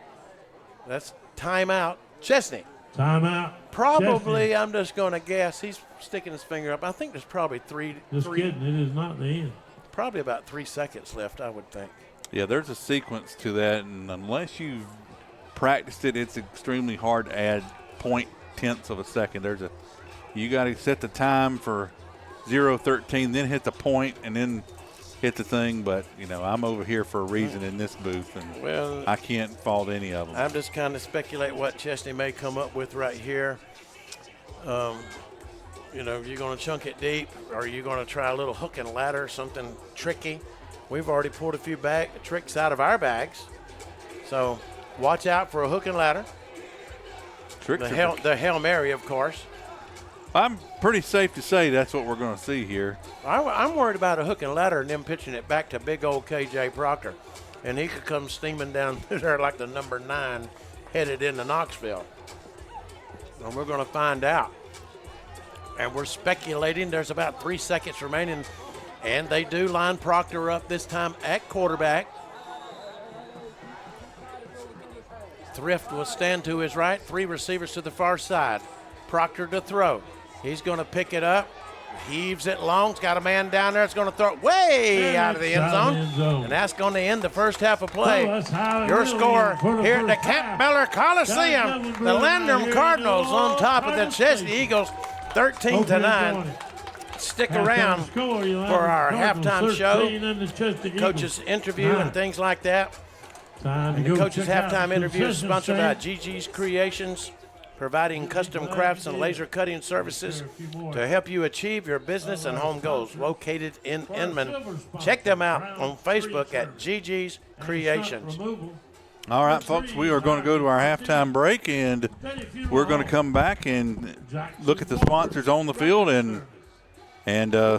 That's timeout. Chesnee. Timeout. Probably, Chesnee. I'm just going to guess. He's sticking his finger up. I think there's probably kidding. It is not the end. Probably about 3 seconds left, I would think. Yeah, there's a sequence to that, and unless you've practiced it, it's extremely hard to add 0.1 of a second. You got to set the time for 0:13, then hit the point, and then hit the thing. But I'm over here for a reason in this booth, and I can't fault any of them. I'm just kind of speculate what Chesnee may come up with right here. You're going to chunk it deep, or you're going to try a little hook and ladder, something tricky. We've already pulled a few tricks out of our bags, so watch out for a hook and ladder. The Hail Mary, of course. I'm pretty safe to say that's what we're going to see here. I'm worried about a hook and ladder and them pitching it back to big old KJ Proctor, and he could come steaming down there like the number 9 headed into Knoxville. And we're going to find out. And we're speculating there's about 3 seconds remaining, and they do line Proctor up this time at quarterback. Thrift will stand to his right, 3 receivers to the far side. Proctor to throw. He's going to pick it up, heaves it long. He's got a man down there that's going to throw it way out of the end zone. And that's going to end the first half of play. Your score here at the Campbell Coliseum. The Landrum Cardinals on top of the Chesnee Eagles, 13-9. Stick around for our halftime show, coach's interview and things like that. And the coach's halftime interview is sponsored by Gigi's Creations, providing custom crafts and laser cutting services to help you achieve your business and home goals. Located in Inman. Check them out on Facebook at Gigi's Creations. All right, folks, we are going to go to our halftime break, and we're going to come back and look at the sponsors on the field and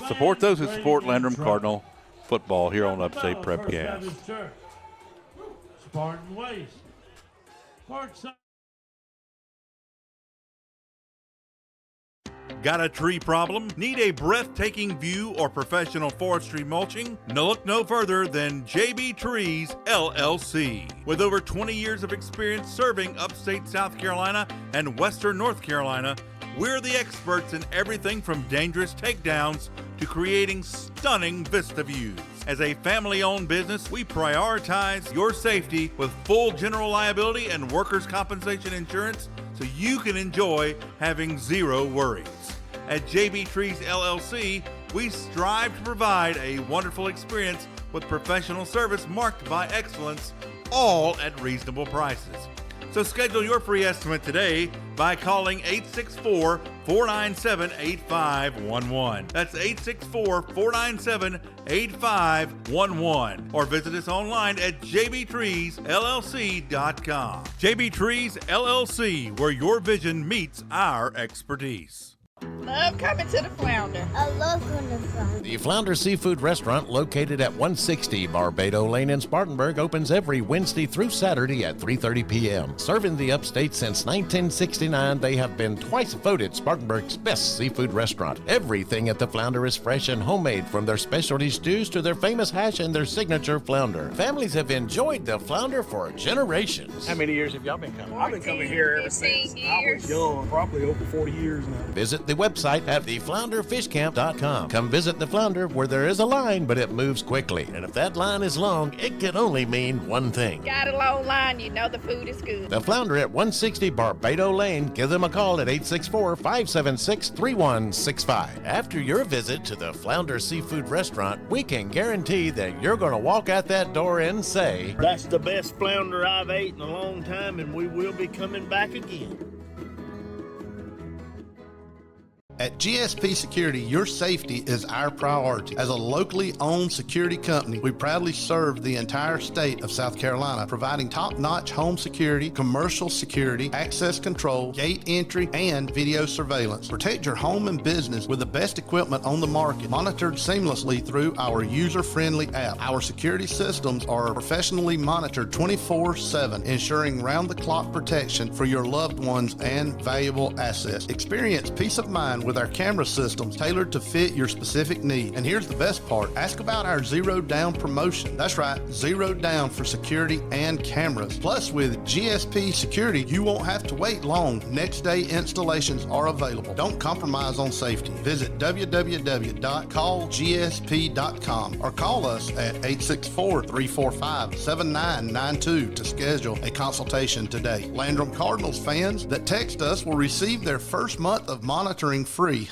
support those who support Landrum Cardinal football here on Upstate Prepcast. Spartan Waste. Parkside. Got a tree problem? Need a breathtaking view or professional forestry mulching? Look no further than JB Trees, LLC. With over 20 years of experience serving upstate South Carolina and western North Carolina, we're the experts in everything from dangerous takedowns to creating stunning vista views. As a family-owned business, we prioritize your safety with full general liability and workers' compensation insurance so you can enjoy having zero worries. At JB Trees LLC, we strive to provide a wonderful experience with professional service marked by excellence, all at reasonable prices. So schedule your free estimate today by calling 864-497-8511. That's 864-497-8511. Or visit us online at jbtreesllc.com. JB Trees LLC, where your vision meets our expertise. Love coming to the Flounder. I love going to Flounder. The Flounder Seafood Restaurant, located at 160 Barbado Lane in Spartanburg, opens every Wednesday through Saturday at 3:30 p.m. Serving the Upstate since 1969, they have been twice voted Spartanburg's best seafood restaurant. Everything at the Flounder is fresh and homemade, from their specialty stews to their famous hash and their signature flounder. Families have enjoyed the Flounder for generations. How many years have y'all been coming? I've been coming here ever since I was young, probably over 40 years now. Visit the website at theflounderfishcamp.com. Come visit the Flounder, where there is a line, but it moves quickly. And if that line is long, it can only mean one thing. Got a long line, you know the food is good. The Flounder at 160 Barbado Lane. Give them a call at 864-576-3165. After your visit to the Flounder Seafood Restaurant, we can guarantee that you're going to walk out that door and say, "That's the best flounder I've ate in a long time, and we will be coming back again." At GSP Security, your safety is our priority. As a locally owned security company, we proudly serve the entire state of South Carolina, providing top-notch home security, commercial security, access control, gate entry, and video surveillance. Protect your home and business with the best equipment on the market, monitored seamlessly through our user-friendly app. Our security systems are professionally monitored 24/7, ensuring round-the-clock protection for your loved ones and valuable assets. Experience peace of mind with our camera systems tailored to fit your specific need. And here's the best part. Ask about our Zero Down promotion. That's right, Zero Down for security and cameras. Plus, with GSP Security, you won't have to wait long. Next day installations are available. Don't compromise on safety. Visit www.callgsp.com or call us at 864-345-7992 to schedule a consultation today. Landrum Cardinals fans that text us will receive their first month of monitoring free.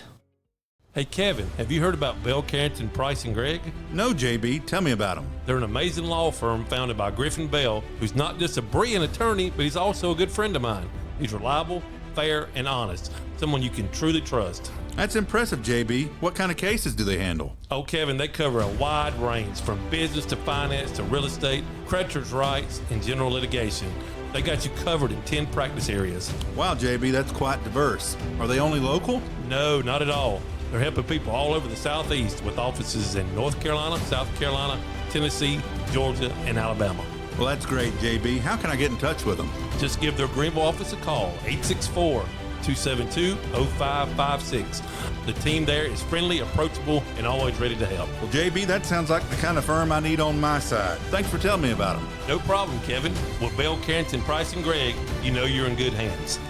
Hey, Kevin, have you heard about Bell, Carrington, Price, and Gregg? No, JB. Tell me about them. They're an amazing law firm founded by Griffin Bell, who's not just a brilliant attorney, but he's also a good friend of mine. He's reliable, fair, and honest. Someone you can truly trust. That's impressive, JB. What kind of cases do they handle? Oh, Kevin, they cover a wide range, from business to finance to real estate, creditors' rights, and general litigation. They got you covered in 10 practice areas. Wow, JB, that's quite diverse. Are they only local? No, not at all. They're helping people all over the Southeast with offices in North Carolina, South Carolina, Tennessee, Georgia, and Alabama. Well, that's great, JB. How can I get in touch with them? Just give their Greenville office a call, 864-272-0556. The team there is friendly, approachable, and always ready to help. Well, JB, that sounds like the kind of firm I need on my side. Thanks for telling me about them. No problem, Kevin. With Bell, Carrington, Price, and Gregg, you know you're in good hands.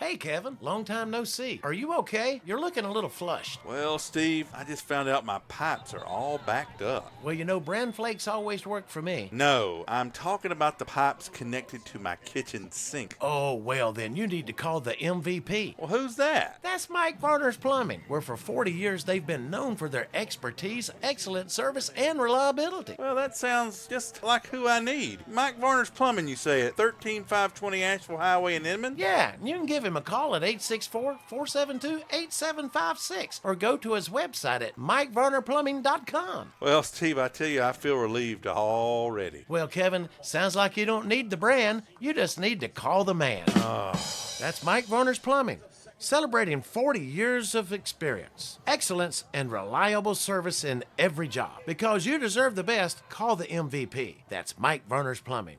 Hey, Kevin. Long time no see. Are you okay? You're looking a little flushed. Well, Steve, I just found out my pipes are all backed up. Well, you know, bran flakes always work for me. No, I'm talking about the pipes connected to my kitchen sink. Oh, well, then you need to call the MVP. Well, who's that? That's Mike Varner's Plumbing, where for 40 years they've been known for their expertise, excellent service, and reliability. Well, that sounds just like who I need. Mike Varner's Plumbing, you say, at 13520 Asheville Highway in Inman? Yeah, and you can give him a call at 864-472-8756 or go to his website at MikeVarnerPlumbing.com. Well, Steve, I tell you, I feel relieved already. Well, Kevin, sounds like you don't need the brand. You just need to call the man. Oh, that's Mike Varner's Plumbing. Celebrating 40 years of experience, excellence, and reliable service in every job. Because you deserve the best, call the MVP. That's Mike Varner's Plumbing.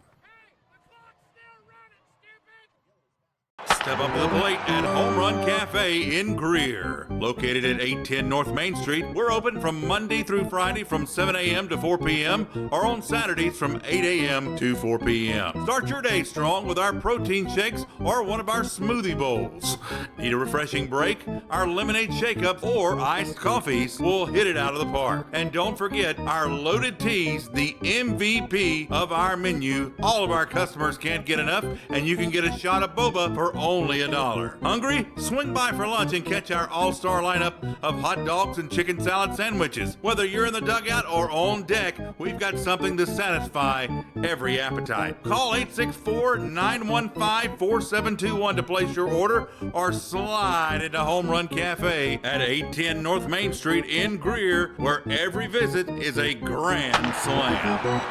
Step up to the plate at Home Run Cafe in Greer. Located at 810 North Main Street, we're open from Monday through Friday from 7 a.m. to 4 p.m. or on Saturdays from 8 a.m. to 4 p.m. Start your day strong with our protein shakes or one of our smoothie bowls. Need a refreshing break? Our lemonade shake-ups or iced coffees will hit it out of the park. And don't forget our loaded teas, the MVP of our menu. All of our customers can't get enough, and you can get a shot of boba for only $1. Hungry? Swing by for lunch and catch our all-star lineup of hot dogs and chicken salad sandwiches. Whether you're in the dugout or on deck, we've got something to satisfy every appetite. Call 864-915-4721 to place your order or slide into Home Run Cafe at 810 North Main Street in Greer, where every visit is a grand slam.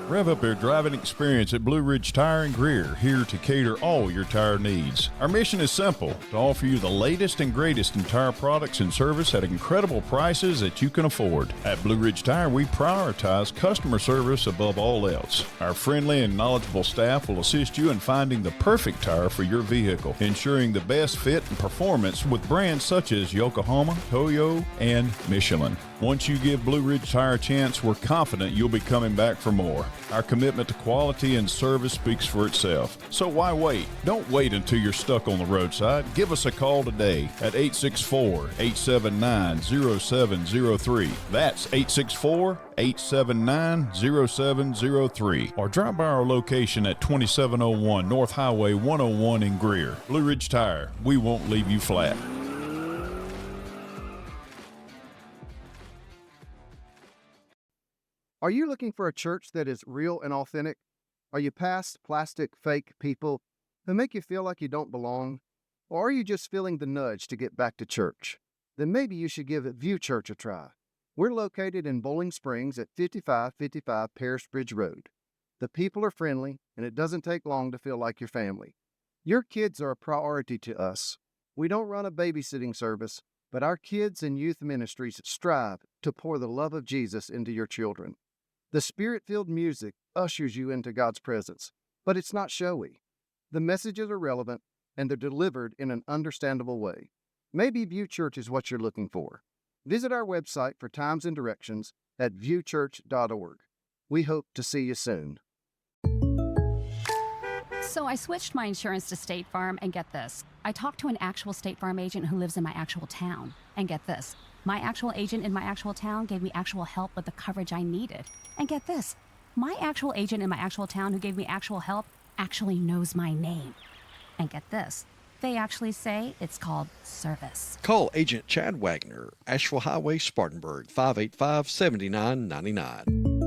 Rev up your driving experience at Blue Ridge Tire and Greer, here to cater all your tire needs. Our mission is simple, to offer you the latest and greatest in tire products and service at incredible prices that you can afford. At Blue Ridge Tire, we prioritize customer service above all else. Our friendly and knowledgeable staff will assist you in finding the perfect tire for your vehicle, ensuring the best fit and performance with brands such as Yokohama, Toyo, and Michelin. Once you give Blue Ridge Tire a chance, we're confident you'll be coming back for more. Our commitment to quality and service speaks for itself. So why wait? Don't wait until you're stuck on the roadside. Give us a call today at 864-879-0703. That's 864-879-0703. Or drop by our location at 2701 North Highway 101 in Greer. Blue Ridge Tire, we won't leave you flat. Are you looking for a church that is real and authentic? Are you past plastic, fake people who make you feel like you don't belong? Or are you just feeling the nudge to get back to church? Then maybe you should give View Church a try. We're located in Bowling Springs at 5555 Paris Bridge Road. The people are friendly, and it doesn't take long to feel like your family. Your kids are a priority to us. We don't run a babysitting service, but our kids and youth ministries strive to pour the love of Jesus into your children. The Spirit-filled music ushers you into God's presence, but it's not showy. The messages are relevant, and they're delivered in an understandable way. Maybe View Church is what you're looking for. Visit our website for times and directions at viewchurch.org. We hope to see you soon. So I switched my insurance to State Farm, and get this. I talked to an actual State Farm agent who lives in my actual town. And get this. My actual agent in my actual town gave me actual help with the coverage I needed. And get this. My actual agent in my actual town who gave me actual help actually knows my name. And get this. They actually say it's called service. Call Agent Chad Wagner, Asheville Highway, Spartanburg, 585-7999.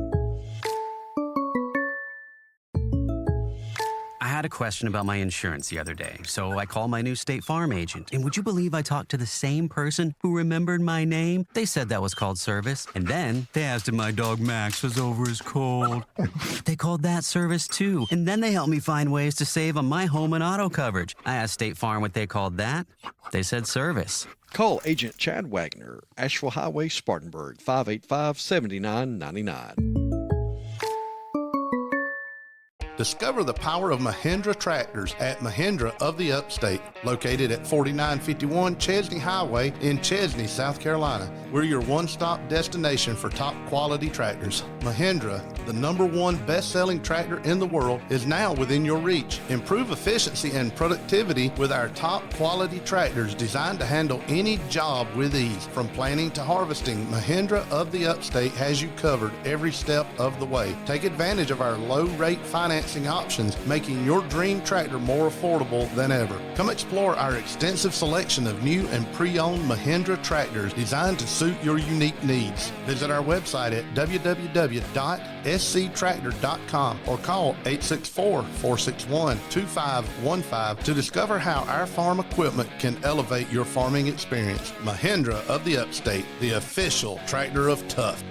I had a question about my insurance the other day, so I called my new State Farm agent. And would you believe I talked to the same person who remembered my name? They said that was called service. And then they asked if my dog Max was over his cold. They called that service too. And then they helped me find ways to save on my home and auto coverage. I asked State Farm what they called that. They said service. Call Agent Chad Wagner, Asheville Highway, Spartanburg, 585-7999. Discover the power of Mahindra tractors at Mahindra of the Upstate, located at 4951 Chesnee Highway in Chesnee, South Carolina. We're your one-stop destination for top-quality tractors. Mahindra, the #1 best-selling tractor in the world, is now within your reach. Improve efficiency and productivity with our top-quality tractors designed to handle any job with ease. From planting to harvesting, Mahindra of the Upstate has you covered every step of the way. Take advantage of our low-rate financing options, making your dream tractor more affordable than ever. Come explore our extensive selection of new and pre-owned Mahindra tractors designed to suit your unique needs. Visit our website at www.sctractor.com or call 864-461-2515 to discover how our farm equipment can elevate your farming experience. Mahindra of the Upstate, the official tractor of tough.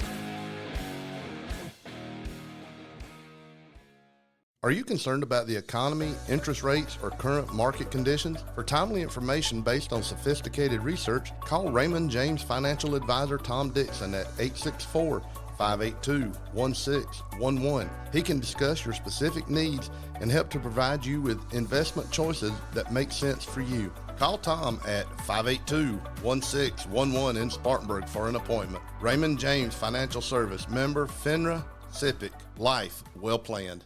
Are you concerned about the economy, interest rates, or current market conditions? For timely information based on sophisticated research, call Raymond James Financial Advisor Tom Dixon at 864-582-1611. He can discuss your specific needs and help to provide you with investment choices that make sense for you. Call Tom at 582-1611 in Spartanburg for an appointment. Raymond James Financial Service, member FINRA, SIPC. Life well planned.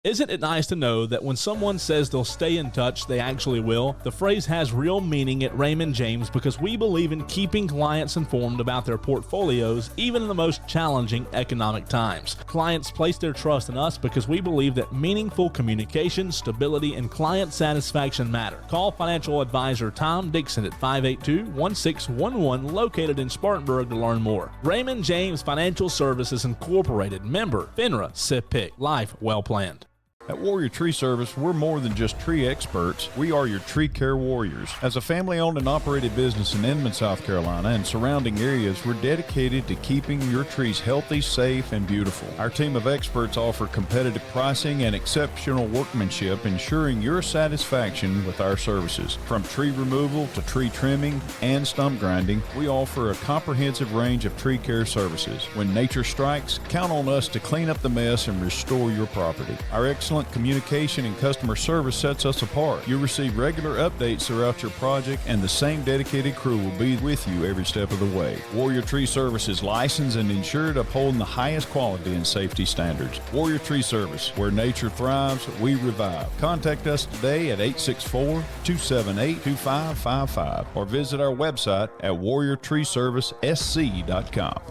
Isn't it nice to know that when someone says they'll stay in touch, they actually will? The phrase has real meaning at Raymond James because we believe in keeping clients informed about their portfolios, even in the most challenging economic times. Clients place their trust in us because we believe that meaningful communication, stability, and client satisfaction matter. Call financial advisor Tom Dixon at 582-1611, located in Spartanburg, to learn more. Raymond James Financial Services Incorporated, member FINRA, SIPC. Life well planned. At Warrior Tree Service, we're more than just tree experts. We are your tree care warriors. As a family-owned and operated business in Inman, South Carolina, and surrounding areas, we're dedicated to keeping your trees healthy, safe, and beautiful. Our team of experts offer competitive pricing and exceptional workmanship, ensuring your satisfaction with our services. From tree removal to tree trimming and stump grinding, we offer a comprehensive range of tree care services. When nature strikes, count on us to clean up the mess and restore your property. Our excellent communication and customer service sets us apart. You'll receive regular updates throughout your project, and the same dedicated crew will be with you every step of the way. Warrior Tree Service is licensed and insured, upholding the highest quality and safety standards. Warrior Tree Service, where nature thrives, we revive. Contact us today at 864-278-2555 or visit our website at warriortreeservicesc.com.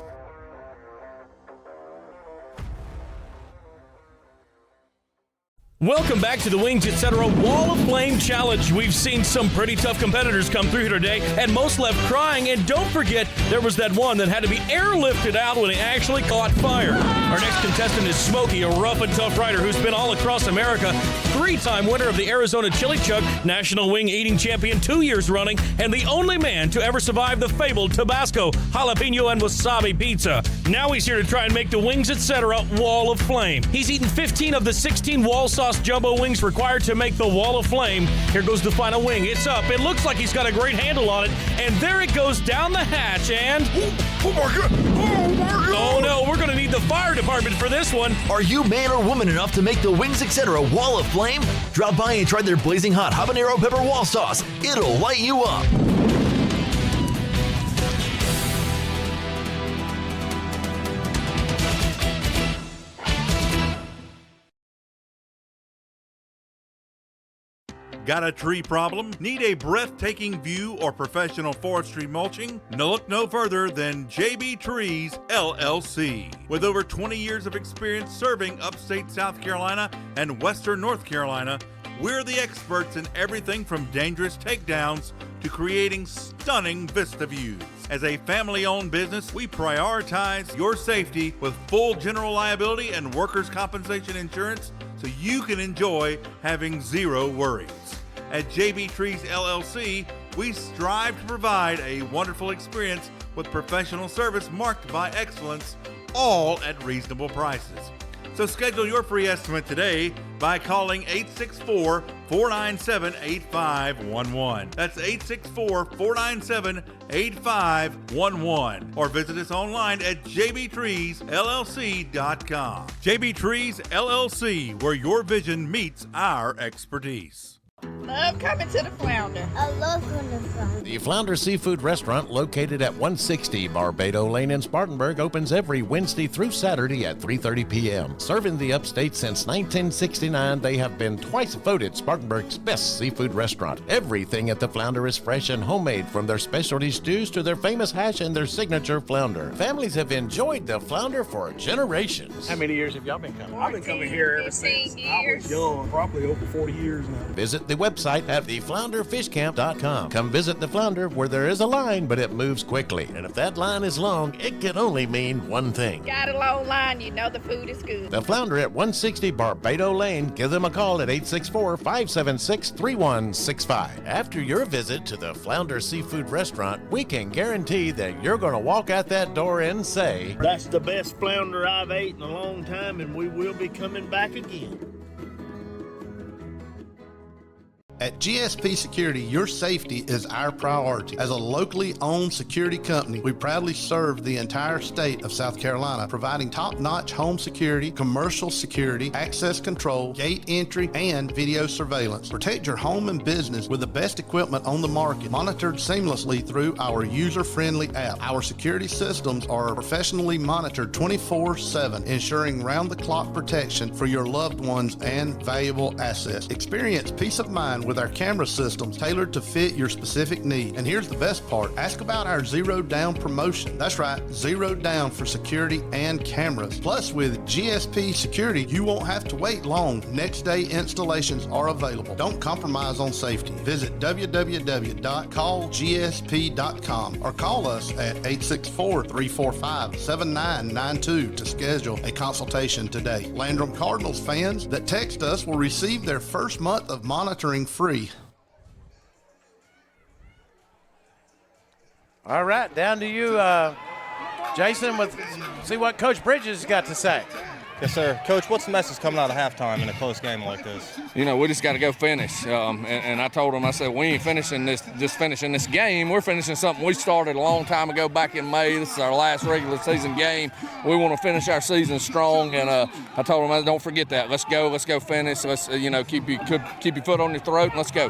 Welcome back to the Wings Etc. Wall of Flame Challenge. We've seen some pretty tough competitors come through here today, and most left crying. And don't forget, there was that one that had to be airlifted out when he actually caught fire. Our next contestant is Smokey, a rough and tough rider who's been all across America, 3-time winner of the Arizona Chili Chuck, National Wing Eating Champion 2 years running, and the only man to ever survive the fabled Tabasco, jalapeno, and wasabi pizza. Now he's here to try and make the Wings Etc. Wall of Flame. He's eaten 15 of the 16 wall sauce jumbo wings required to make the Wall of Flame. Here goes the final wing. It's up. It looks like he's got a great handle on it. And there it goes down the hatch and... Oh my God! Oh my God! Oh no, we're going to need the fire department for this one. Are you man or woman enough to make the Wings Etc. Wall of Flame? Drop by and try their blazing hot habanero pepper wall sauce. It'll light you up. Got a tree problem? Need a breathtaking view or professional forestry mulching? No, look no further than JB Trees, LLC. With over 20 years of experience serving upstate South Carolina and western North Carolina, we're the experts in everything from dangerous takedowns to creating stunning vista views. As a family-owned business, we prioritize your safety with full general liability and workers' compensation insurance so you can enjoy having zero worries. At JB Trees LLC, we strive to provide a wonderful experience with professional service marked by excellence, all at reasonable prices. So schedule your free estimate today by calling 864-497-8511. That's 864-497-8511. Or visit us online at jbtreesllc.com. JB Trees LLC, where your vision meets our expertise. Love coming to the Flounder. I love going to Flounder. The Flounder Seafood Restaurant, located at 160 Barbado Lane in Spartanburg, opens every Wednesday through Saturday at 3:30 p.m. Serving the Upstate since 1969, they have been twice voted Spartanburg's best seafood restaurant. Everything at the Flounder is fresh and homemade, from their specialty stews to their famous hash and their signature flounder. Families have enjoyed the Flounder for generations. How many years have y'all been coming? I've been coming here ever since I was young, probably over 40 years now. Visit the website at theflounderfishcamp.com. Come visit the Flounder, where there is a line, but it moves quickly. And if that line is long, it can only mean one thing. Got a long line, you know the food is good. The Flounder at 160 Barbado Lane. Give them a call at 864-576-3165. After your visit to the Flounder Seafood Restaurant, we can guarantee that you're going to walk out that door and say, "That's the best flounder I've ate in a long time, and we will be coming back again." At GSP Security, your safety is our priority. As a locally owned security company, we proudly serve the entire state of South Carolina, providing top-notch home security, commercial security, access control, gate entry, and video surveillance. Protect your home and business with the best equipment on the market, monitored seamlessly through our user-friendly app. Our security systems are professionally monitored 24/7, ensuring round-the-clock protection for your loved ones and valuable assets. Experience peace of mind with our camera systems tailored to fit your specific need. And here's the best part. Ask about our Zero Down promotion. That's right, Zero Down for security and cameras. Plus, with GSP Security, you won't have to wait long. Next day installations are available. Don't compromise on safety. Visit www.callgsp.com or call us at 864-345-7992 to schedule a consultation today. Landrum Cardinals fans that text us will receive their first month of monitoring free. All right, down to you, Jason, with see what Coach Bridges has got to say. Yes, sir. Coach, what's the message coming out of halftime in a close game like this? You know, we just got to go finish. And I told them, I said, we ain't finishing this, just finishing this game. We're finishing something we started a long time ago back in May. This is our last regular season game. We want to finish our season strong. And I told them, don't forget that. Let's go finish. Let's, keep your foot on your throat and let's go.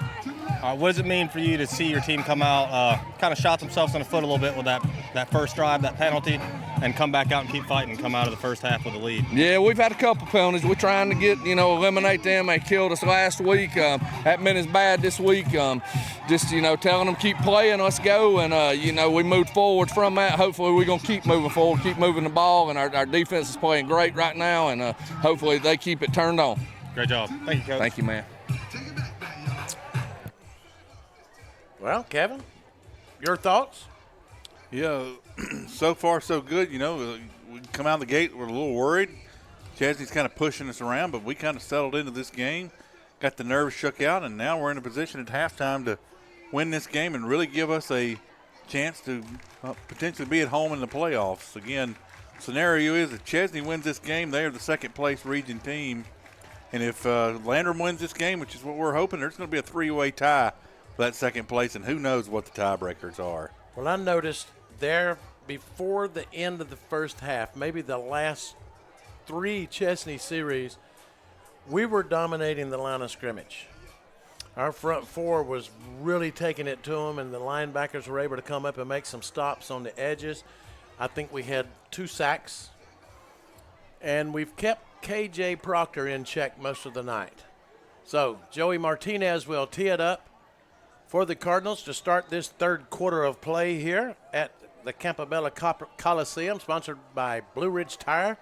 What does it mean for you to see your team come out, kind of shot themselves in the foot a little bit with that first drive, that penalty, and come back out and keep fighting and come out of the first half with a lead? Yeah, we've had a couple penalties. We're trying to get, eliminate them. They killed us last week. Haven't been as bad this week. Just, telling them keep playing, let's go. And, we moved forward from that. Hopefully we're going to keep moving forward, keep moving the ball. And our defense is playing great right now. And hopefully they keep it turned on. Great job. Thank you, Coach. Thank you, man. Well, Kevin, your thoughts? Yeah, so far so good. We come out of the gate, we're a little worried. Chesnee's kind of pushing us around, but we kind of settled into this game, got the nerves shook out, and now we're in a position at halftime to win this game and really give us a chance to potentially be at home in the playoffs. Again, scenario is if Chesnee wins this game, they are the second-place region team. And if Landrum wins this game, which is what we're hoping, there's going to be a three-way tie for that second place, and who knows what the tiebreakers are. Well, I noticed there before the end of the first half, maybe the last three Chesnee series, we were dominating the line of scrimmage. Our front four was really taking it to them, and the linebackers were able to come up and make some stops on the edges. I think we had 2 sacks, and we've kept KJ Proctor in check most of the night. So Joey Martinez will tee it up for the Cardinals to start this third quarter of play here at the Campobello Coliseum, sponsored by Blue Ridge Tire,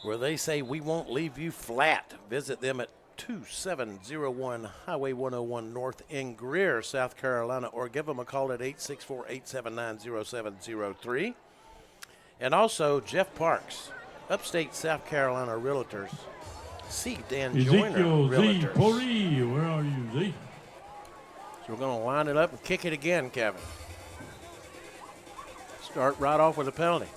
where they say we won't leave you flat. Visit them at 2701 Highway 101 North in Greer, South Carolina, or give them a call at 864-879-0703. And also Jeff Parks, Upstate South Carolina Realtors. See Dan Joyner, Ezekiel Z. Realtors. Pori, where are you, Z? So we're going to line it up and kick it again, Kevin. Start right off with a penalty.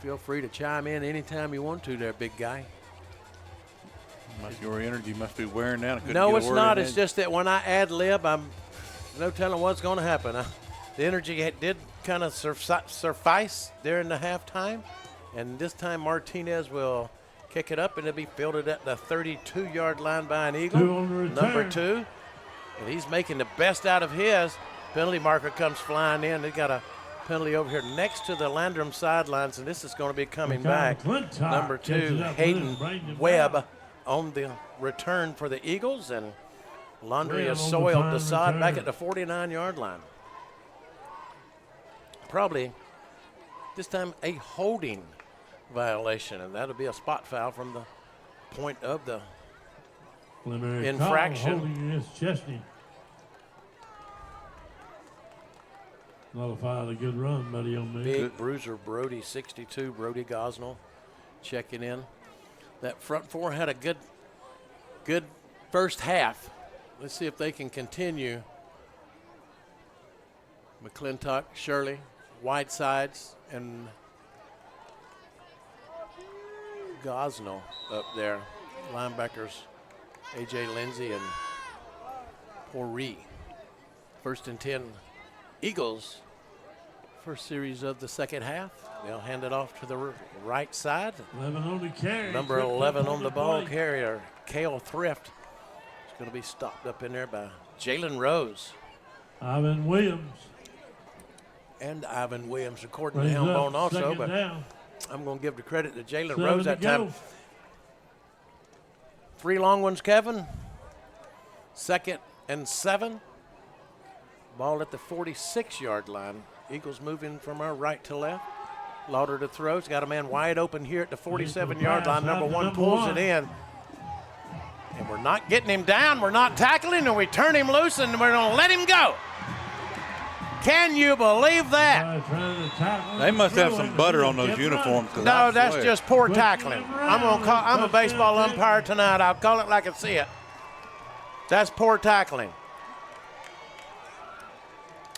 Feel free to chime in anytime you want to there, big guy. Your energy must be wearing down. No, it's not. It's just that when I ad-lib, I'm no telling what's going to happen. The energy did kind of suffice there in the halftime. And this time Martinez will kick it up, and it'll be fielded at the 32-yard line by an Eagle, number 2. And he's making the best out of his. Penalty marker comes flying in. They got a penalty over here next to the Landrum sidelines, and this is going to be coming back. Number 2, Hayden Webb on the return for the Eagles, and Laundrie has soiled the sod back at the 49-yard line. Probably this time a holding violation, and that'll be a spot foul from the point of the infraction. Holding against Chesnee. Nullified a good run, buddy, on me. Big bruiser Brody, 62, Brody Gosnell checking in. That front four had a good first half. Let's see if they can continue. McClintock, Shirley, Whitesides, and Gosnell up there. Linebackers, A.J. Lindsey and Pori. 1st and 10, Eagles. First series of the second half. They'll hand it off to the right side. 11 on the carry. Number 11 on the ball carrier, Cale Thrift. It's going to be stopped up in there by Jalen Rose. Ivan Williams. And Ivan Williams, according to Helmbone also. But I'm going to give the credit to Jalen Rose that time. 3 long ones, Kevin. 2nd and 7. Ball at the 46-yard line. Eagles moving from our right to left. Lauder to throw. He's got a man wide open here at the 47-yard line. Number 1 pulls it in. And we're not getting him down. We're not tackling, and we turn him loose, and we're going to let him go. Can you believe that? They must have some butter on those uniforms. No, that's just poor tackling. I'm a baseball umpire tonight. I'll call it like I see it. That's poor tackling.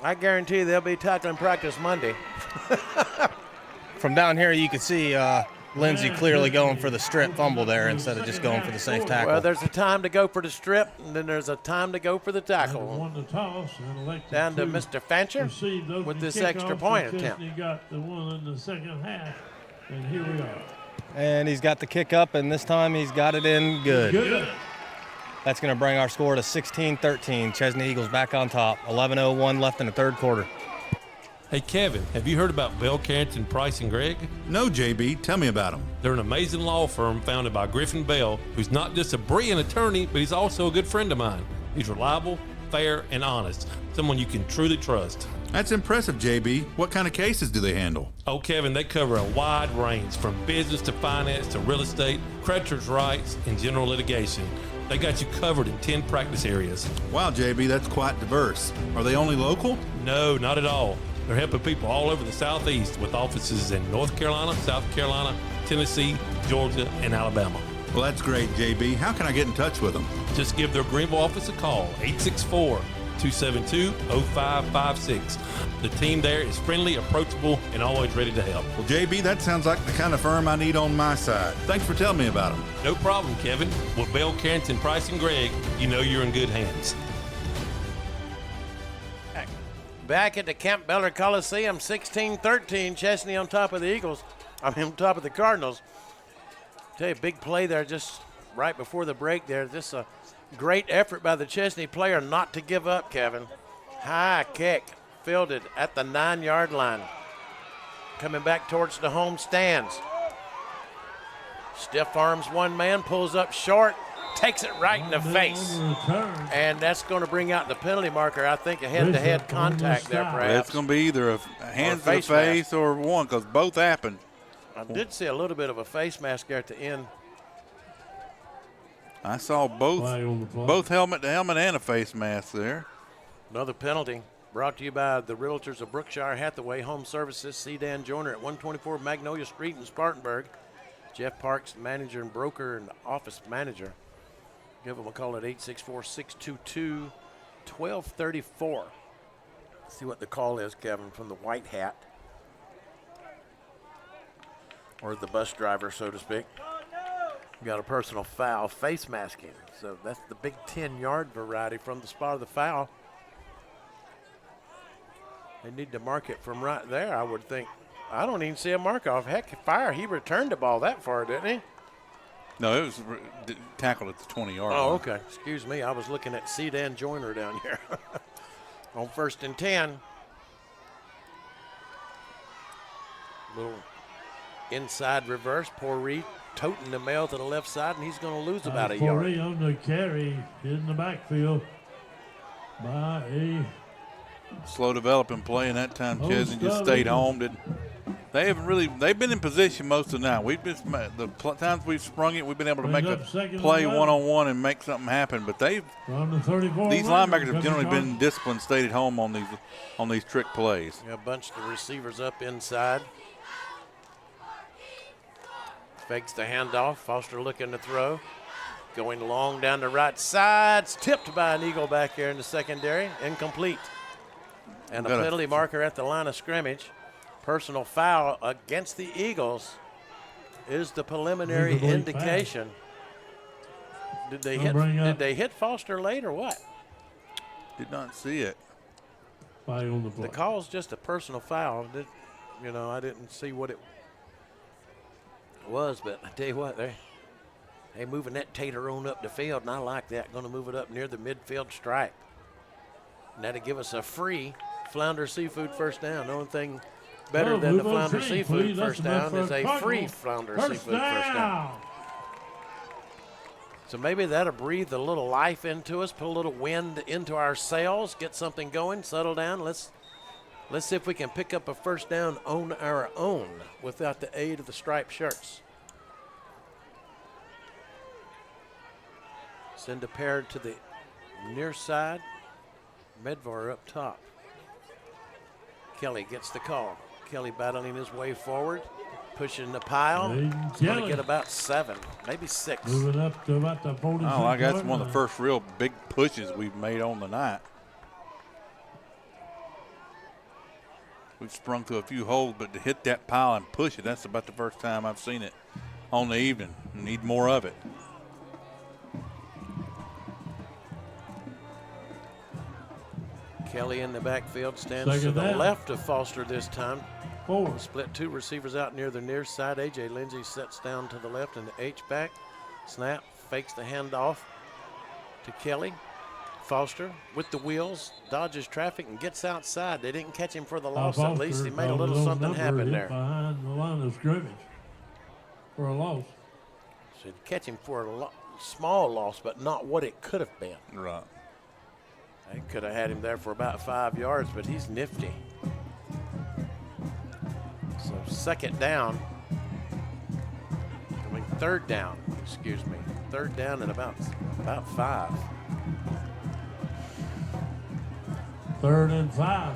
I guarantee they'll be tackling practice Monday. From down here, you can see Lindsey clearly going for the strip fumble there instead of just going for the safe tackle. Well, there's a time to go for the strip, and then there's a time to go for the tackle. Down to Mr. Fancher with this extra point attempt. He got the one in the second half, and here we are. And he's got the kick up, and this time he's got it in good. That's going to bring our score to 16-13. Chesnee Eagles back on top. 11:01 left in the third quarter. Hey, Kevin, have you heard about Bell, Carrington, Price, and Gregg? No, JB. Tell me about them. They're an amazing law firm founded by Griffin Bell, who's not just a brilliant attorney, but he's also a good friend of mine. He's reliable, fair, and honest. Someone you can truly trust. That's impressive, JB. What kind of cases do they handle? Oh, Kevin, they cover a wide range from business to finance to real estate, creditors' rights, and general litigation. They got you covered in 10 practice areas. Wow, JB, that's quite diverse. Are they only local? No, not at all. They're helping people all over the Southeast with offices in North Carolina, South Carolina, Tennessee, Georgia, and Alabama. Well, that's great, JB. How can I get in touch with them? Just give their Greenville office a call, 864-272-0556. The team there is friendly, approachable, and always ready to help. Well, JB, that sounds like the kind of firm I need on my side. Thanks for telling me about them. No problem, Kevin. With Bell, Carrington, Price, and Gregg, you know you're in good hands. Back at the Camp Beller Coliseum, 16-13. Chesnee on top of the Eagles. on top of the Cardinals. Tell you, big play there just right before the break there. Just a great effort by the Chesnee player not to give up, Kevin. High kick, fielded at the 9-yard line. Coming back towards the home stands. Stiff arms one man, pulls up short, takes it right in the face. And that's going to bring out the penalty marker, I think, a head-to-head contact there, perhaps. It's going to be either a hands to the face or one, because both happened. I did see a little bit of a face mask there at the end. I saw both helmet to helmet and a face mask there. Another penalty brought to you by the Realtors of Brookshire Hathaway Home Services. See Dan Joyner at 124 Magnolia Street in Spartanburg. Jeff Parks, manager and broker and office manager. Give them a call at 864-622-1234. See what the call is, Kevin, from the white hat. or the bus driver, so to speak. Got a personal foul, face masking. So that's the big 10-yard variety from the spot of the foul. They need to mark it from right there, I would think. I don't even see a mark off. Heck, fire, he returned the ball that far, didn't he? No, it was tackled at the 20-yard line. Oh, okay. Excuse me. I was looking at C-Dan Joyner down here. On 1st and 10. Little inside reverse. Pourri toting the mail to the left side, and he's going to lose about a yard. Pourri on the carry in the backfield by a slow developing play, and that time Chesnee just stayed home. They've been in position most of the night. The times we've sprung it, we've been able to make a play one-on-one and make something happen. But these linebackers have generally been disciplined, stayed at home on these trick plays. Yeah, bunched the receivers up inside. Fakes the handoff. Foster looking to throw. Going long down the right side. It's tipped by an Eagle back here in the secondary. Incomplete. And a penalty marker at the line of scrimmage. Personal foul against the Eagles is the preliminary indication. Did they hit Foster late or what? Did not see it. The call's just a personal foul. I didn't see what it was, but I tell you what, they moving that tater on up the field, and I like that. Going to move it up near the midfield stripe. And that'll give us a free Flounder Seafood first down. The only thing better than the Flounder Seafood first down is a free Flounder Seafood first down. So maybe that'll breathe a little life into us, put a little wind into our sails, get something going, settle down. Let's see if we can pick up a first down on our own without the aid of the striped shirts. Send a pair to the near side. Medvar up top. Kelly gets the call. Kelly battling his way forward, pushing the pile. He's going to get about 7, maybe 6. Moving up to about the 46. Oh, I guess one of the first real big pushes we've made on the night. We've sprung through a few holes, but to hit that pile and push it, that's about the first time I've seen it on the evening. Need more of it. Kelly in the backfield stands to the left of Foster this time. 4. Split 2 receivers out near the near side. A.J. Lindsey sets down to the left in the H-back. Snap, fakes the handoff to Kelly. Foster with the wheels, dodges traffic and gets outside. They didn't catch him for the loss. At least he made a little something happen there. Behind the line of scrimmage for a loss. So catch him for a small loss, but not what it could have been. Right. They could have had him there for about 5 yards, but he's nifty. So second down. I mean, third down, excuse me. Third down and about 5. 3rd and 5.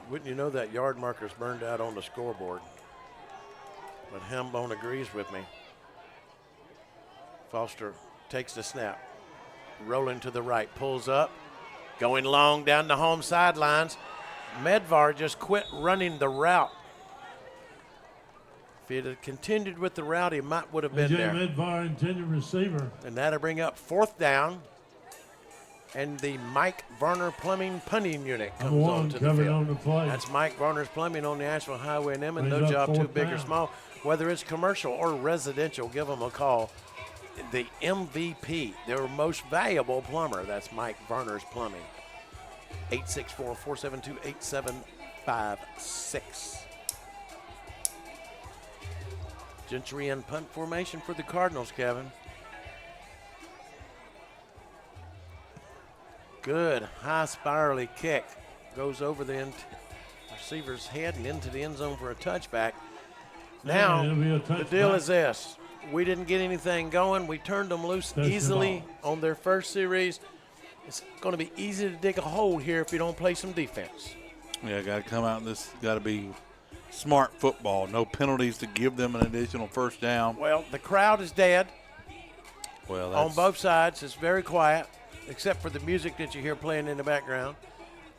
Wouldn't you know that yard marker's burned out on the scoreboard? But Hambone agrees with me. Foster takes the snap. Rolling to the right, pulls up. Going long down the home sidelines. Medvar just quit running the route. If he had continued with the route, he would have been there. Medvar, intended receiver. And that'll bring up 4th down. And the Mike Varner Plumbing punting unit comes onto the field. On the play. That's Mike Varner's Plumbing on the Asheville Highway in Emmons. No job too big or small. Whether it's commercial or residential, give them a call. The MVP, their most valuable plumber. That's Mike Varner's Plumbing. 864-472-8756. Gentry in punt formation for the Cardinals, Kevin. Good high spirally kick. Goes over the receiver's head and into the end zone for a touchback. Now, the deal is this. We didn't get anything going. We turned them loose easily on their first series. It's going to be easy to dig a hole here if you don't play some defense. Yeah, got to come out. This got to be smart football. No penalties to give them an additional first down. Well, the crowd is dead. Well, on both sides. It's very quiet, except for the music that you hear playing in the background.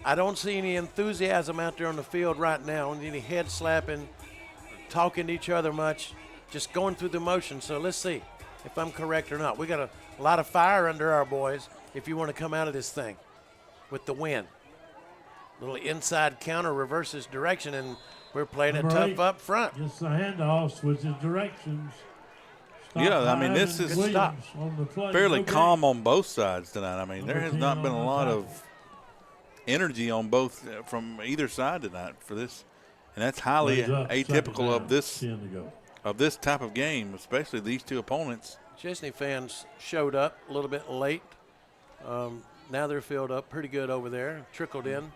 I don't see any enthusiasm out there on the field right now, any head slapping, talking to each other much, just going through the motions. So let's see if I'm correct or not. We got a lot of fire under our boys if you want to come out of this thing with the win. Little inside counter reverses direction, and we're playing it tough up front. Just the handoff, switches directions. Yeah, I mean, this is fairly calm on both sides tonight. I mean, there has not been a lot of energy on both from either side tonight for this, and that's highly atypical of this type of game, especially these two opponents. Chesnee fans showed up a little bit late. Now they're filled up pretty good over there, trickled in.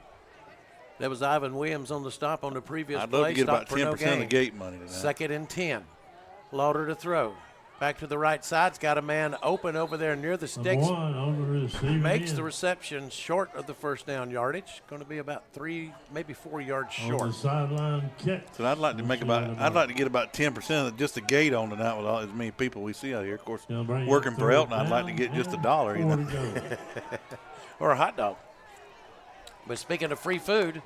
There was Ivan Williams on the stop on the previous play. I'd love to get about 10% of the gate money tonight. 2nd and 10. Lauder to throw. Back to the right side. It's got a man open over there near the sticks. Makes the reception short of the first down yardage. Going to be about 3, maybe 4 yards short. On the sideline catch. So I'd like to get about 10% of just the gate on tonight with as many people we see out here. Of course, working for Elton, I'd like to get just $1, you know. Or a hot dog. But speaking of free food,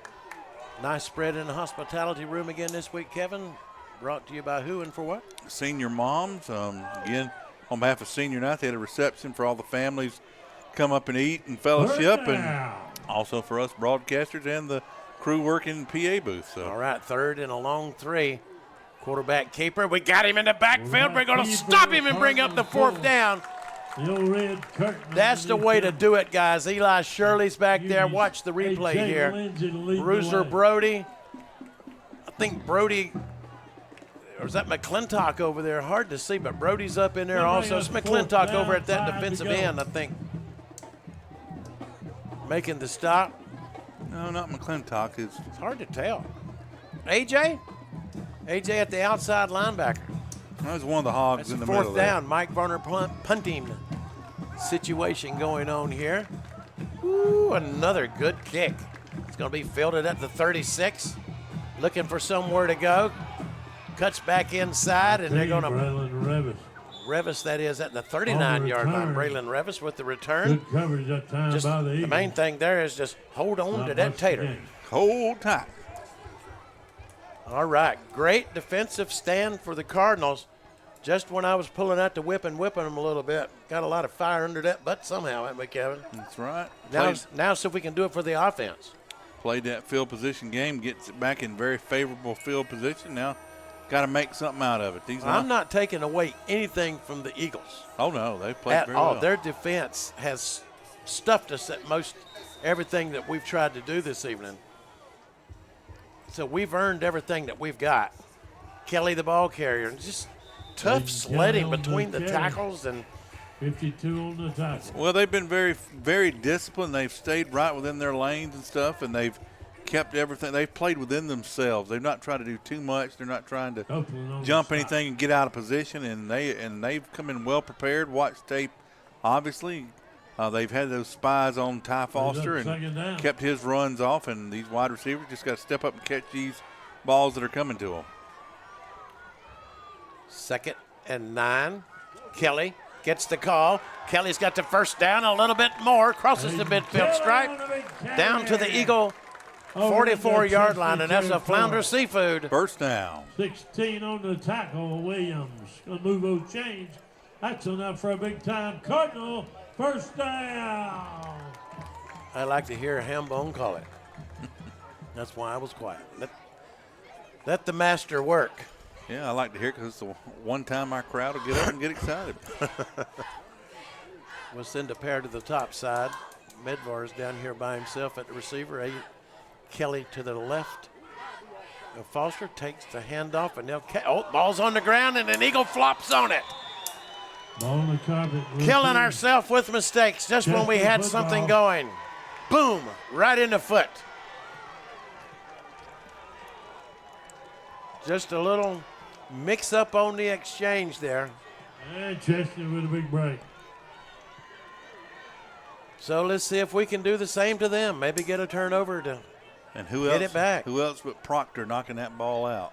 nice spread in the hospitality room again this week, Kevin. Brought to you by who and for what? Senior Moms. Again, on behalf of Senior Night, they had a reception for all the families come up and eat and fellowship, and also for us broadcasters and the crew working PA booth. So. All right, 3rd and a long 3. Quarterback keeper. We got him in the backfield. We're going to stop him and bring up the 4th down. That's the way to do it, guys. Eli Shirley's back there. Watch the replay here. Bruiser Brody. I think Brody, or is that McClintock over there? Hard to see, but Brody's up in there also. It's McClintock over at that defensive end, I think, making the stop. No, not McClintock. It's hard to tell. AJ at the outside linebacker. That was one of the hogs That's in the 4th middle down. there. Mike Varner punting situation going on here. Ooh, another good kick. It's going to be fielded at the 36. Looking for somewhere to go. Cuts back inside, and they're going to Revis, that is, at the 39-yard line. Braylon Revis with the return. Good coverage that time just by the Eagles. The main thing there is just hold on to that tater. Hold tight. All right, great defensive stand for the Cardinals. Just when I was pulling out the whip and whipping them a little bit. Got a lot of fire under that butt somehow, haven't we, Kevin? That's right. Now see if we can do it for the offense. Played that field position game, gets it back in very favorable field position. Now got to make something out of it. I'm not taking away anything from the Eagles. Oh, no, they played very well. Their defense has stuffed us at most everything that we've tried to do this evening. So we've earned everything that we've got. Kelly, the ball carrier, just tough sledding between the tackles and 52 on the tackle. Well, they've been very, very disciplined. They've stayed right within their lanes and stuff, and they've kept everything. They've played within themselves. They've not tried to do too much. They're not trying to jump anything and get out of position, and they've come in well prepared. Watched tape, obviously. They've had those spies on Ty Foster and kept his runs off, and these wide receivers just got to step up and catch these balls that are coming to them. 2nd and 9. Kelly gets the call. Kelly's got the first down a little bit more. Crosses the midfield stripe. Down to the Eagle 44-yard line, and that's a Flounder Seafood. First down. 16 on the tackle. Williams going to move those chains. That's enough for a big-time Cardinal. First down. I like to hear Hambone call it. That's why I was quiet. Let the master work. Yeah, I like to hear it because it's the one time our crowd will get up and get excited. We'll send a pair to the top side. Medvar's down here by himself at the receiver. Kelly to the left. Foster takes the handoff, and ball's on the ground, and an Eagle flops on it. On the carpet. Killing ourselves with mistakes just when we had something going. Boom, right in the foot. Just a little mix up on the exchange there. And Chesnee with a big break. So let's see if we can do the same to them. Maybe get a turnover to get it back. Who else but Proctor knocking that ball out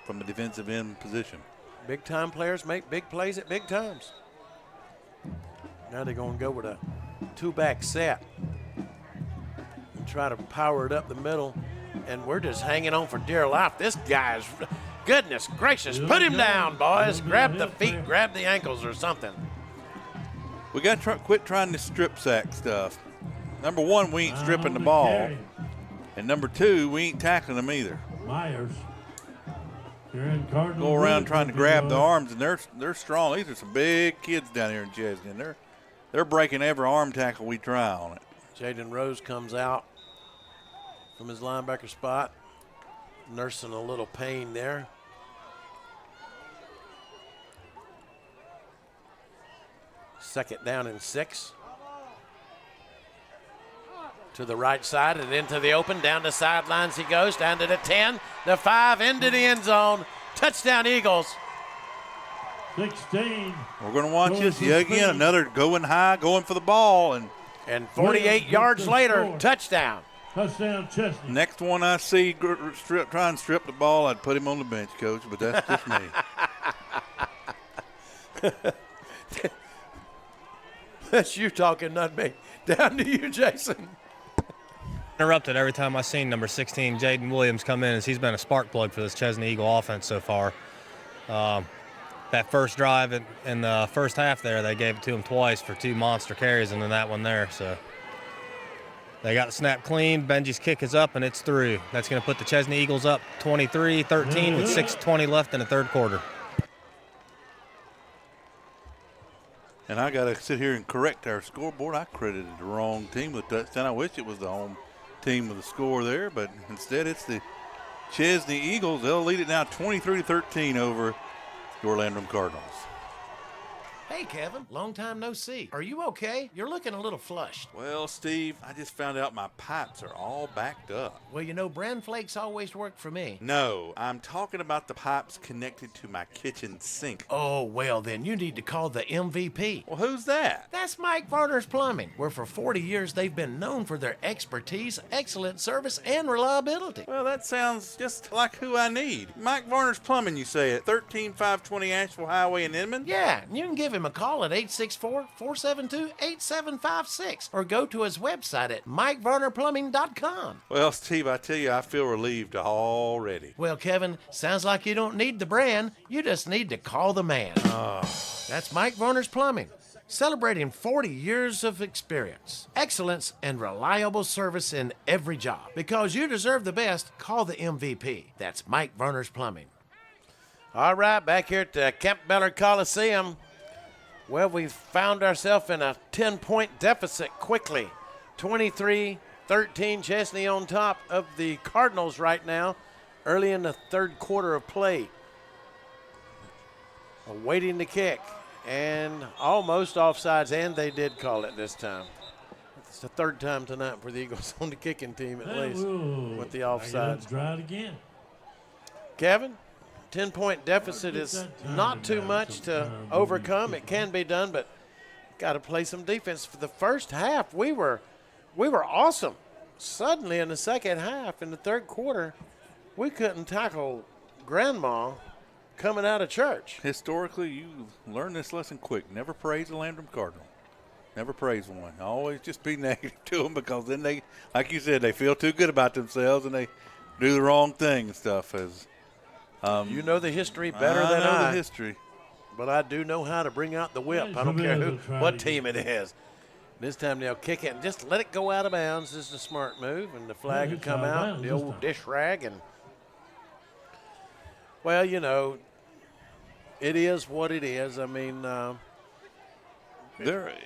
from the defensive end position? Big-time players make big plays at big times. Now they're going to go with a two-back set and try to power it up the middle. And we're just hanging on for dear life. This guy's, goodness gracious, put him down, boys. Grab the feet, grab the ankles or something. We got to quit trying this strip sack stuff. Number one, we ain't stripping the ball. And number two, we ain't tackling them either. Myers. Go around trying to grab the arms, and they're strong. These are some big kids down here in Chesnee, and they're breaking every arm tackle we try on it. Jaden Rose comes out from his linebacker spot, nursing a little pain there. Second down and 6. To the right side and into the open. Down the sidelines he goes. Down to the 10, the 5, into the end zone. Touchdown Eagles. 16. We're going to watch this yet again. Another going high, going for the ball. And 48 yards later, touchdown. Touchdown Chesney. Next one I see try and strip the ball, I'd put him on the bench, Coach, but that's just me. That's you talking, not me. Down to you, Jason. Interrupted every time I seen number 16, Jaden Williams, come in, as he's been a spark plug for this Chesnee Eagle offense so far. That first drive in the first half there, they gave it to him twice for 2 monster carries, and then that one there. So they got the snap clean. Benji's kick is up, and it's through. That's going to put the Chesnee Eagles up 23-13 with 6:20 left in the third quarter. And I got to sit here and correct our scoreboard. I credited the wrong team with a touchdown. I wish it was the home team with the score there, but instead it's the Chesnee Eagles. They'll lead it now 23-13 over your Landrum Cardinals. Hey, Kevin, long time no see. Are you okay? You're looking a little flushed. Well, Steve, I just found out my pipes are all backed up. Well, you know, bran flakes always work for me. No, I'm talking about the pipes connected to my kitchen sink. Oh, well, then you need to call the MVP. Well, who's that? That's Mike Varner's Plumbing, where for 40 years they've been known for their expertise, excellent service, and reliability. Well, that sounds just like who I need. Mike Varner's Plumbing, you say, at 13520 Asheville Highway in Inman? Yeah, and you can give him a call at 864-472-8756 or go to his website at MikeVarnerPlumbing.com. Well, Steve, I tell you, I feel relieved already. Well, Kevin, sounds like you don't need the brand. You just need to call the man. Oh. That's Mike Varner's Plumbing, celebrating 40 years of experience, excellence, and reliable service in every job. Because you deserve the best, call the MVP. That's Mike Varner's Plumbing. All right, back here at the Campbell Coliseum. Well, we've found ourselves in a 10-point deficit quickly. 23-13, Chesnee on top of the Cardinals right now, early in the third quarter of play. Awaiting the kick, and almost offsides, and they did call it this time. It's the third time tonight for the Eagles on the kicking team, at least, with the offsides. Try it again. Kevin? 10-point deficit is not too much to overcome. It can be done, but got to play some defense. For the first half, we were awesome. Suddenly, in the second half, in the third quarter, we couldn't tackle Grandma coming out of church. Historically, you learn this lesson quick. Never praise a Landrum Cardinal. Never praise one. Always just be negative to them, because then they, like you said, they feel too good about themselves and they do the wrong thing and stuff. You know the history better than I. know the history. But I do know how to bring out the whip. I don't care what team it is. This time they'll kick it and just let it go out of bounds. This is a smart move, and the flag will come out, the old dish rag. And, well, you know, it is what it is. I mean,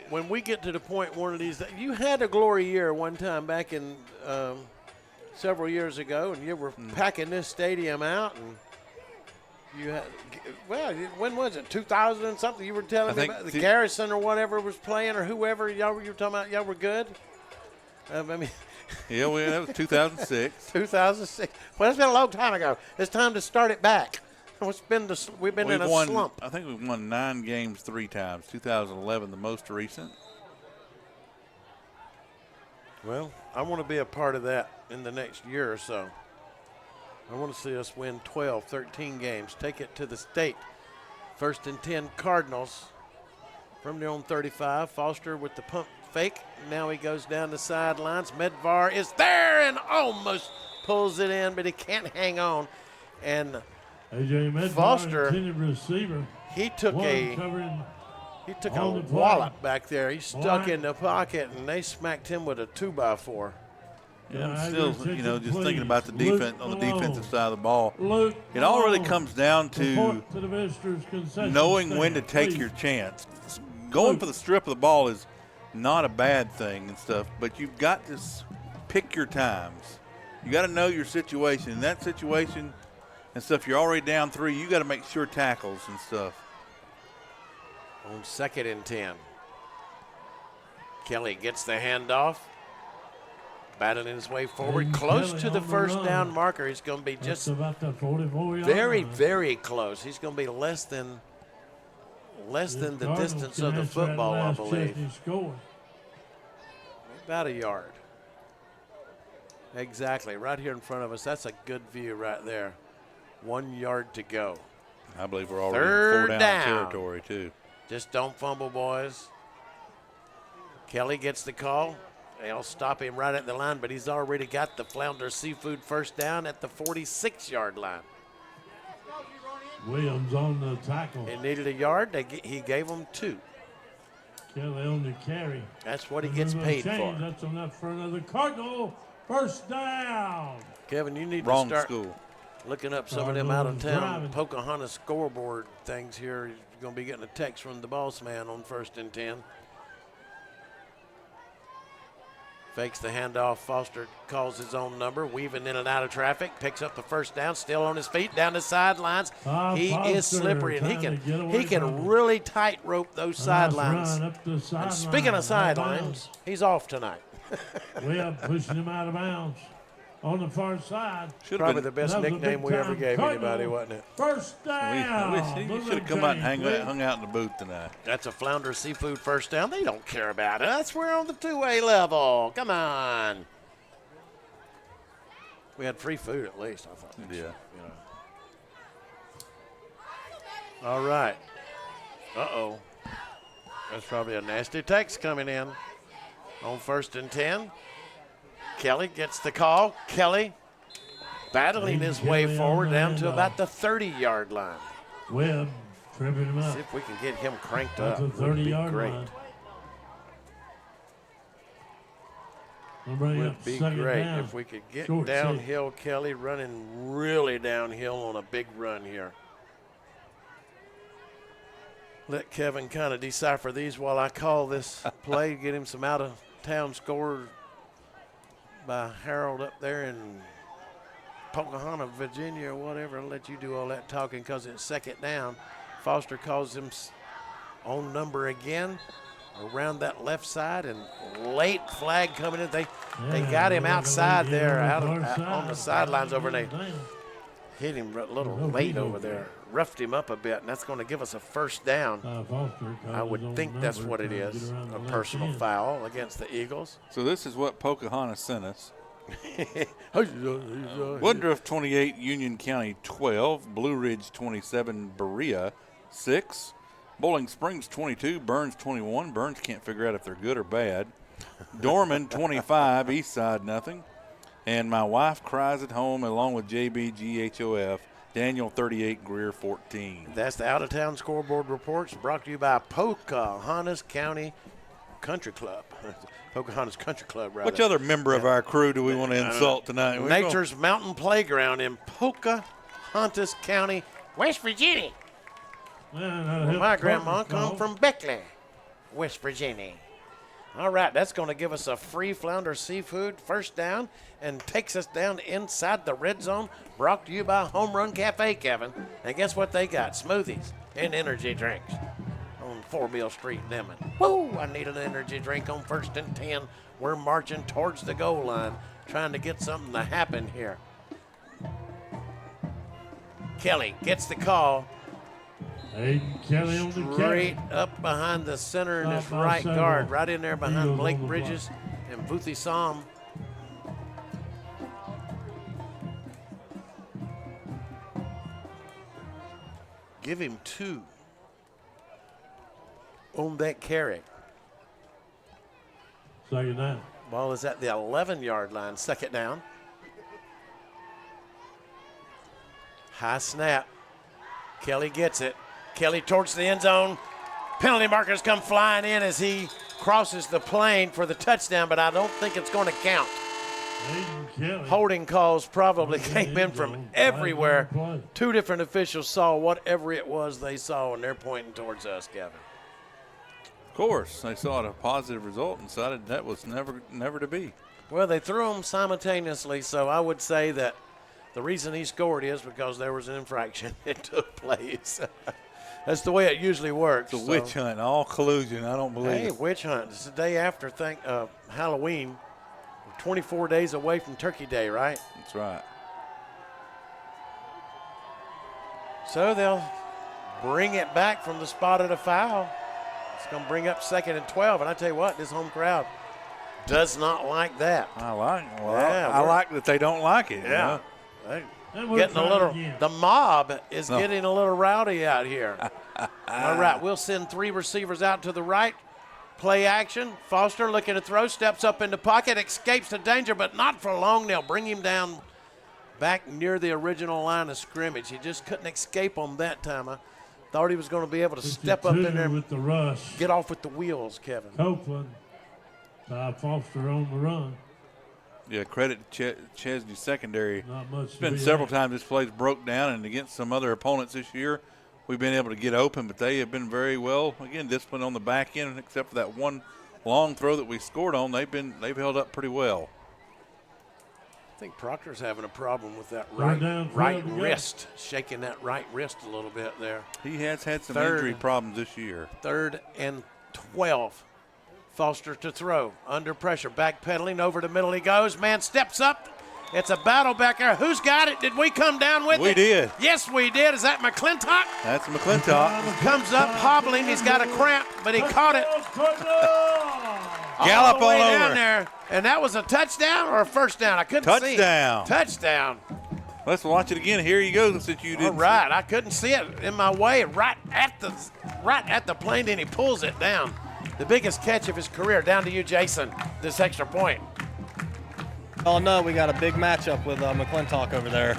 when we get to the point one of these, you had a glory year one time back in several years ago, and you were packing this stadium out, and you had, well, when was it? 2000 and something? You were telling me about the Garrison or whatever was playing, or whoever you were talking about. Y'all were good. I mean, yeah, that was 2006. 2006. Well, it's been a long time ago. It's time to start it back. We've been in a slump. I think we've won 9 games 3 times. 2011, the most recent. Well, I want to be a part of that in the next year or so. I want to see us win 12, 13 games, take it to the state. 1st and 10 Cardinals from their own 35. Foster with the pump fake. Now he goes down the sidelines. Medvar is there and almost pulls it in, but he can't hang on. And A.J. Medgar, Foster, intended receiver. he took a wallop back there. He stuck in the pocket, and they smacked him with a 2x4. Yeah, I'm still, just thinking about the defense on the defensive side of the ball. It all really comes down to knowing when to take your chance. Going for the strip of the ball is not a bad thing and stuff, but you've got to pick your times. You got to know your situation. In that situation and stuff, you're already down 3. You got to make sure tackles and stuff. On 2nd and 10. Kelly gets the handoff. Battling his way forward, close to the first down marker. He's going to be just very, very close. He's going to be less than the distance of the football, I believe. About a yard. Exactly, right here in front of us. That's a good view right there. 1 yard to go. I believe we're already in 4 down territory, too. Just don't fumble, boys. Kelly gets the call. They'll stop him right at the line, but he's already got the Flounder Seafood first down at the 46-yard line. Williams on the tackle. He needed a yard. He gave him 2. Kelly on the carry. That's what he gets paid for. That's enough for another Cardinal first down. Kevin, you need to start looking up some of them out-of-town Pocahontas scoreboard things here. You're going to be getting a text from the boss man on 1st and 10. Fakes the handoff. Foster calls his own number, weaving in and out of traffic, picks up the first down, still on his feet, down the sidelines. He is slippery, and he can really tight rope those sidelines. And speaking of sidelines, he's off tonight. Well, pushing him out of bounds on the far side. Probably the best nickname we ever gave anybody, wasn't it? First down. He should have come out and hung out in the booth tonight. That's a Flounder Seafood first down. They don't care about us. We're on the 2-way level. Come on. We had free food at least, I thought. Yeah. All right. Uh-oh. That's probably a nasty text coming in on 1st and 10. Kelly gets the call. Kelly battling his way forward down to about the 30-yard line. Webb tripping him up. See if we can get him cranked up. That's a 30-yard line. Would be great if we could get downhill. Kelly running really downhill on a big run here. Let Kevin kind of decipher these while I call this play. Get him some out-of-town scores by Harold up there in Pocahontas, Virginia, or whatever. I'll let you do all that talking because it's 2nd down. Foster calls him on number again around that left side, and late flag coming in. They got him outside there, out on the sidelines over there. Hit him a little late over there. Roughed him up a bit, and that's going to give us a first down. I would think that's what it is, a personal foul against the Eagles. So this is what Pocahontas sent us. Woodruff 28, Union County 12, Blue Ridge 27, Berea 6, Bowling Springs 22, Burns 21. Burns can't figure out if they're good or bad. Dorman 25, Eastside nothing. And my wife cries at home along with JBGHOF. Daniel 38, Greer 14. That's the out-of-town scoreboard reports brought to you by Pocahontas County Country Club. Pocahontas Country Club, rather. Which other member of our crew do we want to insult tonight? Nature's Mountain Playground in Pocahontas County, West Virginia. Well, my grandma come from Beckley, West Virginia. All right, that's going to give us a free Flounder Seafood first down and takes us down inside the red zone. Brought to you by Home Run Cafe, Kevin. And guess what they got? Smoothies and energy drinks on 4 Mill Street, Denman. Woo! I need an energy drink on 1st and 10. We're marching towards the goal line, trying to get something to happen here. Kelly gets the call. Kelly on the Straight up behind the center in his right guard, right in there behind Blake Bridges and Vuthi Sam. Give him 2 on that carry. Second down. Ball is at the 11-yard line, 2nd down. High snap. Kelly gets it. Kelly towards the end zone. Penalty markers come flying in as he crosses the plane for the touchdown, but I don't think it's going to count. Holding calls probably came in from everywhere. 2 different officials saw whatever it was they saw, and they're pointing towards us, Kevin. Of course, they saw a positive result and decided that was never to be. Well, they threw them simultaneously, so I would say that the reason he scored is because there was an infraction that took place. That's the way it usually works. It's a witch hunt, all collusion. I don't believe Hey, it. witch hunt. It's the day after Halloween. We're 24 days away from Turkey Day, right? That's right. So they'll bring it back from the spot of the foul. It's going to bring up 2nd and 12. And I tell you what, this home crowd does not like that. I like that they don't like it. Yeah. You know? Getting a little, the mob is getting a little rowdy out here. All right, we'll send 3 receivers out to the right. Play action. Foster looking to throw, steps up in the pocket, escapes the danger, but not for long. They'll bring him down back near the original line of scrimmage. He just couldn't escape on that time. I thought he was going to be able to step up in there with the rush. Get off with the wheels, Kevin. Copeland, Foster on the run. Yeah, credit to Chesnee secondary. Not much. It's been several times this play's broke down, and against some other opponents this year, we've been able to get open, but they have been very well, again, disciplined on the back end, except for that one long throw that we scored on. They've held up pretty well. I think Proctor's having a problem with that Down, right wrist, shaking that right wrist a little bit there. He has had some injury problems this year. 3rd and 12. Foster to throw, under pressure, backpedaling, over the middle he goes. Man steps up. It's a battle back there. Who's got it? Did we come down with it? We did. Yes, we did. Is that McClintock? That's McClintock. Comes up hobbling. He's got a cramp, but he caught it. Gallop all the way on down over. there. And that was a touchdown or a first down? I couldn't see it. Touchdown. Touchdown. Let's watch it again. Here you go, since you did. All right. I couldn't see it in my way. Right at the plane, and he pulls it down. The biggest catch of his career. Down to you, Jason. This extra point. Oh, no, we got a big matchup with McClintock over there.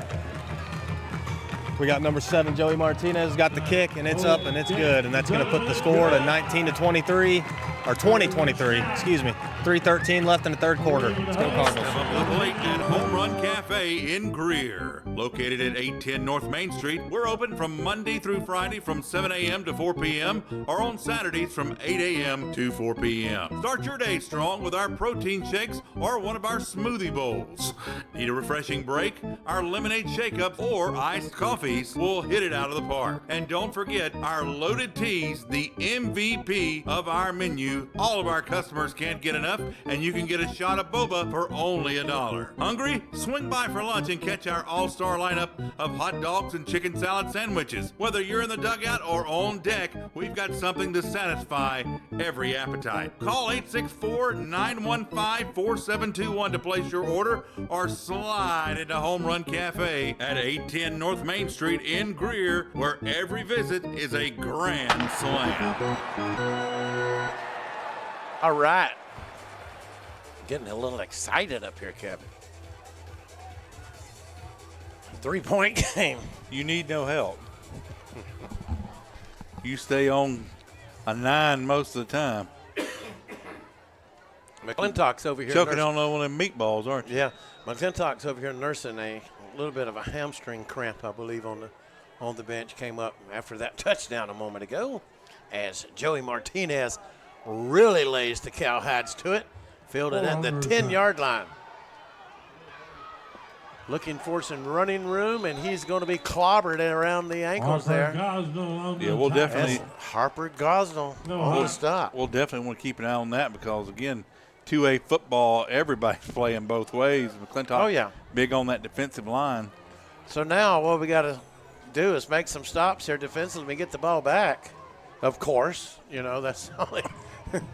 We got number 7, Joey Martinez, got the kick, and it's up, and it's good. And that's going to put the score to 19-23, or 20-23, excuse me. 3:13 left in the 3rd quarter. Let's go Cardinals. 7 of the Lake and Home Run Cafe in Greer. Located at 810 North Main Street, we're open from Monday through Friday from 7 a.m. to 4 p.m. or on Saturdays from 8 a.m. to 4 p.m. Start your day strong with our protein shakes or one of our smoothie bowls. Need a refreshing break? Our lemonade shake-ups or iced coffees will hit it out of the park. And don't forget our loaded teas, the MVP of our menu. All of our customers can't get enough, and you can get a shot of boba for only $1. Hungry? Swing by for lunch and catch our all-star lineup of hot dogs and chicken salad sandwiches. Whether you're in the dugout or on deck, we've got something to satisfy every appetite. Call 864-915-4721 to place your order or slide into Home Run Cafe at 810 North Main Street in Greer, where every visit is a grand slam. All right. Getting a little excited up here, Kevin. 3-point game. You need no help. You stay on a 9 most of the time. McClintock's over here. Choking on one of them meatballs, aren't you? Yeah. McClintock's over here nursing a little bit of a hamstring cramp, I believe, on the bench. Came up after that touchdown a moment ago as Joey Martinez really lays the cowhides to it. Fielded at the 10-yard line. Looking for some running room, and he's going to be clobbered around the ankles there. Yeah, we'll definitely. Harper Gosnell on the stop. We'll definitely want to keep an eye on that because, again, 2A football, everybody's playing both ways. McClintock, big on that defensive line. So now what we got to do is make some stops here defensively and get the ball back. Of course, that's only.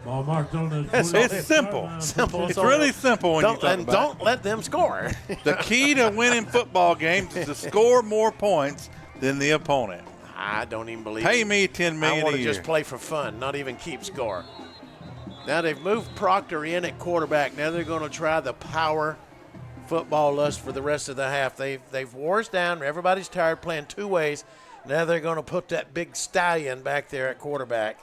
Ball marked on the It's simple. Simple. It's really simple when you talk about don't let them score. The key to winning football games is to score more points than the opponent. I don't even believe Pay it. me $10 million I want a to year. just play for fun, not even keep score. Now they've moved Proctor in at quarterback. Now they're going to try the power football lust for the rest of the half. They've wore us down. Everybody's tired playing two ways. Now they're going to put that big stallion back there at quarterback.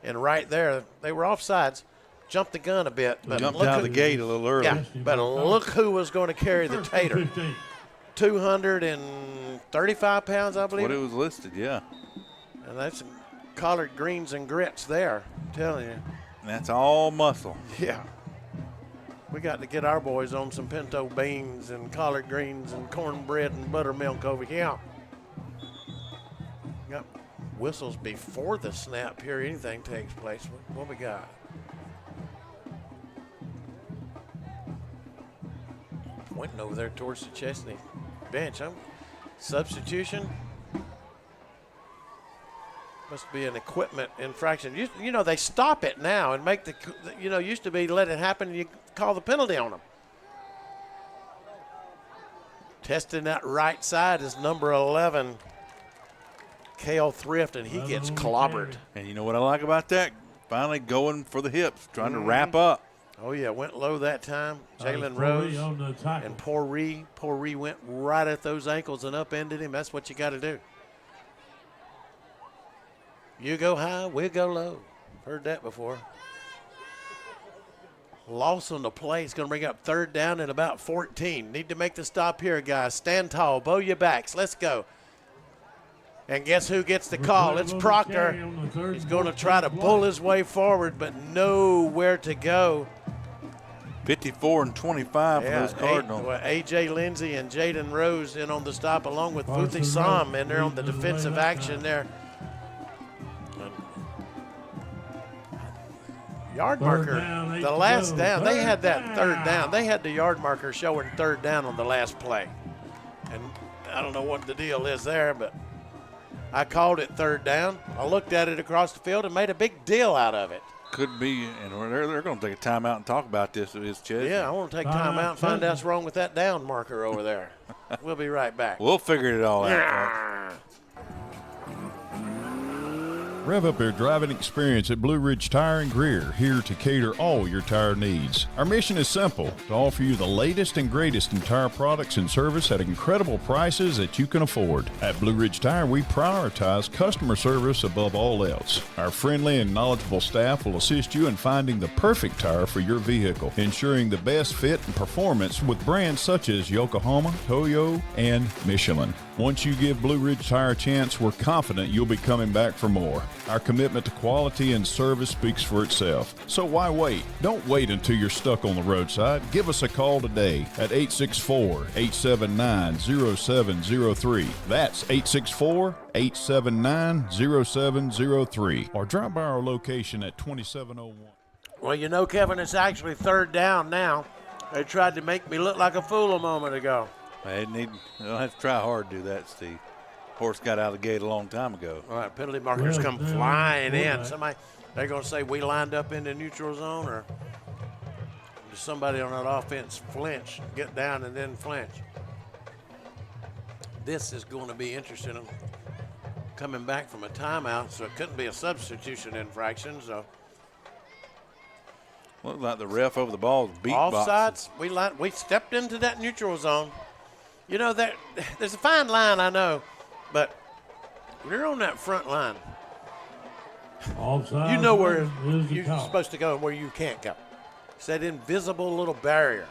And right there, they were offsides. Jumped the gun a bit. But jumped out of the gate a little early. Yeah, but look who was going to carry the tater. 235 pounds, I believe. What it was listed, yeah. And that's some collard greens and grits there, I'm telling you. And that's all muscle. Yeah. We got to get our boys on some pinto beans and collard greens and cornbread and buttermilk over here. Got whistles before the snap here. Anything takes place. What we got? Pointing over there towards the Chesnee bench. Substitution. Must be an equipment infraction. You know, they stop it now and make used to be let it happen and you call the penalty on them. Testing that right side is number 11, Cale Thrift, and he gets clobbered. And you know what I like about that? Finally going for the hips, trying to wrap up. Oh, yeah, went low that time. Jalen Rose and Pourri. Pourri went right at those ankles and upended him. That's what you got to do. You go high, we'll go low. Heard that before. Loss on the play. It's going to bring up third down and about 14. Need to make the stop here, guys. Stand tall, bow your backs. Let's go. And guess who gets the call? It's Proctor. He's going to try to pull his way forward, but nowhere to go. 54 and 25 for those Cardinals. A.J. Lindsey and Jaden Rose in on the stop, along with Futhi Sam, and they're on the defensive action there. Yard marker, the last down, they had that third down. They had the yard marker showing third down on the last play. And I don't know what the deal is there, but I called it third down. I looked at it across the field and made a big deal out of it. Could be, and they're going to take a timeout and talk about this. Chesney. Yeah, I want to take time out and find out what's wrong with that down marker over there. We'll be right back. We'll figure it all out. Rev up your driving experience at Blue Ridge Tire and Greer, here to cater all your tire needs. Our mission is simple, to offer you the latest and greatest in tire products and service at incredible prices that you can afford. At Blue Ridge Tire, we prioritize customer service above all else. Our friendly and knowledgeable staff will assist you in finding the perfect tire for your vehicle, ensuring the best fit and performance with brands such as Yokohama, Toyo, and Michelin. Once you give Blue Ridge Tire a chance, we're confident you'll be coming back for more. Our commitment to quality and service speaks for itself. So why wait? Don't wait until you're stuck on the roadside. Give us a call today at 864-879-0703. That's 864-879-0703. Or drop by our location at 2701. Well, you know, Kevin, it's actually third down now. They tried to make me look like a fool a moment ago. They don't have to try hard to do that, Steve. Horse got out of the gate a long time ago. All right, penalty markers come flying in. They're going to say we lined up in the neutral zone, or does somebody on that offense flinch, get down and then flinch? This is going to be interesting. I'm coming back from a timeout, so it couldn't be a substitution infraction. So looked like the ref over the ball was beat offsides. We stepped into that neutral zone. You know, there's a fine line, I know, but when you're on that front line, you know where you're supposed to go and where you can't go. It's that invisible little barrier.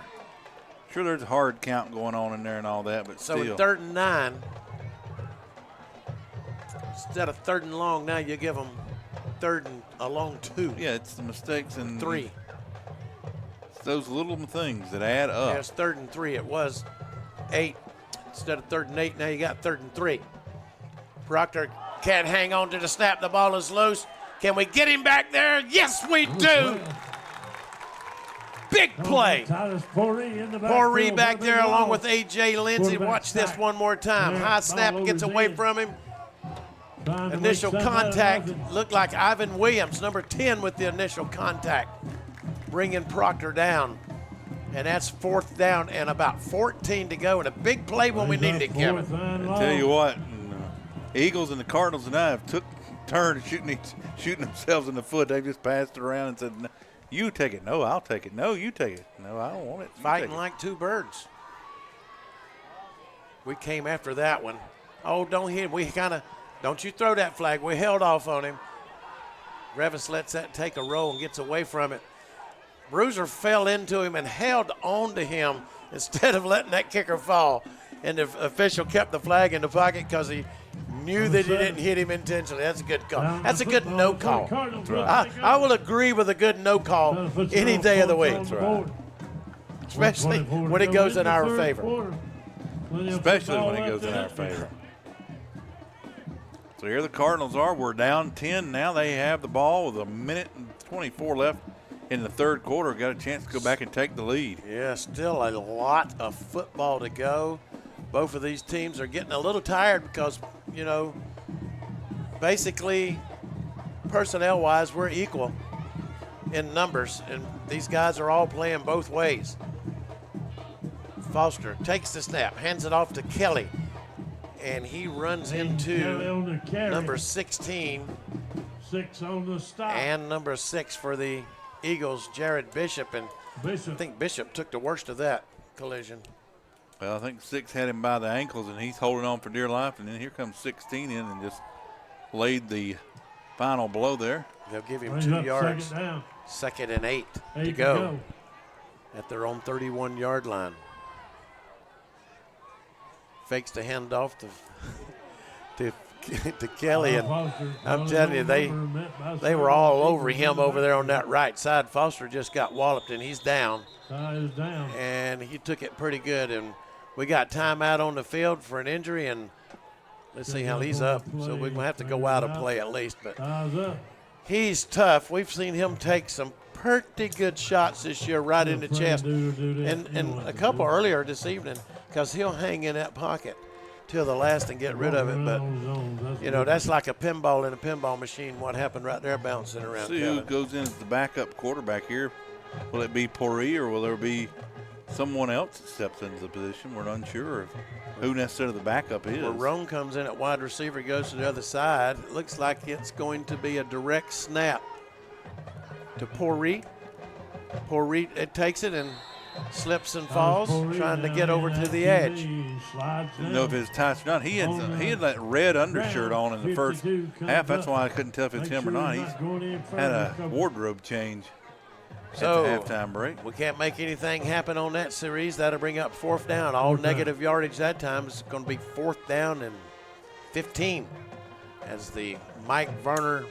Sure, there's a hard count going on in there and all that, but so still. In 3rd and 9, instead of 3rd and long, now you give them 3rd and a long 2. Yeah, it's the mistakes and 3. It's those little things that add up. Yeah, it's 3rd and 3. It was 8 instead of 3rd and 8. Now you got 3rd and 3. Proctor can't hang on to the snap. The ball is loose. Can we get him back there? Yes, we do. Big play. Pourri back there along with A.J. Lindsey. Watch this one more time. High snap gets away from him. Initial contact looked like Ivan Williams, number 10 with the initial contact, bringing Proctor down. And that's 4th down and about 14 to go. And a big play when we needed it, Kevin. I tell you what, Eagles and the Cardinals and I have took turns shooting themselves in the foot. They just passed it around and said, no, you take it. No, I'll take it. No, you take it. No, I don't want it. Fighting like two birds. We came after that one. Oh, don't hit him. Don't you throw that flag. We held off on him. Revis lets that take a roll and gets away from it. Bruiser fell into him and held on to him instead of letting that kicker fall. And the official kept the flag in the pocket because he knew that he didn't hit him intentionally. That's a good call. That's a good no call. I will agree with a good no call any day of the week. Especially when it goes in our favor. Especially when it goes in our favor. So here the Cardinals are. We're down 10. Now they have the ball with 1:24 left in the third quarter. Got a chance to go back and take the lead. Yeah, still a lot of football to go. Both of these teams are getting a little tired because, basically, personnel-wise, we're equal in numbers, and these guys are all playing both ways. Foster takes the snap, hands it off to Kelly, and he runs into number 16. 6 on the stop. And number 6 for the Eagles, Jared Bishop, and I think Bishop took the worst of that collision. Well, I think 6 had him by the ankles, and he's holding on for dear life, and then here comes 16 in and just laid the final blow there. They'll give him 2 yards. Second and 8 to go at their own 31-yard line. Fakes the handoff to Kelly, and I'm telling you, they were all over him over there on that right side. Foster just got walloped, and he's down. And he took it pretty good, and we got timeout on the field for an injury, and let's see how he's up. So we're going to have to go out of play at least, but he's tough. We've seen him take some pretty good shots this year right in the chest, and a couple earlier this evening, because he'll hang in that pocket till the last and get rid of it. But, that's like a pinball in a pinball machine, what happened right there bouncing around. See who goes in as the backup quarterback here. Will it be Pori, or will there be someone else that steps into the position? We're unsure of who necessarily the backup is. Well, Roan comes in at wide receiver, goes to the other side. It looks like it's going to be a direct snap to Pori. Pori takes it and slips and falls, trying to get over to the edge. Didn't know if it's tight or not. He had that red undershirt on in the first half. That's why I couldn't tell if it's him or not. He's had a wardrobe change at the halftime break. We can't make anything happen on that series. That'll bring up 4th down. All negative yardage that time is going to be 4th down and 15 as the Mike Varner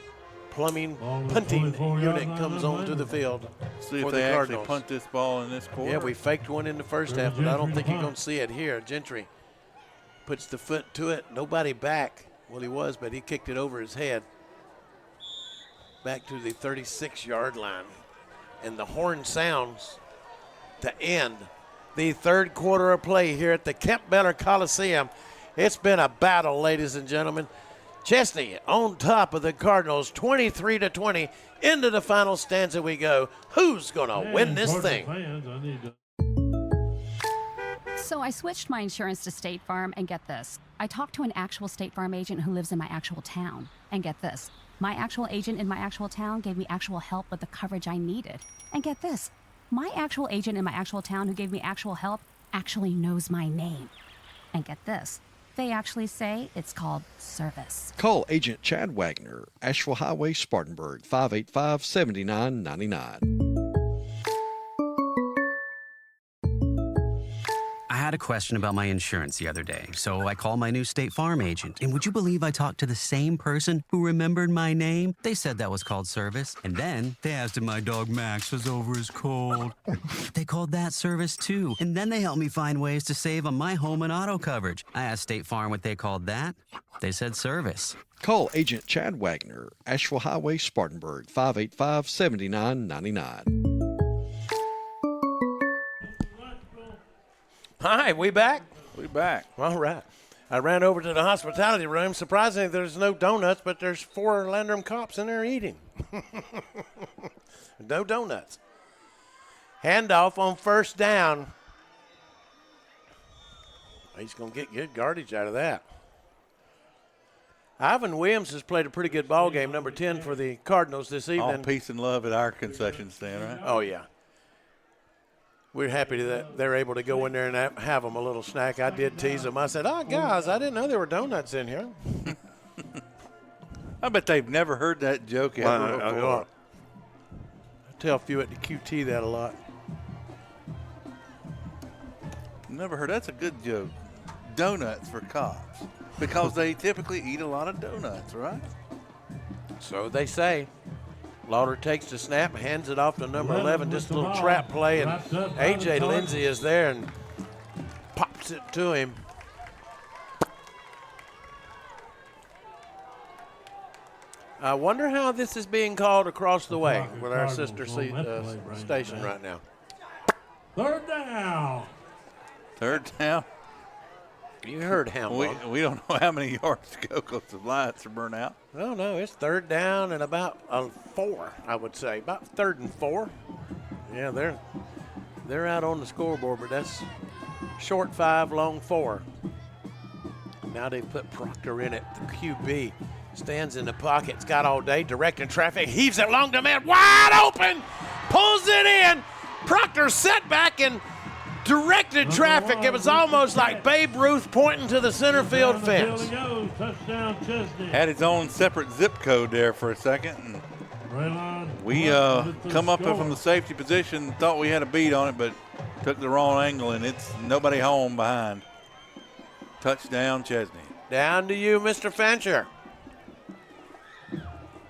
plumbing punting unit comes onto the field. See if they actually punt this ball in this quarter. Yeah, we faked one in the first half, but I don't think you're going to see it here. Gentry puts the foot to it. Nobody back. Well, he was, but he kicked it over his head. Back to the 36-yard line. And the horn sounds to end the third quarter of play here at the Kemp Beller Coliseum. It's been a battle, ladies and gentlemen. Chesnee on top of the Cardinals, 23-20. Into the final stanza we go. Who's going to win this thing? So I switched my insurance to State Farm, and get this. I talked to an actual State Farm agent who lives in my actual town. And get this. My actual agent in my actual town gave me actual help with the coverage I needed. And get this. My actual agent in my actual town who gave me actual help actually knows my name. And get this. They actually say it's called service. Call Agent Chad Wagner, Asheville Highway, Spartanburg, 585-7999. I had a question about my insurance the other day, so I called my new State Farm agent. And would you believe I talked to the same person who remembered my name? They said that was called service. And then they asked if my dog Max was over his cold. They called that service too. And then they helped me find ways to save on my home and auto coverage. I asked State Farm what they called that. They said service. Call Agent Chad Wagner, Asheville Highway, Spartanburg, 585-7999. Hi, we back? We back. All right. I ran over to the hospitality room. Surprisingly, there's no donuts, but there's 4 Landrum cops in there eating. No donuts. Handoff on first down. He's going to get good yardage out of that. Ivan Williams has played a pretty good ball game, number 10 for the Cardinals this evening. All peace and love at our concession stand, right? Oh, yeah. we're happy that they're able to go in there and have them a little snack. I did tease them. I said, "Oh, guys, I didn't know there were donuts in here." I bet they've never heard that joke ever before. I tell a few at the QT that a lot. Never heard. That's a good joke. Donuts for cops, because they typically eat a lot of donuts, right? So they say. Lauder takes the snap, hands it off to number 11, just a little trap play, and A.J. Lindsey is there and pops it to him. I wonder how this is being called across the way with our sister station right now. Third down. Third down. You heard how we don't know how many yards to go because the lights are burnt out. Oh, no, it's third down and about 4, I would say. About 3rd and 4. Yeah, they're out on the scoreboard, but that's short 5, long 4. Now they put Proctor in it, the QB. Stands in the pocket, it's got all day, directing traffic, heaves it long to man, wide open, pulls it in. Proctor set back and directed traffic. It was almost like Babe Ruth pointing to the center field fence. Touchdown, Chesnee. Had his own separate zip code there for a second. And we come up from the safety position, thought we had a beat on it, but took the wrong angle, and it's nobody home behind. Touchdown, Chesnee. Down to you, Mr. Fancher.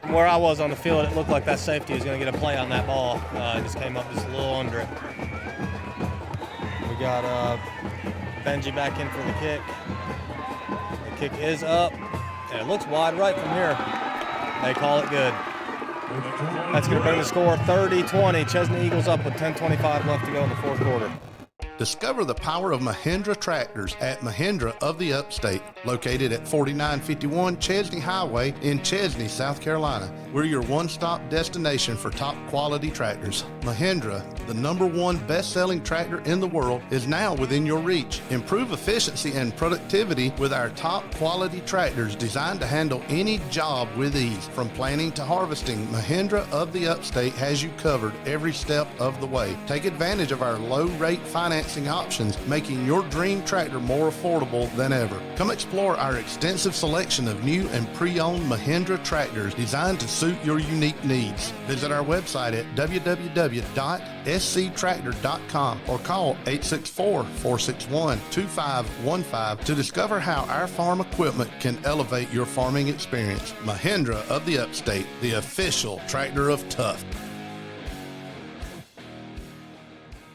Where I was on the field, it looked like that safety was going to get a play on that ball. It just came up just a little under it. We got Benji back in for the kick. The kick is up, and it looks wide right from here. They call it good. That's going to bring the score 30-20. Chesnee Eagles up with 10:25 left to go in the 4th quarter. Discover the power of Mahindra tractors at Mahindra of the Upstate, located at 4951 Chesnee Highway in Chesnee, South Carolina. We're your one-stop destination for top-quality tractors. Mahindra, the #1 best-selling tractor in the world, is now within your reach. Improve efficiency and productivity with our top-quality tractors designed to handle any job with ease. From planting to harvesting, Mahindra of the Upstate has you covered every step of the way. Take advantage of our low-rate financing options, making your dream tractor more affordable than ever. Come explore our extensive selection of new and pre-owned Mahindra tractors designed to suit your unique needs. Visit our website at www.sctractor.com or call 864-461-2515 to discover how our farm equipment can elevate your farming experience. Mahindra of the Upstate, the official tractor of tough.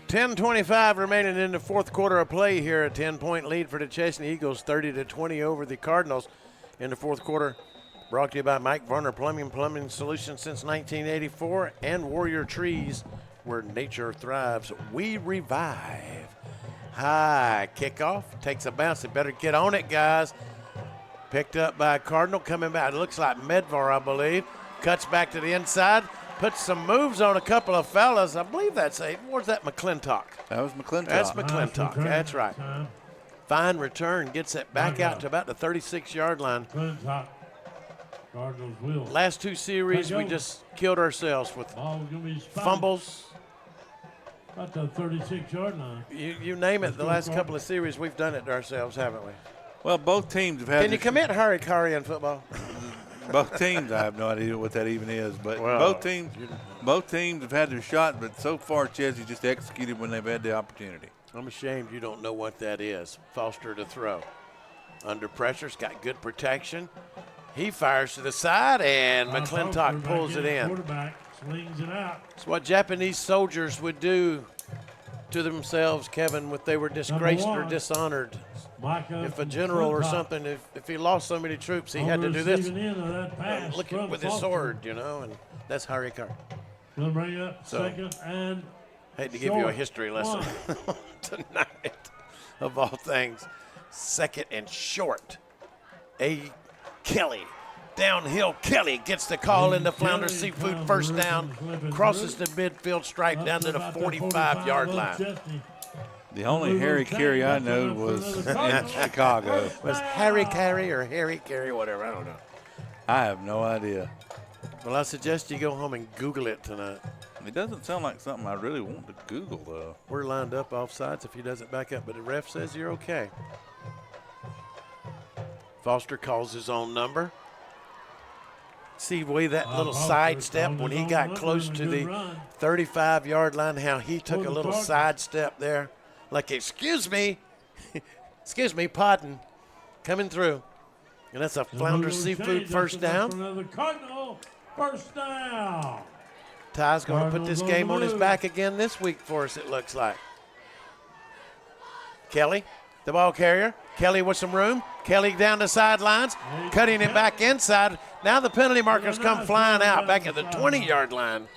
10:25 remaining in the 4th quarter of play here. A 10-point lead for the Chesnee Eagles, 30-20 over the Cardinals in the 4th quarter. Brought to you by Mike Varner Plumbing Solutions since 1984 and Warrior Trees, where nature thrives. We revive. High kickoff, takes a bounce. They better get on it, guys. Picked up by Cardinal, coming back. It looks like Medvar, I believe. Cuts back to the inside. Puts some moves on a couple of fellas. I believe that's where's that McClintock? That was McClintock. That's McClintock. That's right. Fine return. Gets it back out to about the 36-yard line. McClintock. Cardinals will. Last 2 series, we just killed ourselves with fumbles. About the 36-yard line. You name it. The last couple of series, we've done it to ourselves, haven't we? Well, both teams have had. Can you commit harikari in football? Both teams, I have no idea what that even is, but both teams have had their shot, but so far Chesnee just executed when they've had the opportunity. I'm ashamed you don't know what that is. Foster to throw. Under pressure's got good protection. He fires to the side, and McClintock pulls it in. Quarterback slings it out. It's what Japanese soldiers would do to themselves, Kevin, if they were disgraced or dishonored. If a general or something, if he lost so many troops, he had to do this. Look with his sword, and that's harikari. Gonna bring up second and hate to give you a history lesson tonight, of all things. Second and short. Kelly. Downhill, Kelly gets the call into Flounder Seafood, first down, crosses the midfield stripe down to the 45-yard line. The only Harry Carey I know was in Chicago. Was Harry Carey or Harry Carey, whatever, I don't know. I have no idea. Well, I suggest you go home and Google it tonight. It doesn't sound like something I really want to Google, though. We're lined up offsides if he doesn't back up, but the ref says you're okay. Foster calls his own number. See the way that little sidestep when he got close to the 35-yard line, how he took a little sidestep there. Like, excuse me, pardon, coming through. And that's a Flounder Seafood first down. Another Cardinal first down. Ty's going to put this game on his back again this week for us, it looks like. Kelly, the ball carrier. Kelly with some room. Kelly down the sidelines, cutting it back inside. Now the penalty markers come flying out back at the 20-yard line.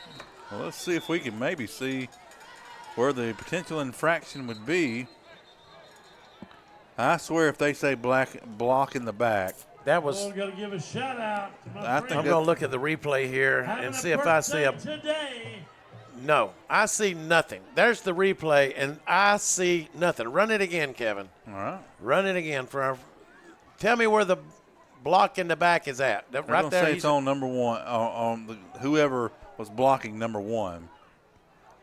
Well, let's see if we can maybe see where the potential infraction would be. I swear if they say block in the back. That was. Got to give a shout out to my I'm going to look at the replay here and see if I see a. Today. No, I see nothing. There's the replay, and I see nothing. Run it again, Kevin. All right. Run it again for our. Tell me where the block in the back is at. Right there. Say it's on number one. Whoever was blocking number one,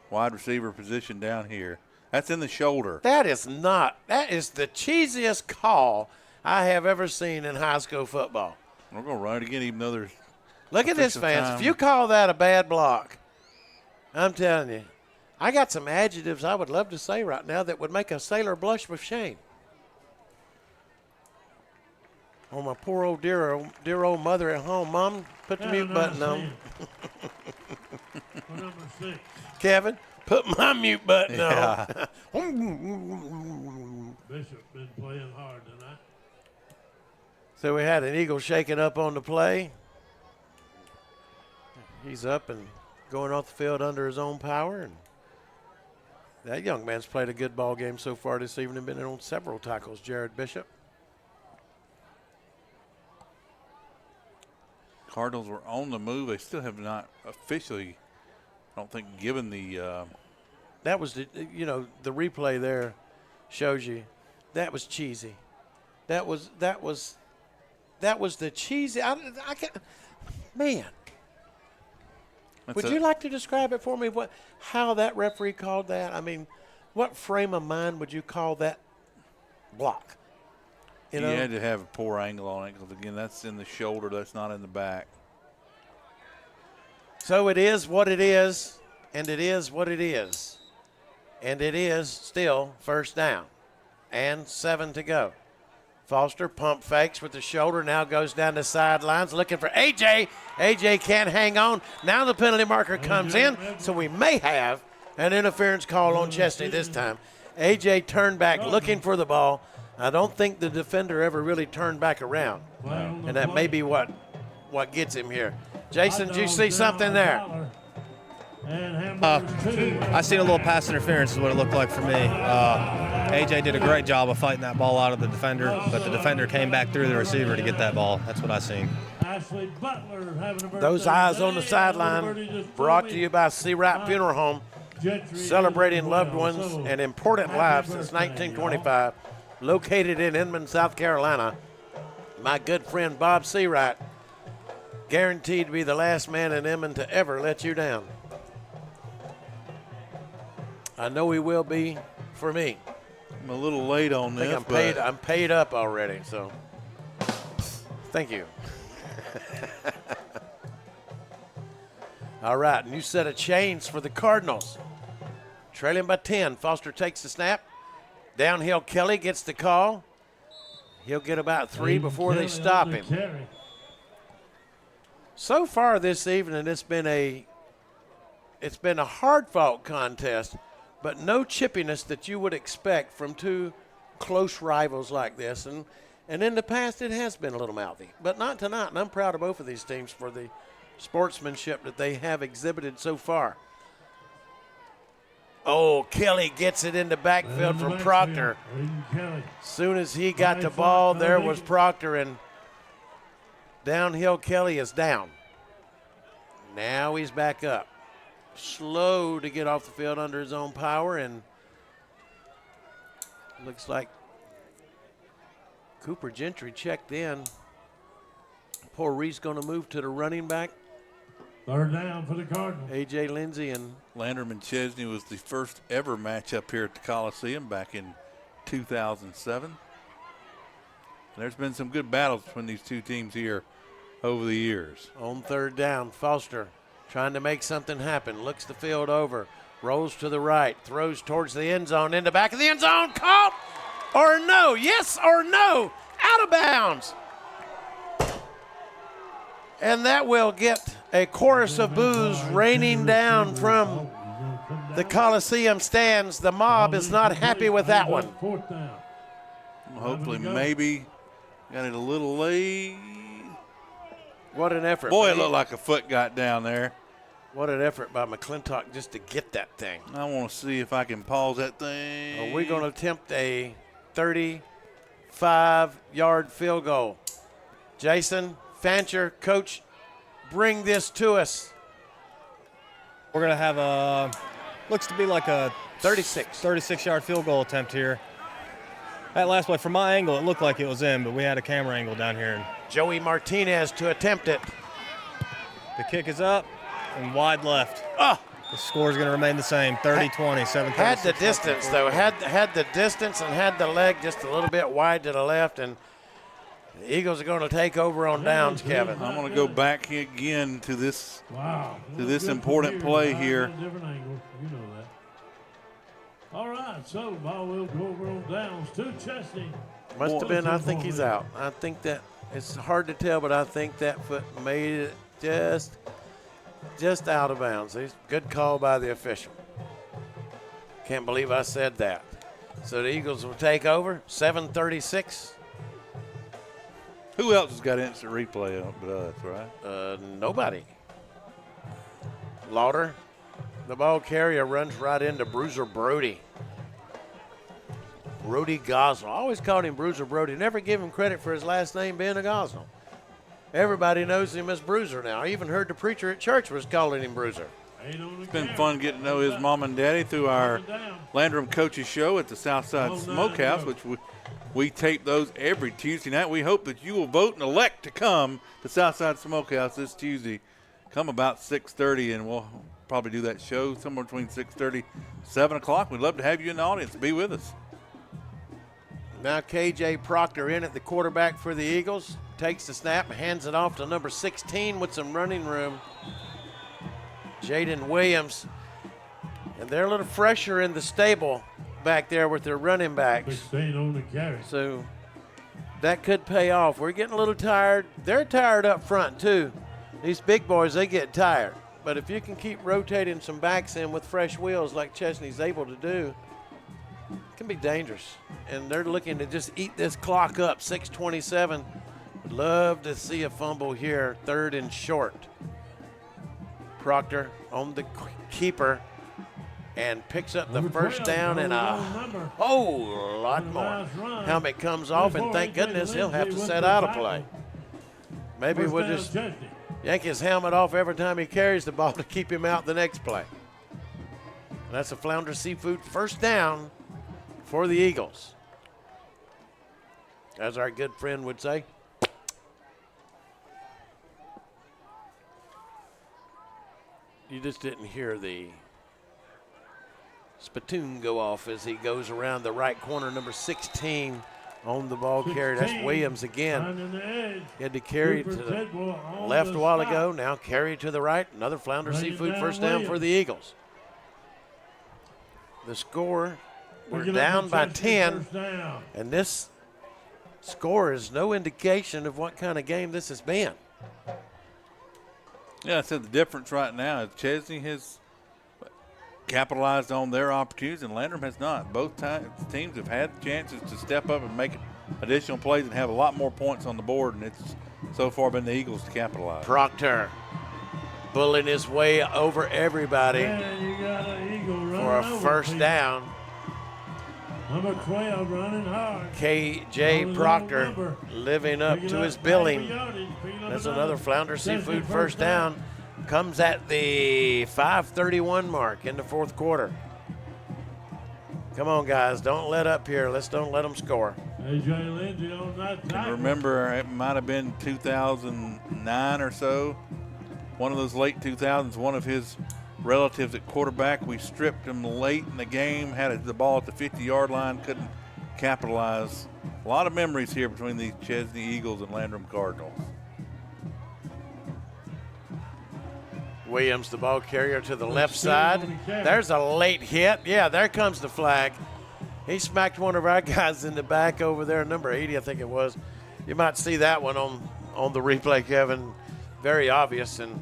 wide receiver position down here. That's in the shoulder. That is not. That is the cheesiest call I have ever seen in high school football. We're going to run it again, even though there's. Look at this, fans. If you call that a bad block, I'm telling you, I got some adjectives I would love to say right now that would make a sailor blush with shame. Oh, my poor old dear old mother at home. Mom, put the mute button on. Number 6. Kevin, put my mute button on. Bishop been playing hard tonight. So we had an Eagle shaking up on the play. He's up and going off the field under his own power. And that young man's played a good ball game so far this evening, been on several tackles, Jared Bishop. Cardinals were on the move. They still have not officially, I don't think, given the. That was the replay there shows you that was cheesy. That was the cheesy. I can't, man. Would you like to describe it for me? How that referee called that? I mean, what frame of mind would you call that block? You had to have a poor angle on it because, again, that's in the shoulder. That's not in the back. So it is what it is, and it is what it is. And it is still first down and 7 to go. Foster pump fakes with the shoulder, now goes down the sidelines looking for A.J. A.J. can't hang on. Now the penalty marker comes in, so we may have an interference call on Chesnee this time. A.J. turned back looking for the ball. I don't think the defender ever really turned back around, and that may be what gets him here. Jason, did you see something there? I seen a little pass interference is what it looked like for me. AJ did a great job of fighting that ball out of the defender, but the defender came back through the receiver to get that ball. That's what I seen. Those eyes on the sideline brought to you by Seawright Funeral Home, celebrating loved ones and important lives since 1925. Located in Inman, South Carolina. My good friend Bob Seawright, guaranteed to be the last man in Inman to ever let you down. I know he will be for me. I'm a little late on this. I'm paid up already, so thank you. All right, new set of chains for the Cardinals. Trailing by 10. Foster takes the snap. Downhill, Kelly gets the call. He'll get about 3 before they stop him. So far this evening, it's been a hard-fought contest, but no chippiness that you would expect from two close rivals like this. And in the past, it has been a little mouthy, but not tonight. And I'm proud of both of these teams for the sportsmanship that they have exhibited so far. Oh, Kelly gets it in the backfield from Proctor. As soon as he got the ball, there was Proctor, and downhill Kelly is down. Now he's back up. Slow to get off the field under his own power, and looks like Cooper Gentry checked in. Poor Reese going to move to the running back Third down for the Cardinals. A.J. Lindsey and Landrum and Chesnee was the first ever matchup here at the Coliseum back in 2007. And there's been some good battles between these two teams here over the years. On third down, Foster trying to make something happen. Looks the field over. Rolls to the right. Throws towards the end zone. In the back of the end zone. Caught or no? Yes or no? Out of bounds. And that will get a chorus of boos raining down from the Coliseum stands. The mob is not happy with that one. Hopefully, maybe got it a little late. What an effort. Boy, it looked like a foot got down there. What an effort by McClintock just to get that thing. I want to see if I can pause that thing. Are we going to attempt a 35-yard field goal? Jason Fancher, coach, bring this to us. We're going to have a, looks to be like a 36-yard field goal attempt here. That last play, from my angle, it looked like it was in, but we had a camera angle down here. Joey Martinez to attempt it. The kick is up and wide left. Oh. The score is going to remain the same, 30-20, 7-36. Had the distance, though. Had the distance and had the leg just a little bit wide to the left, and the Eagles are going to take over on downs, Kevin. I'm going to go back again to this important play here. Different angle. You know that. All right, so the ball will go over on downs to Chesnee. Must have been, I think he's out. I think that it's hard to tell, but I think that foot made it just out of bounds. Good call by the official. Can't believe I said that. So the Eagles will take over, 7:36. Who else has got instant replay but us, right? Nobody. Lauder, the ball carrier, runs right into Bruiser Brody. Brody Gosnell. I always called him Bruiser Brody. Never give him credit for his last name being a Gosnell. Everybody knows him as Bruiser now. I even heard the preacher at church was calling him Bruiser. It's been fun getting to know his mom and daddy through our Landrum Coaches show at the Southside Smokehouse, which we tape those every Tuesday night. We hope that you will vote and elect to come to Southside Smokehouse this Tuesday. Come about 6:30, and we'll probably do that show somewhere between 6:30 and 7 o'clock. We'd love to have you in the audience. Be with us. Now K.J. Proctor in at the quarterback for the Eagles. Takes the snap, hands it off to number 16 with some running room. Jaden Williams. And they're a little fresher in the stable back there with their running backs. On the carry. So that could pay off. We're getting a little tired. They're tired up front too. These big boys, they get tired. But if you can keep rotating some backs in with fresh wheels like Chesnee's able to do, it can be dangerous. And they're looking to just eat this clock up, 6:27. Would love to see a fumble here, 3rd and short. Proctor on the keeper and picks up the first down and a whole lot more. Helmet comes off, and thank goodness he'll have to set out a play. Maybe we'll just yank his helmet off every time he carries the ball to keep him out the next play. And that's a Flounder Seafood first down for the Eagles. As our good friend would say. You just didn't hear the spittoon go off as he goes around the right corner, number 16 on the ball carry. That's Williams again. He had to carry to the left a while ago, now carry to the right. Another Flounder Seafood first down for the Eagles. The score, we're down by 10, and this score is no indication of what kind of game this has been. Yeah, I said the difference right now is Chesnee has capitalized on their opportunities and Landrum has not. Both teams have had chances to step up and make additional plays and have a lot more points on the board, and it's so far been the Eagles to capitalize. Proctor bullying his way over everybody for a first down. Number 12 running hard. K.J. Proctor living up to his billing. That's another Flounder Seafood first down. Comes at the 5:31 mark in the fourth quarter. Come on, guys. Don't let up here. Don't let them score. A.J. Lindsey on that tackle. Remember, it might have been 2009 or so one of those late 2000s, one of his relatives at quarterback. We stripped him late in the game, had the ball at the 50-yard line, couldn't capitalize. A lot of memories here between the Chesnee Eagles and Landrum Cardinals. Williams, the ball carrier to the left side. There's a late hit. Yeah, there comes the flag. He smacked one of our guys in the back over there, number 80, I think it was. You might see that one on the replay, Kevin. Very obvious, and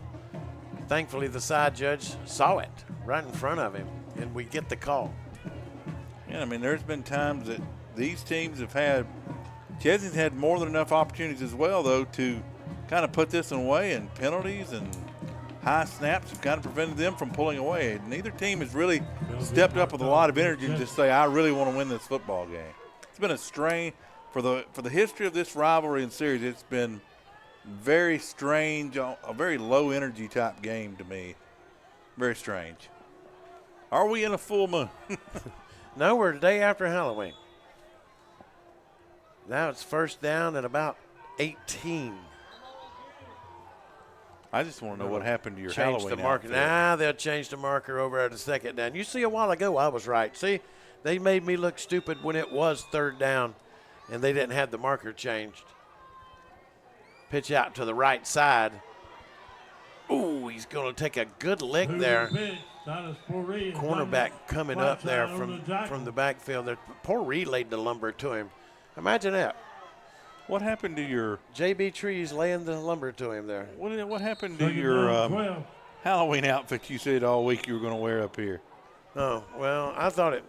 thankfully the side judge saw it right in front of him, and we get the call. Yeah, I mean, there's been times that these teams have had, Chesnee's had more than enough opportunities as well, though, to kind of put this away, and penalties and high snaps have kind of prevented them from pulling away. Neither team has really stepped up with a lot of energy and just say, I really want to win this football game. It's been a strain for the history of this rivalry and series. It's been very strange, a very low energy type game to me. Very strange. Are we in a full moon? No, we're the day after Halloween. Now it's first down at about 18. I just want to know what happened to your change Halloween the marker. outfit. Nah, they'll change the marker over at the second down. You see, a while ago I was right. See, they made me look stupid when it was third down, and they didn't have the marker changed. Pitch out to the right side. Ooh, he's going to take a good lick there. Cornerback coming up there from the backfield. There. Poor Reed laid the lumber to him. Imagine that. What happened to your J.B. Trees laying the lumber to him there? What happened to your Halloween outfit you said all week you were going to wear up here? Oh, well, I thought it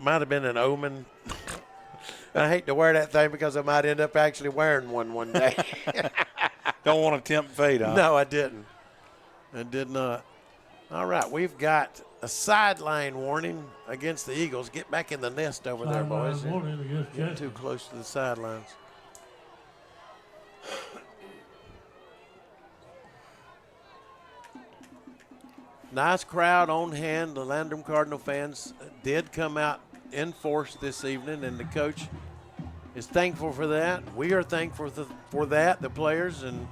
might have been an omen. I hate to wear that thing because I might end up actually wearing one day. Don't want to tempt fate, huh? No, I didn't. I did not. All right, we've got a sideline warning against the Eagles. Get back in the nest over there, boys. Get too close to the sidelines. Nice crowd on hand. The Landrum Cardinal fans did come out in force this evening, and the coach is thankful for that. We are thankful for that, the players, and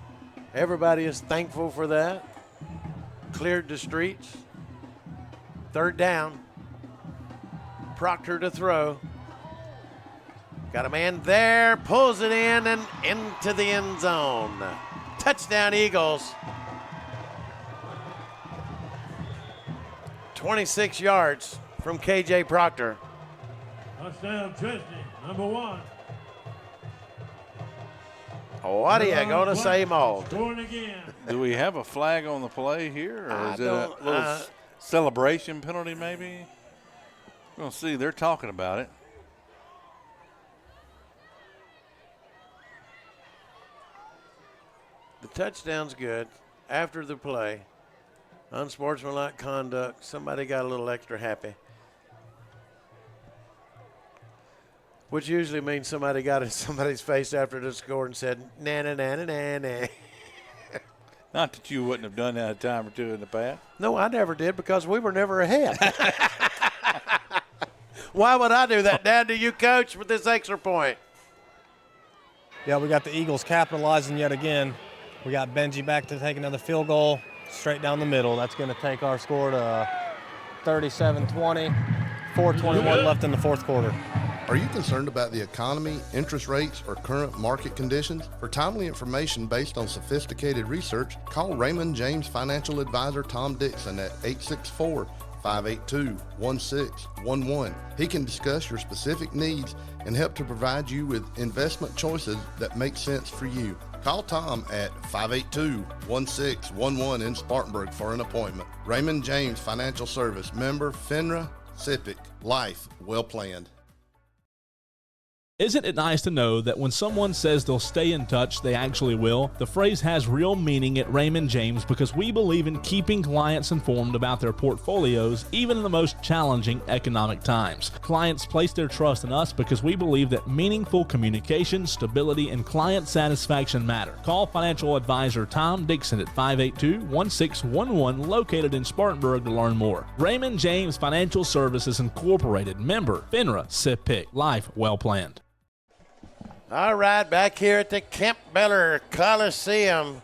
everybody is thankful for that. Cleared the streets. Third down. Proctor to throw. Got a man there, pulls it in and into the end zone. Touchdown, Eagles. 26 yards from KJ Proctor. Touchdown, Chesnee, number 1. What are you going to say, Maul? Scoring again. Do we have a flag on the play here, or is it a little celebration penalty maybe? We're going to see. They're talking about it. The touchdown's good. After the play, unsportsmanlike conduct, somebody got a little extra happy. Which usually means somebody got in somebody's face after the score and said, na na na na na na. Not that you wouldn't have done that a time or two in the past. No, I never did because we were never ahead. Why would I do that? Down to you, Coach, with this extra point. Yeah, we got the Eagles capitalizing yet again. We got Benji back to take another field goal straight down the middle. That's going to take our score to 37-20, 4:21 left in the fourth quarter. Are you concerned about the economy, interest rates, or current market conditions? For timely information based on sophisticated research, call Raymond James Financial Advisor Tom Dixon at 864-582-1611. He can discuss your specific needs and help to provide you with investment choices that make sense for you. Call Tom at 582-1611 in Spartanburg for an appointment. Raymond James Financial Service, member FINRA, SIPC. Life well planned. Isn't it nice to know that when someone says they'll stay in touch, they actually will? The phrase has real meaning at Raymond James because we believe in keeping clients informed about their portfolios, even in the most challenging economic times. Clients place their trust in us because we believe that meaningful communication, stability, and client satisfaction matter. Call financial advisor Tom Dixon at 582-1611, located in Spartanburg, to learn more. Raymond James Financial Services Incorporated, member FINRA, SIPC. Life well planned. All right, back here at the Kemp Beller Coliseum.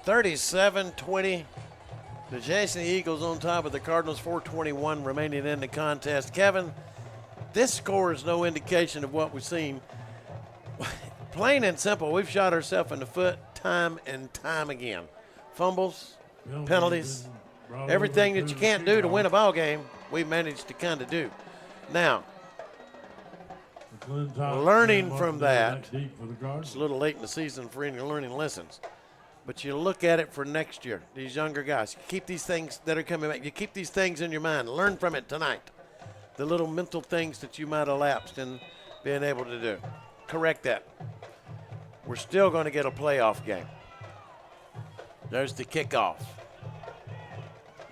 37-20. The Chesnee Eagles on top of the Cardinals, 4:21 remaining in the contest. Kevin, this score is no indication of what we've seen. Plain and simple, we've shot ourselves in the foot time and time again. Fumbles, penalties, everything that you can't do to win a ball game, we've managed to kind of do. Now, learning from that, it's a little late in the season for any learning lessons, but you look at it for next year, these younger guys. You keep these things that are coming back. You keep these things in your mind. Learn from it tonight. The little mental things that you might have lapsed in being able to do. Correct that. We're still going to get a playoff game. There's the kickoff.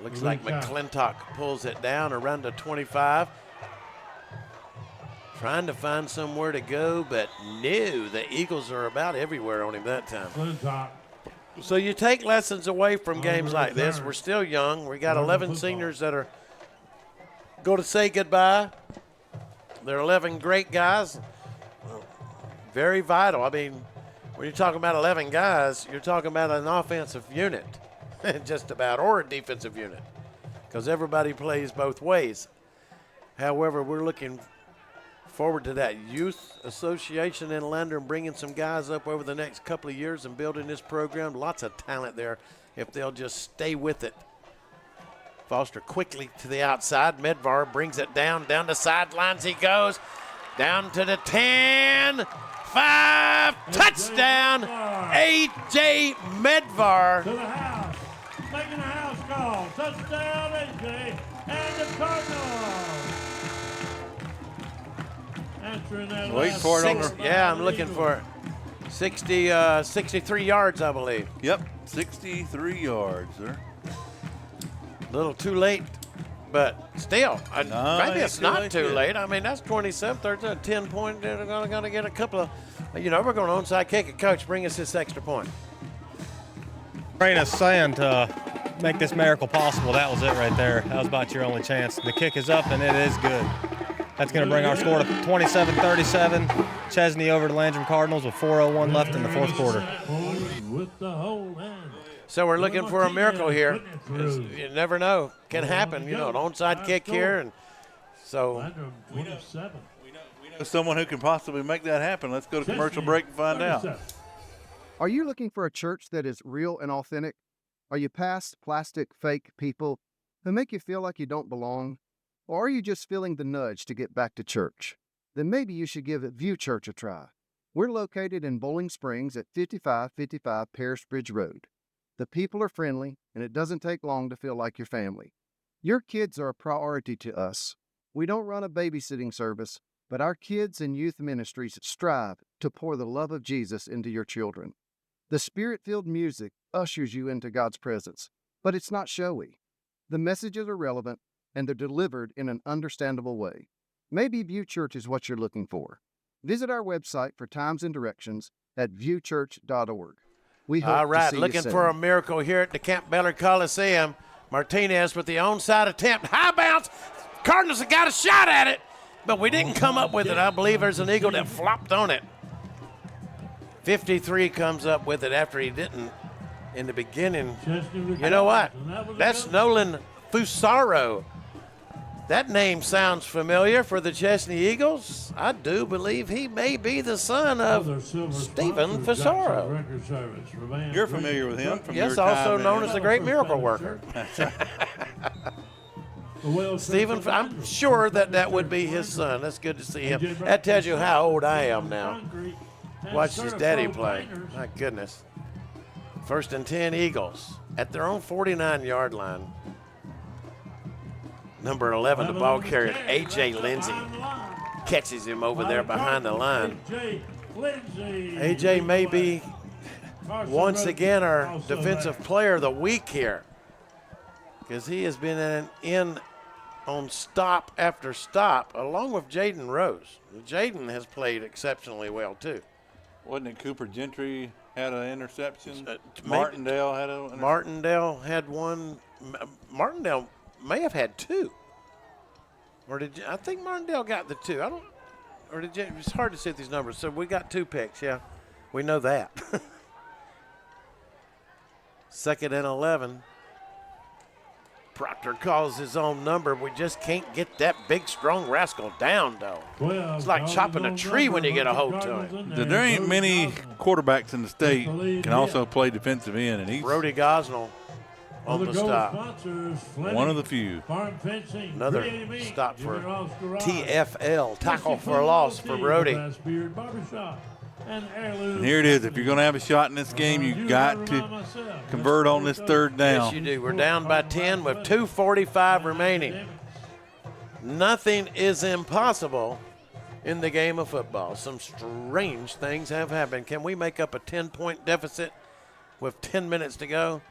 Looks like McClintock pulls it down around the 25. Trying to find somewhere to go, but no, the Eagles are about everywhere on him that time. So you take lessons away from games like this. We're still young. We got 11 seniors that are going to say goodbye. They're 11 great guys. Very vital. I mean, when you're talking about 11 guys, you're talking about an offensive unit, just about, or a defensive unit, because everybody plays both ways. However, we're looking forward to that youth association in Landrum, bringing some guys up over the next couple of years and building this program. Lots of talent there if they'll just stay with it. Foster quickly to the outside. Medvar brings it down the sidelines he goes. Down to the 10, 5, touchdown, A.J. Medvar. To the house, making a house call, touchdown A.J. and the Cardinals. Wait for it. Yeah, I'm looking for it. 63 yards, I believe. Yep, 63 yards, sir. A little too late, but still, maybe it's not too late. I mean, that's 27, 13, 10 point. They're going to get a couple of, we're going to onside kick it. Coach, bring us this extra point. Praying us saying to make this miracle possible. That was it right there. That was about your only chance. The kick is up, and it is good. That's going to bring our score to 27-37. Chesnee over to Landrum Cardinals with 4:01 left in the fourth quarter. So we're looking for a miracle here. You never know. Can happen. An onside kick here. And so we know someone who can possibly make that happen. Let's go to commercial break and find out. Are you looking for a church that is real and authentic? Are you past plastic, fake people who make you feel like you don't belong? Or are you just feeling the nudge to get back to church? Then maybe you should give View Church a try. We're located in Bowling Springs at 5555 Paris Bridge Road. The people are friendly, and it doesn't take long to feel like your family. Your kids are a priority to us. We don't run a babysitting service, but our kids and youth ministries strive to pour the love of Jesus into your children. The Spirit-filled music ushers you into God's presence, but it's not showy. The messages are relevant, and they're delivered in an understandable way. Maybe View Church is what you're looking for. Visit our website for times and directions at viewchurch.org. We hope all right, to see looking you for soon. a miracle here at the Camp Beller Coliseum. Martinez with the onside attempt. High bounce. Cardinals have got a shot at it, but we didn't come up with it. I believe there's an Eagle that flopped on it. 53 comes up with it after he didn't in the beginning. You know what? That's Nolan Fusaro. That name sounds familiar for the Chesnee Eagles. I do believe he may be the son of Stephen Fusaro. You're familiar with him from yes, your also time known in as the Great Miracle Worker. Stephen, I'm sure that would be his son. That's good to see him. That tells you how old I am now. Watch his daddy play. My goodness. 1st and 10 Eagles at their own 49-yard line. Number 11, the ball carrier, A.J. Lindsey, catches him over there behind the line. A.J. may be, once again, our defensive player of the week here, because he has been in on stop after stop, along with Jaden Rose. Jaden has played exceptionally well, too. Wasn't it Cooper Gentry had an interception? Martindale had an interception? Martindale had one. Martindale may have had two. Or I think Martindale got the two. It's hard to see these numbers. So we got 2 picks, yeah. We know that. 2nd and 11. Proctor calls his own number. We just can't get that big, strong rascal down, though. It's like chopping a tree when you get a hold to him. There ain't many quarterbacks in the state can also play defensive end, and he's Brody Gosnell on the stop. One of the few. Another stop for TFL, tackle for a loss for Brody. And here it is. If you're going to have a shot in this game, you got to convert on this 3rd down. Yes, you do. We're down by 10 with 2:45 remaining. Nothing is impossible in the game of football. Some strange things have happened. Can we make up a 10-point deficit with 10 minutes to go?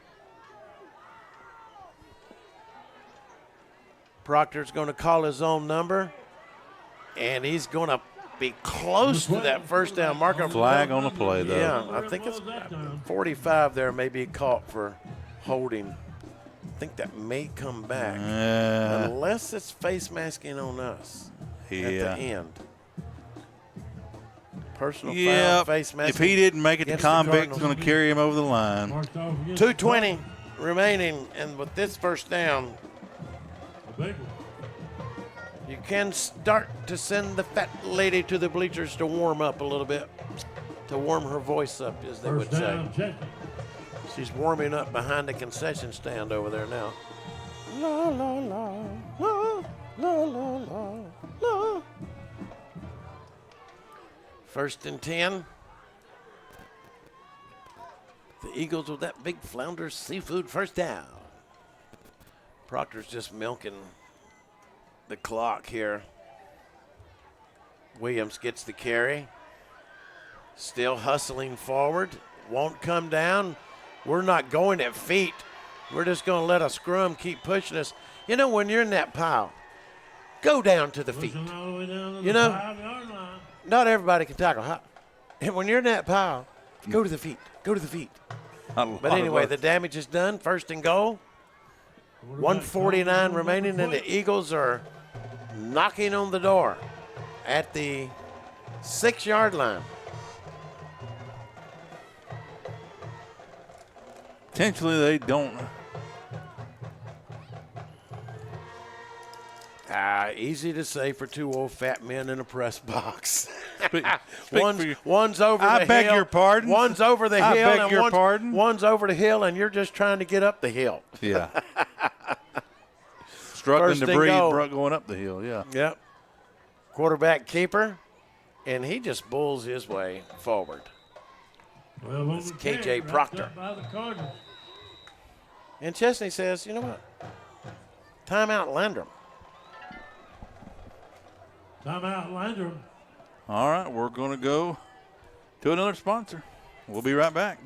Proctor's going to call his own number, and he's going to be close to that 1st down marker. Flag on the play, though. Yeah, I think it's 45 there, may be caught for holding. I think that may come back. Unless it's face masking on us at the end. Personal foul, face masking. If he didn't make it, the convict's going to carry him over the line. 2:20 remaining, and with this 1st down, you can start to send the fat lady to the bleachers to warm up a little bit, to warm her voice up, as they would say. She's warming up behind the concession stand over there now. La, la, la, la, la, la, la, la. 1st and 10. The Eagles with that big Flounders Seafood 1st down. Proctor's just milking the clock here. Williams gets the carry. Still hustling forward. Won't come down. We're not going at feet. We're just going to let a scrum keep pushing us. You know, when you're in that pile, go down to the feet. You know, not everybody can tackle. And when you're in that pile, go to the feet. Go to the feet. But anyway, the damage is done. 1st and goal. 1:49 remaining, and the Eagles are knocking on the door at the 6-yard line. Potentially they don't. Easy to say for 2 old fat men in a press box. One's over the hill. I beg your pardon. One's over the hill. I beg and your pardon. One's over the hill, and you're just trying to get up the hill. Yeah. Struggling to breathe, going up the hill, yeah. Yep. Quarterback keeper, and he just bulls his way forward. Well, it's KJ Proctor. And Chesnee says, you know what? Timeout Landrum. Timeout Landrum. All right, we're going to go to another sponsor. We'll be right back.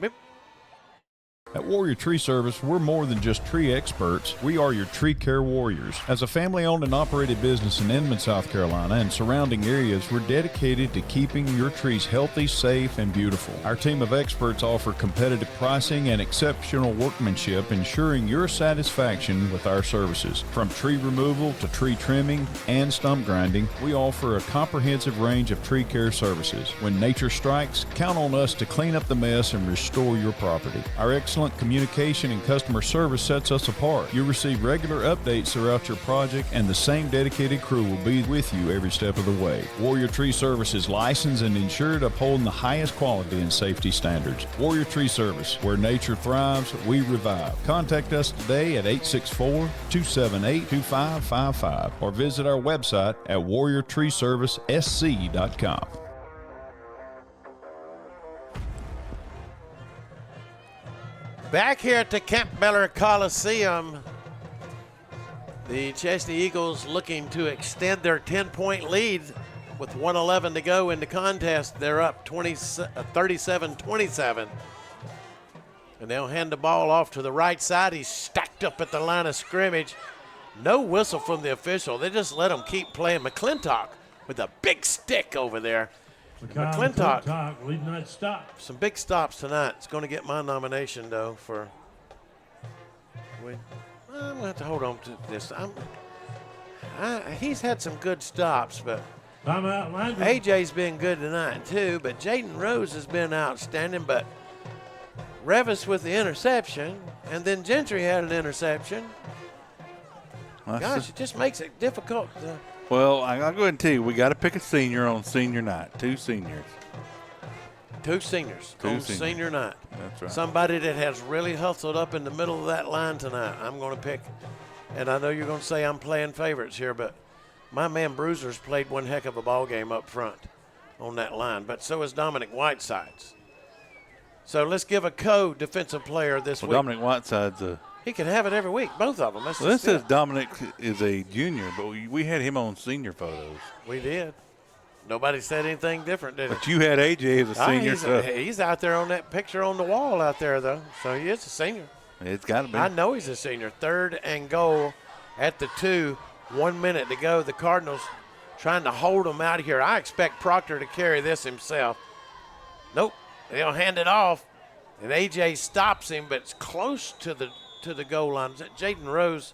At Warrior Tree Service, we're more than just tree experts. We are your tree care warriors. As a family-owned and operated business in Inman, South Carolina, and surrounding areas, we're dedicated to keeping your trees healthy, safe, and beautiful. Our team of experts offer competitive pricing and exceptional workmanship, ensuring your satisfaction with our services. From tree removal to tree trimming and stump grinding, we offer a comprehensive range of tree care services. When nature strikes, count on us to clean up the mess and restore your property. Our excellent communication and customer service sets us apart. You'll receive regular updates throughout your project, and the same dedicated crew will be with you every step of the way. Warrior Tree Service is licensed and insured, upholding the highest quality and safety standards. Warrior Tree Service, where nature thrives, we revive. Contact us today at 864-278-2555 or visit our website at warriortreeservicesc.com. Back here at the Campbeller Coliseum, the Chesnee Eagles looking to extend their 10-point lead with 1:11 to go in the contest. They're up 37-27. And they'll hand the ball off to the right side. He's stacked up at the line of scrimmage. No whistle from the official. They just let him keep playing. McClintock with a big stick over there. McClintock leading that stop. Some big stops tonight. It's going to get my nomination, though, for I'm going to have to hold on to this. He's had some good stops, but AJ's been good tonight, too. But Jaden Rose has been outstanding. But Revis with the interception, and then Gentry had an interception. Gosh, it just makes it difficult. Well, I'll go ahead and tell you, we got to pick a senior on senior night. 2 seniors. 2 seniors on senior night. That's right. Somebody that has really hustled up in the middle of that line tonight. I'm going to pick, and I know you're going to say I'm playing favorites here, but my man Bruiser's played one heck of a ball game up front on that line, but so is Dominic Whitesides. So let's give a co-defensive player this week. Dominic Whiteside's he can have it every week, both of them. Well, this says Dominic is a junior, but we had him on senior photos. We did. Nobody said anything different, did it? But you had AJ as a senior. He's out there on that picture on the wall out there, though, so he is a senior. It's got to be. I know he's a senior. 3rd and goal at the 2, 1 minute to go. The Cardinals trying to hold them out of here. I expect Proctor to carry this himself. Nope, they'll hand it off, and AJ stops him, but it's close to the goal line. Jaden Rose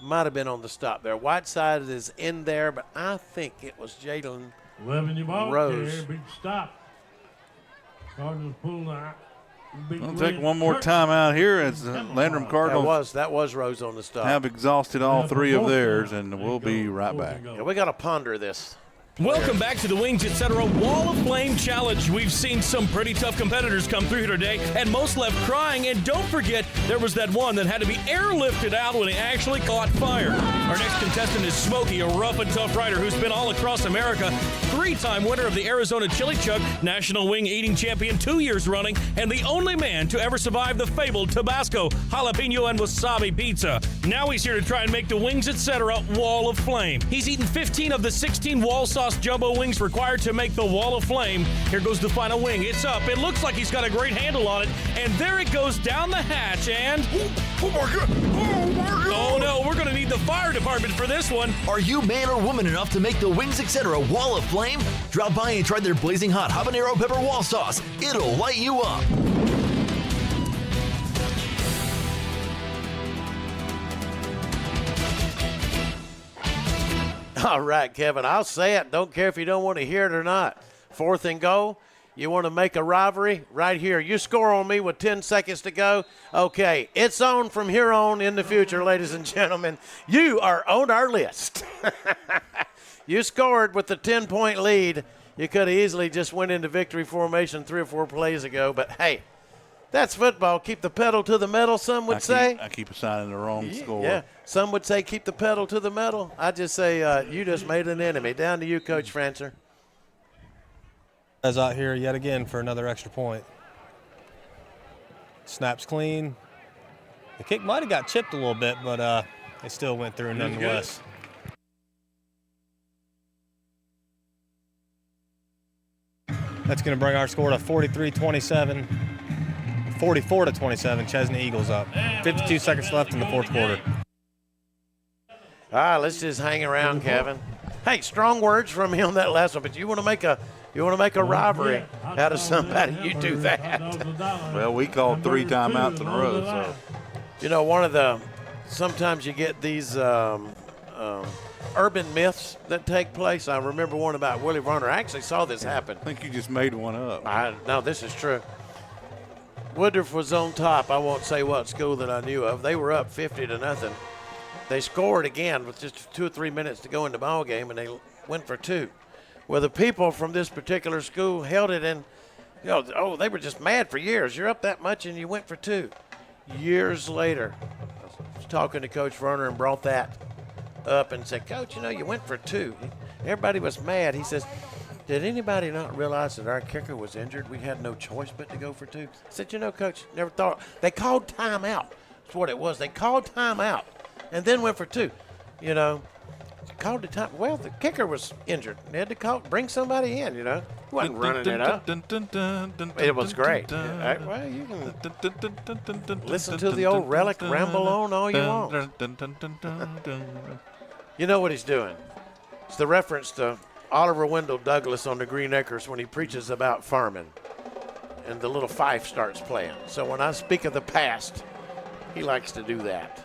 might have been on the stop there. Whiteside is in there, but I think it was Jalen Rose. There, big stop. Cardinals pull out. We'll take one more time out here as the Landrum Cardinals. That was Rose on the stop. Have exhausted all 3 of theirs, and we'll be right back. Yeah, we got to ponder this. Welcome back to the Wings Etc. Wall of Flame Challenge. We've seen some pretty tough competitors come through here today, and most left crying. And don't forget, there was that one that had to be airlifted out when he actually caught fire. Our next contestant is Smokey, a rough and tough rider who's been all across America, 3-time winner of the Arizona Chili Chug, National Wing Eating Champion 2 years running, and the only man to ever survive the fabled Tabasco, jalapeno, and wasabi pizza. Now he's here to try and make the Wings Etc. Wall of Flame. He's eaten 15 of the 16 wall sauce jumbo wings required to make the Wall of Flame. Here goes the final wing. It's up. It looks like he's got a great handle on it. And there it goes down the hatch and... Oh my God! Oh my God! Oh no, we're going to need the fire department for this one. Are you man or woman enough to make the Wings Etc. Wall of Flame? Drop by and try their blazing hot habanero pepper wall sauce. It'll light you up. All right, Kevin, I'll say it. Don't care if you don't want to hear it or not. 4th and goal. You want to make a rivalry? Right here. You score on me with 10 seconds to go. Okay, it's on from here on in the future, ladies and gentlemen. You are on our list. You scored with the 10-point lead. You could have easily just went into victory formation 3 or 4 plays ago, but hey, that's football. Keep the pedal to the metal, some would say. I keep assigning the wrong score. Yeah, some would say keep the pedal to the metal. I just say you just made an enemy. Down to you, Coach Francer. As out here yet again for another extra point. Snaps clean. The kick might have got chipped a little bit, but it still went through nonetheless. That's going to bring our score to 43-27. 44-27, Chesnee Eagles up. 52 seconds left in the 4th quarter. All right, let's just hang around, Kevin. Hey, strong words from me on that last one, but you want to make a rivalry out of somebody, you do that. Well, we called 3 timeouts in a row, so. You know, sometimes you get these urban myths that take place. I remember one about Willie Varner. I actually saw this happen. I think you just made one up. No, this is true. Woodruff was on top. I won't say what school that I knew of. They were up 50-0. They scored again with just 2 or 3 minutes to go in the ball game, and they went for 2. Well, the people from this particular school held it in, they were just mad for years. You're up that much, and you went for 2. Years later, I was talking to Coach Verner and brought that up and said, Coach, you went for 2. Everybody was mad. He says, did anybody not realize that our kicker was injured? We had no choice but to go for 2. I said, Coach, never thought. They called timeout. That's what it was. They called timeout and then went for 2. Called the time. Well, the kicker was injured. They had to bring somebody in, He wasn't running it up. It was great. Well, you can listen to the old relic ramble on all you want. You know what he's doing? It's the reference to Oliver Wendell Douglas on the Green Acres when he preaches about farming, and the little fife starts playing. So when I speak of the past, he likes to do that.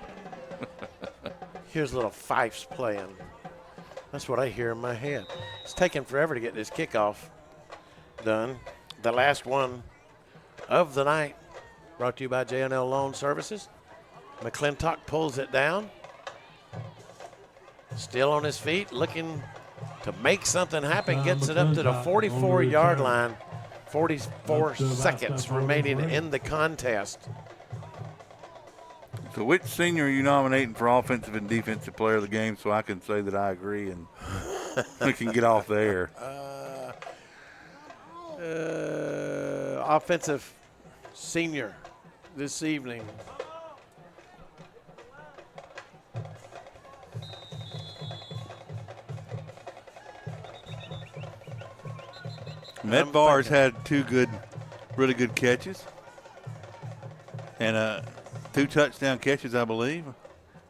Here's little fifes playing. That's what I hear in my head. It's taking forever to get this kickoff done. The last one of the night Brought to you by J&L Loan Services. McClintock pulls it down. Still on his feet, looking to make something happen. Gets it up to the 44-yard line. 44 seconds remaining in the contest. So which senior are you nominating for offensive and defensive player of the game so I can say that I agree and we can get off the air? Offensive senior this evening. Medvar's had two really good catches. And 2 touchdown catches, I believe. I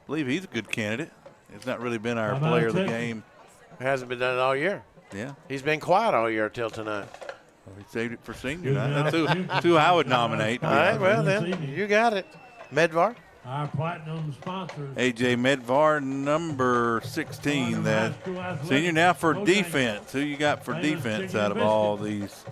believe he's a good candidate. It's not really been our player of the game. Hasn't been done all year. Yeah. He's been quiet all year till tonight. Well, he saved it for senior night. That's who I would nominate. All right, well then, you got it. Medvar. Our platinum sponsors. A.J. Medvar, number 16, that senior. Now for defense. Who you got for defense out of all these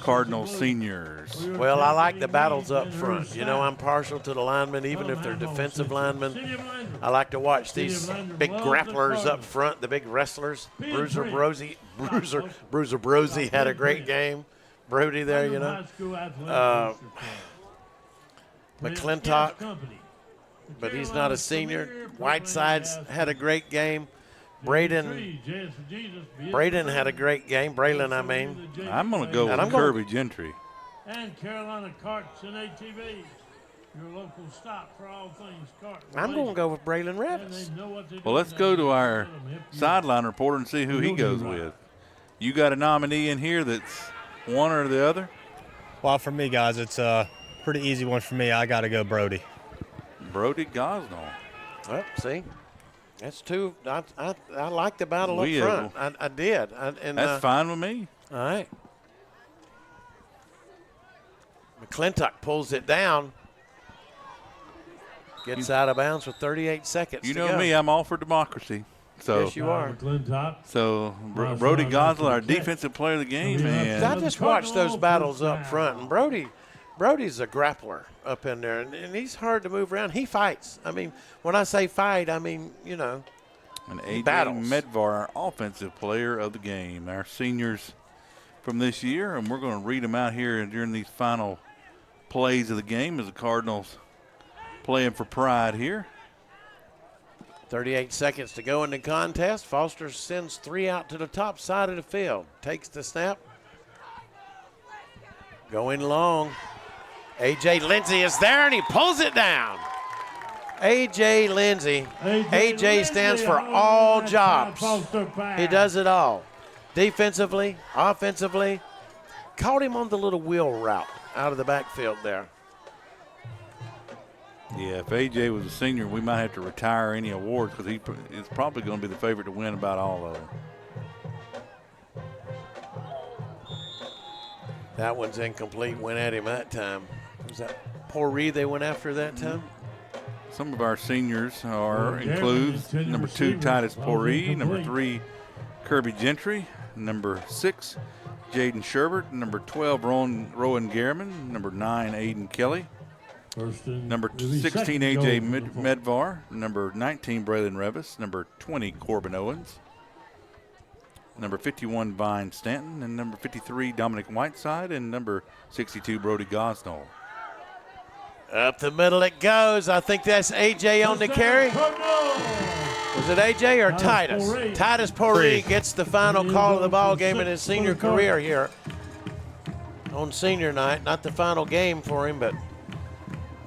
Cardinals seniors? Well, I like the battles up front. You know, I'm partial to the linemen, even if they're defensive linemen. I like to watch these big grapplers up front, the big wrestlers. Bruiser Brosey had a great game. Brody there, you know. McClintock. But he's not a senior. Whiteside's had a great game. Braden had a great game. Braylon, I mean. I'm going to go with Kirby Gentry. And Carolina Carts and ATVs, your local stop for all things cart. I'm going to go with Braylon Revis. Well, let's go to our sideline reporter and see who he goes with. You got a nominee in here that's one or the other? Well, for me, guys, it's a pretty easy one for me. I got to go Brody. Brody Gosnell. Well, see, that's two. I like the battle up front. I did. That's fine with me. All right. McClintock pulls it down. Gets out of bounds with 38 seconds You to know go. me, I'm all for democracy. So, yes, you are. So Brody Gosnell, our defensive player of the game. And I just watched those battles up front, and Brody's a grappler up in there, and he's hard to move around. He fights. I mean, when I say fight, I mean, you know, and A.J. battles. Medvar, our offensive player of the game, our seniors from this year, and we're going to read them out here during these final plays of the game as the Cardinals playing for pride here. 38 seconds to go in the contest. Foster sends 3 out to the top side of the field. Takes the snap. Going long. A.J. Lindsey is there, and he pulls it down. A.J. Lindsey. A.J. stands for all jobs. He does it all. Defensively, offensively. Caught him on the little wheel route out of the backfield there. Yeah, if A.J. was a senior, we might have to retire any awards because he is probably going to be the favorite to win about all of them. That one's incomplete. Went at him that time. Was that Pourri they went after that time? Some of our seniors includes number 2, Titus Pourri, number 3, Kirby Gentry, number 6, Jaden Sherbert, number 12, Rowan Gehrman, number 9, Aiden Kelly, number 16, A.J. Medvar, number 19, Braylon Revis, number 20, Corbin Owens, number 51, Vine Stanton, and number 53, Dominic Whiteside, and number 62, Brody Gosnell. Up the middle it goes. I think that's A.J. on the carry. Was it A.J. or Titus? Titus Pourri gets the final call of the ball game in his senior career here on senior night. Not the final game for him, but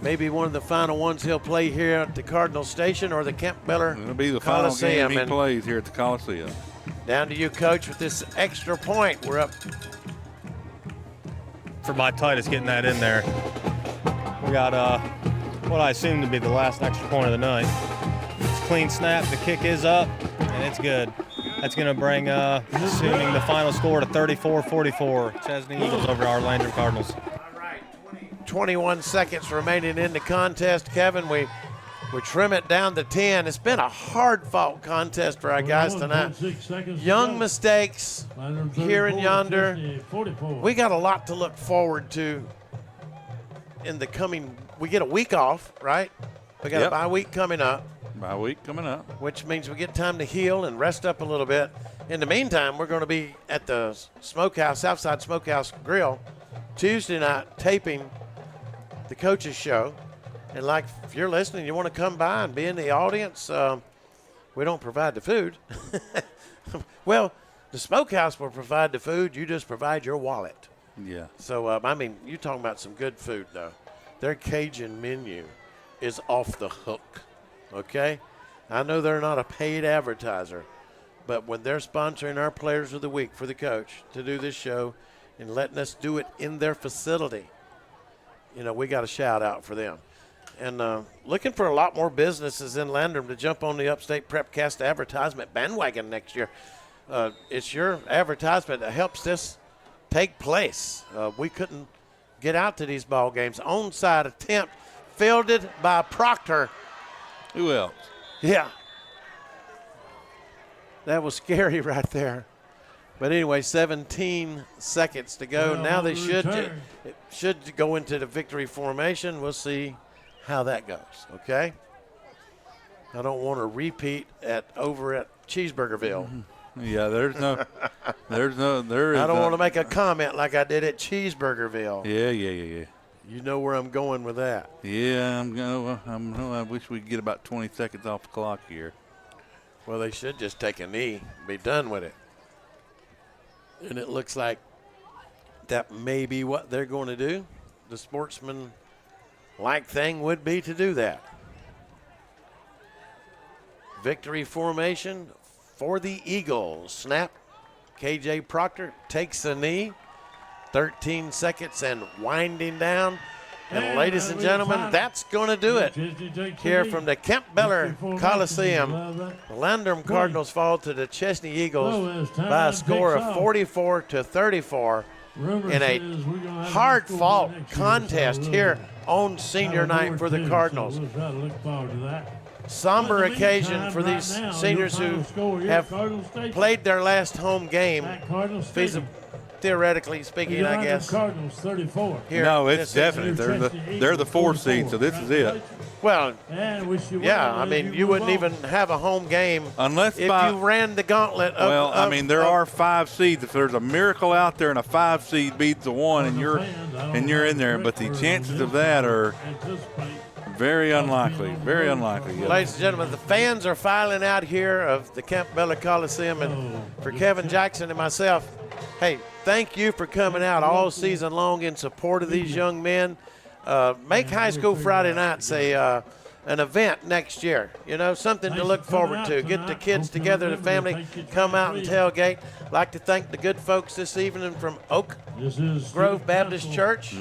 maybe one of the final ones he'll play here at the Cardinal Station or the Campbell It'll be the Coliseum. final game he plays here at the Coliseum. Down to you, Coach, with this extra point. We're up. For my Titus getting that in there. We got what I assume to be the last extra point of the night. It's a clean snap. The kick is up, and it's good. That's going to bring, assuming the final score, to 34-44. Chesnee Eagles over our Landrum Cardinals. 21 seconds remaining in the contest, Kevin. We trim it down to 10. It's been a hard-fought contest for our guys tonight. Young mistakes here and yonder. We got a lot to look forward to in the coming, we get a week off, right? We got a bye week coming up. Bye week coming up. Which means we get time to heal and rest up a little bit. In the meantime, we're going to be at the Smokehouse, Southside Smokehouse Grill, Tuesday night, taping the coaches show. And like, if you're listening, you want to come by and be in the audience, we don't provide the food. Well, the Smokehouse will provide the food. You just provide your wallet. Yeah. So, I mean, you're talking about some good food, though. Their Cajun menu is off the hook, okay? I know they're not a paid advertiser, but when they're sponsoring our Players of the Week for the coach to do this show and letting us do it in their facility, you know, we got a shout out for them. And looking for a lot more businesses in Landrum to jump on the Upstate Prepcast advertisement bandwagon next year. It's your advertisement that helps this take place. We couldn't get out to these ball games. Onside attempt fielded by Proctor. Who else? Yeah. That was scary right there. But anyway, 17 seconds to go. Well, now they return. should go into the victory formation. We'll see how that goes, okay? I don't want to repeat over at Cheeseburgerville. Yeah, there is. I don't want to make a comment like I did at Cheeseburgerville. Yeah. You know where I'm going with that. Yeah, I wish we could get about 20 seconds off the clock here. Well, they should just take a knee, be done with it. And it looks like that may be what they're going to do. The sportsman-like thing would be to do that. Victory formation for the Eagles. Snap. KJ Proctor takes a knee. 13 seconds and winding down. And ladies and gentlemen, that's going to do it. Here from the Kemp Beller Coliseum, the Landrum Cardinals fall to the Chesnee Eagles by a score of 44-34 in a hard-fought contest here on senior night for the Cardinals. Somber occasion for these seniors who have played their last home game, theoretically speaking, I guess. Cardinals 34. Here, no, it's definite. They're the 4th seed, so this is it. Well, yeah, I mean, you wouldn't even have a home game unless if you ran the gauntlet. I mean, there are 5 seeds. If there's a miracle out there and a 5 seed beats the 1, and you're in there, but the chances of that are very unlikely. Very unlikely. Yes. Ladies and gentlemen, the fans are filing out here of the Kemp Beller Coliseum, and for Kevin Jackson and myself, hey, thank you for coming out all season long in support of these young men. Make High School Friday nights an event next year. You know, something to look forward to. Get the kids together, the family, come out and tailgate. Like to thank the good folks this evening from Oak Grove Baptist Church,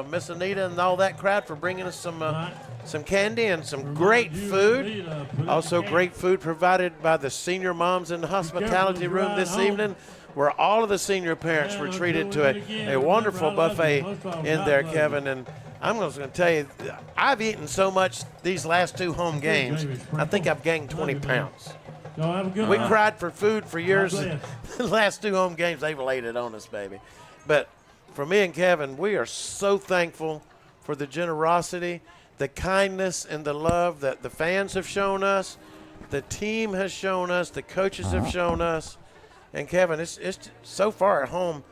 Miss Anita and all that crowd for bringing us some candy and some great food. Also great food provided by the senior moms in the hospitality room this evening, where all of the senior parents were treated to a wonderful buffet in there, Kevin. And I'm just going to tell you, I've eaten so much these last 2 home games, I think I've gained 20 pounds. We cried for food for years. The last 2 home games, they've laid it on us, baby. But for me and Kevin, we are so thankful for the generosity, the kindness, and the love that the fans have shown us, the team has shown us, the coaches have shown us. And Kevin, it's so far at home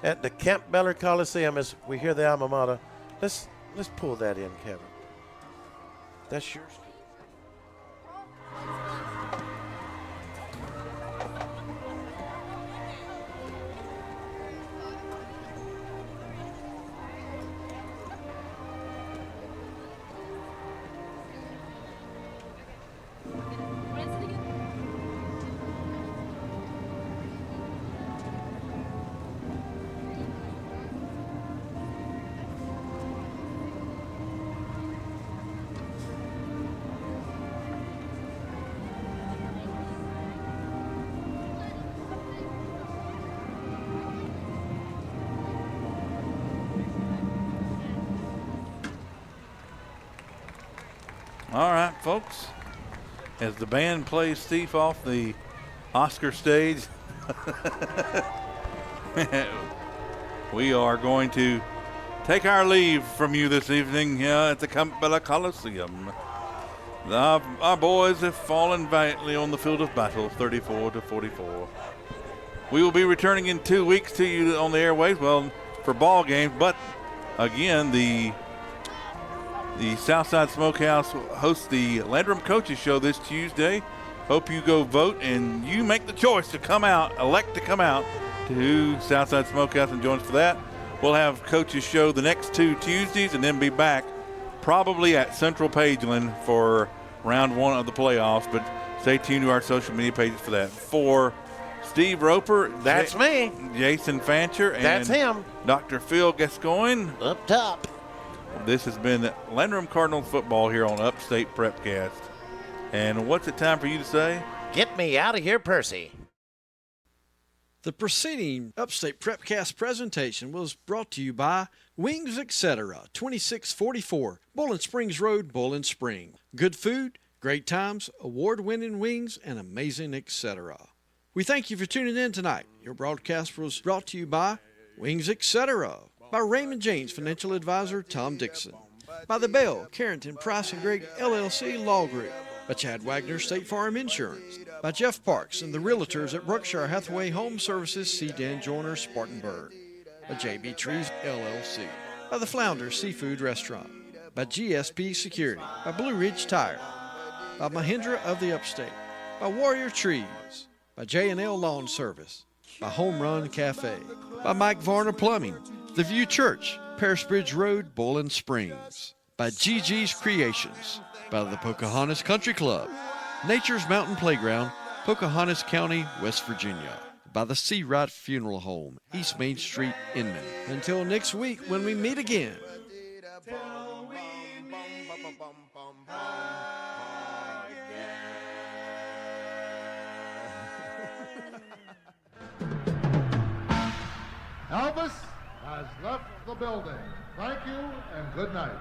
at the Kemp Beller Coliseum as we hear the alma mater. Let's pull that in, Kevin. That's yours. All right, folks. As the band plays Thief off the Oscar stage, we are going to take our leave from you this evening here at the Campbell Coliseum. Our boys have fallen valiantly on the field of battle, 34-44. We will be returning in 2 weeks to you on the airwaves, well, for ball games, but again, the Southside Smokehouse hosts the Landrum Coaches Show this Tuesday. Hope you go vote and you make the choice to come out, elect to come out to Southside Smokehouse and join us for that. We'll have Coaches Show the next 2 Tuesdays and then be back probably at Central Pageland for round 1 of the playoffs, but stay tuned to our social media pages for that. For Steve Roper, that's me. Jason Fancher, and that's him. Dr. Phil Gascoigne. Up top. This has been Landrum Cardinals football here on Upstate Prepcast. And what's it time for you to say? Get me out of here, Percy. The preceding Upstate Prepcast presentation was brought to you by Wings Etc., 2644 Bowling Springs Road, Bowling Spring. Good food, great times, award-winning wings, and amazing etc. We thank you for tuning in tonight. Your broadcast was brought to you by Wings Etc., by Raymond James Financial Advisor Tom Dixon, by the Bell, Carrington, Price & Gregg LLC Law Group, by Chad Wagner State Farm Insurance, by Jeff Parks and the Realtors at Brookshire Hathaway Home Services C. Dan Joyner, Spartanburg, by JB Trees LLC, by the Flounder Seafood Restaurant, by GSP Security, by Blue Ridge Tire, by Mahindra of the Upstate, by Warrior Trees, by J&L Lawn Service, by Home Run Cafe, by Mike Varner Plumbing, The View Church, Paris Bridge Road, Bowling Springs, by GG's Creations, by the Pocahontas Country Club, Nature's Mountain Playground, Pocahontas County, West Virginia, by the Seawright Funeral Home, East Main Street, Inman. Until next week when we meet again. Elvis has left the building. Thank you and good night.